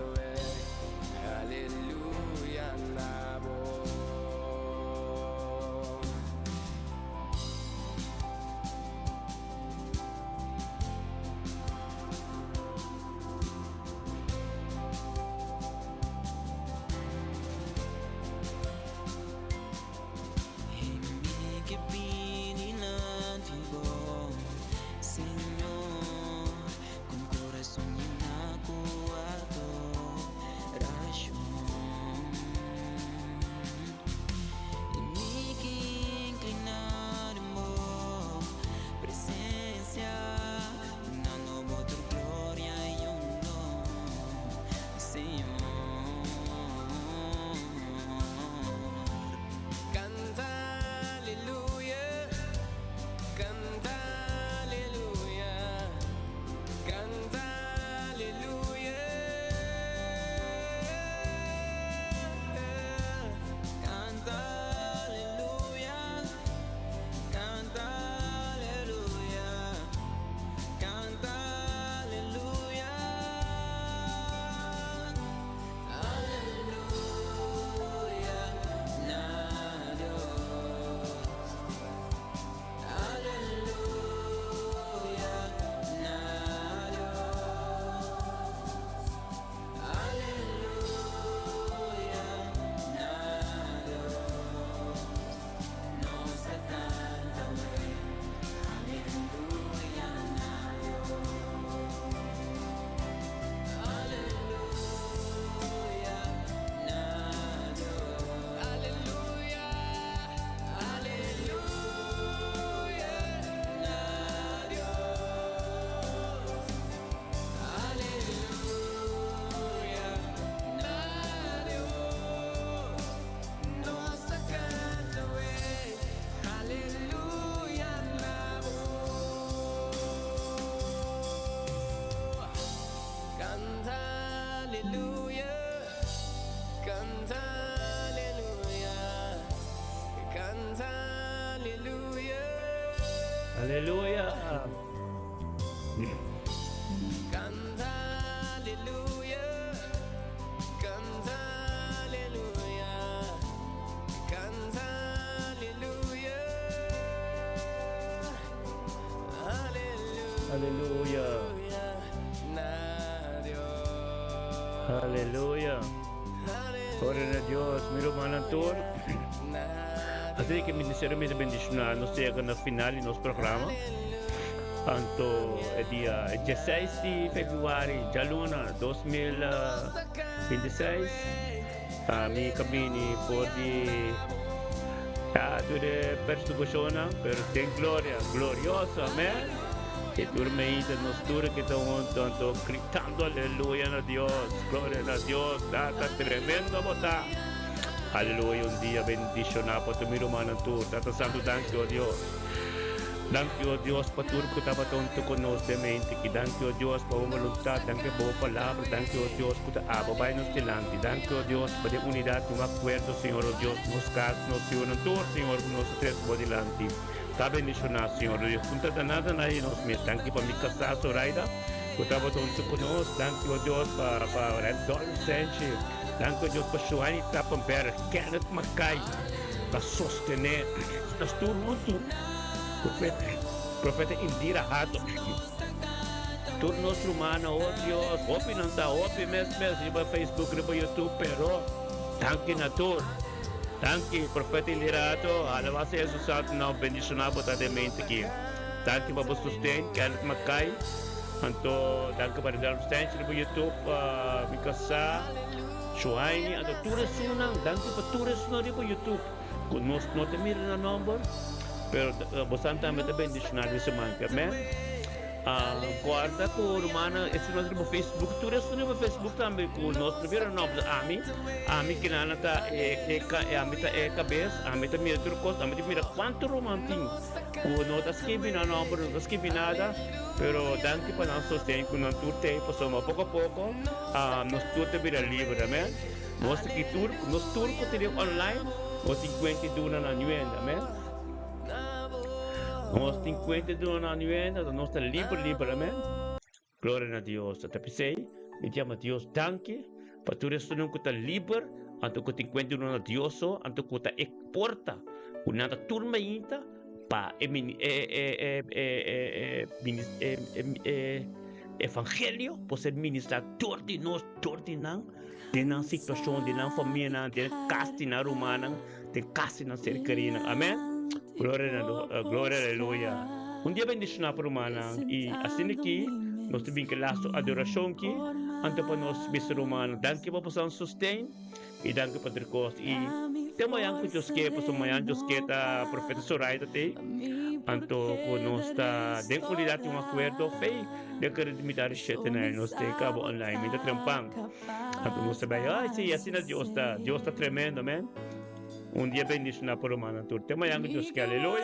Aleluya. Canta aleluya, canta aleluya, canta aleluya, aleluya, Aleluya. na Dios, Aleluya. Gloria a Dios. Miro manantur. Assim que ministério me bendicionar, nós chegamos na final do nosso programa. Então, é dia 16 de fevereiro de luna 2026. A minha cabine pode dure persecução, pero tem glória, gloriosa, amém? E turma ainda nos dura que estão tanto gritando aleluia a Deus, glória a Deus, está tremendo a botar. Aleluia, um dia bendicionado para tu meu irmão, tu, Tata Santo, thank you, Deus. Thank you, Deus, para tudo que estava tonto conosco de mente, que thank you, Deus, para uma voluntad, thank you, boa palavra, thank you, Deus, que está ababai nos delante, thank you, Deus, para a unidade, um acordo, Senhor, Deus, nos casos, nos Senhor, Senhor, nos três por delante. Está bendicionado, Senhor, Deus, não está nada na nos meus, thank you, para me casar, Soraida, que estava tonto conosco, thank you, Deus, para adolescente, thank you, Deus, para Joane, para Pampera, Kenneth Mackay, para sostener, nós turnos, Profeta Indira Hato. Todo nosso humano, oh Deus, open não está, open mesmo, riba Facebook, riba YouTube, pero tanque na tour. Tanque, Profeta Indira Hato, alawas a Jesus Santo, não bendicionar botadamente aqui. Tanque para o sustento, Kenneth Mackay. Então, tanque para dar sustento, riba YouTube, Mikasa, Shuaini, então tudo isso não, tanque para tudo isso não, riba YouTube. Conosco não tem mira na number. Pero bosan também bendicionar esse manca, amém? Guarda com o romano, esse nós no Facebook, tudo isso no Facebook também com nós primeiro nome, Ami que nana tá Ami tá cabeça, Ami tá mira tudo coisa, Ami mira quanto romano tem, com nós escrevi na nome, não escrevi nada, pero danke para nós sostener com nós tudo tem, passamos pouco a pouco, nós tudo vira livre, amém? Nós aqui tudo, nós tudo que tem online, nós 52 na nuenda, amém? Nós 52 na nuenda, nós está livre, amém? Glória a Deus, até pensei, me chama Deus, danke, para tudo isso não está livre, anto que 51 na Deus, anto que está exporta, o nada turma ainda, para evangelho, para ser ministrador de nós, de na situação, de na família, de castina romana, de castina cercarina, amém? Glória a aleluia. Dia bendicionado para humana e assim aqui nós temos que laço adoração aqui, ante para nós bispo romano, danke para possam sustain e danke para ter cost e temos yang que Deus quer, possam yang Deus quer tá profeta Soraida te, anto com nós tá de qualidade um acordo fei de credibilidade chete na nós tem cabo online, me trampang, anto nós sabe, sim assim Deus tá tremendo, amém? Dia bendicionado por humano, temos yang que Deus quer, aleluia.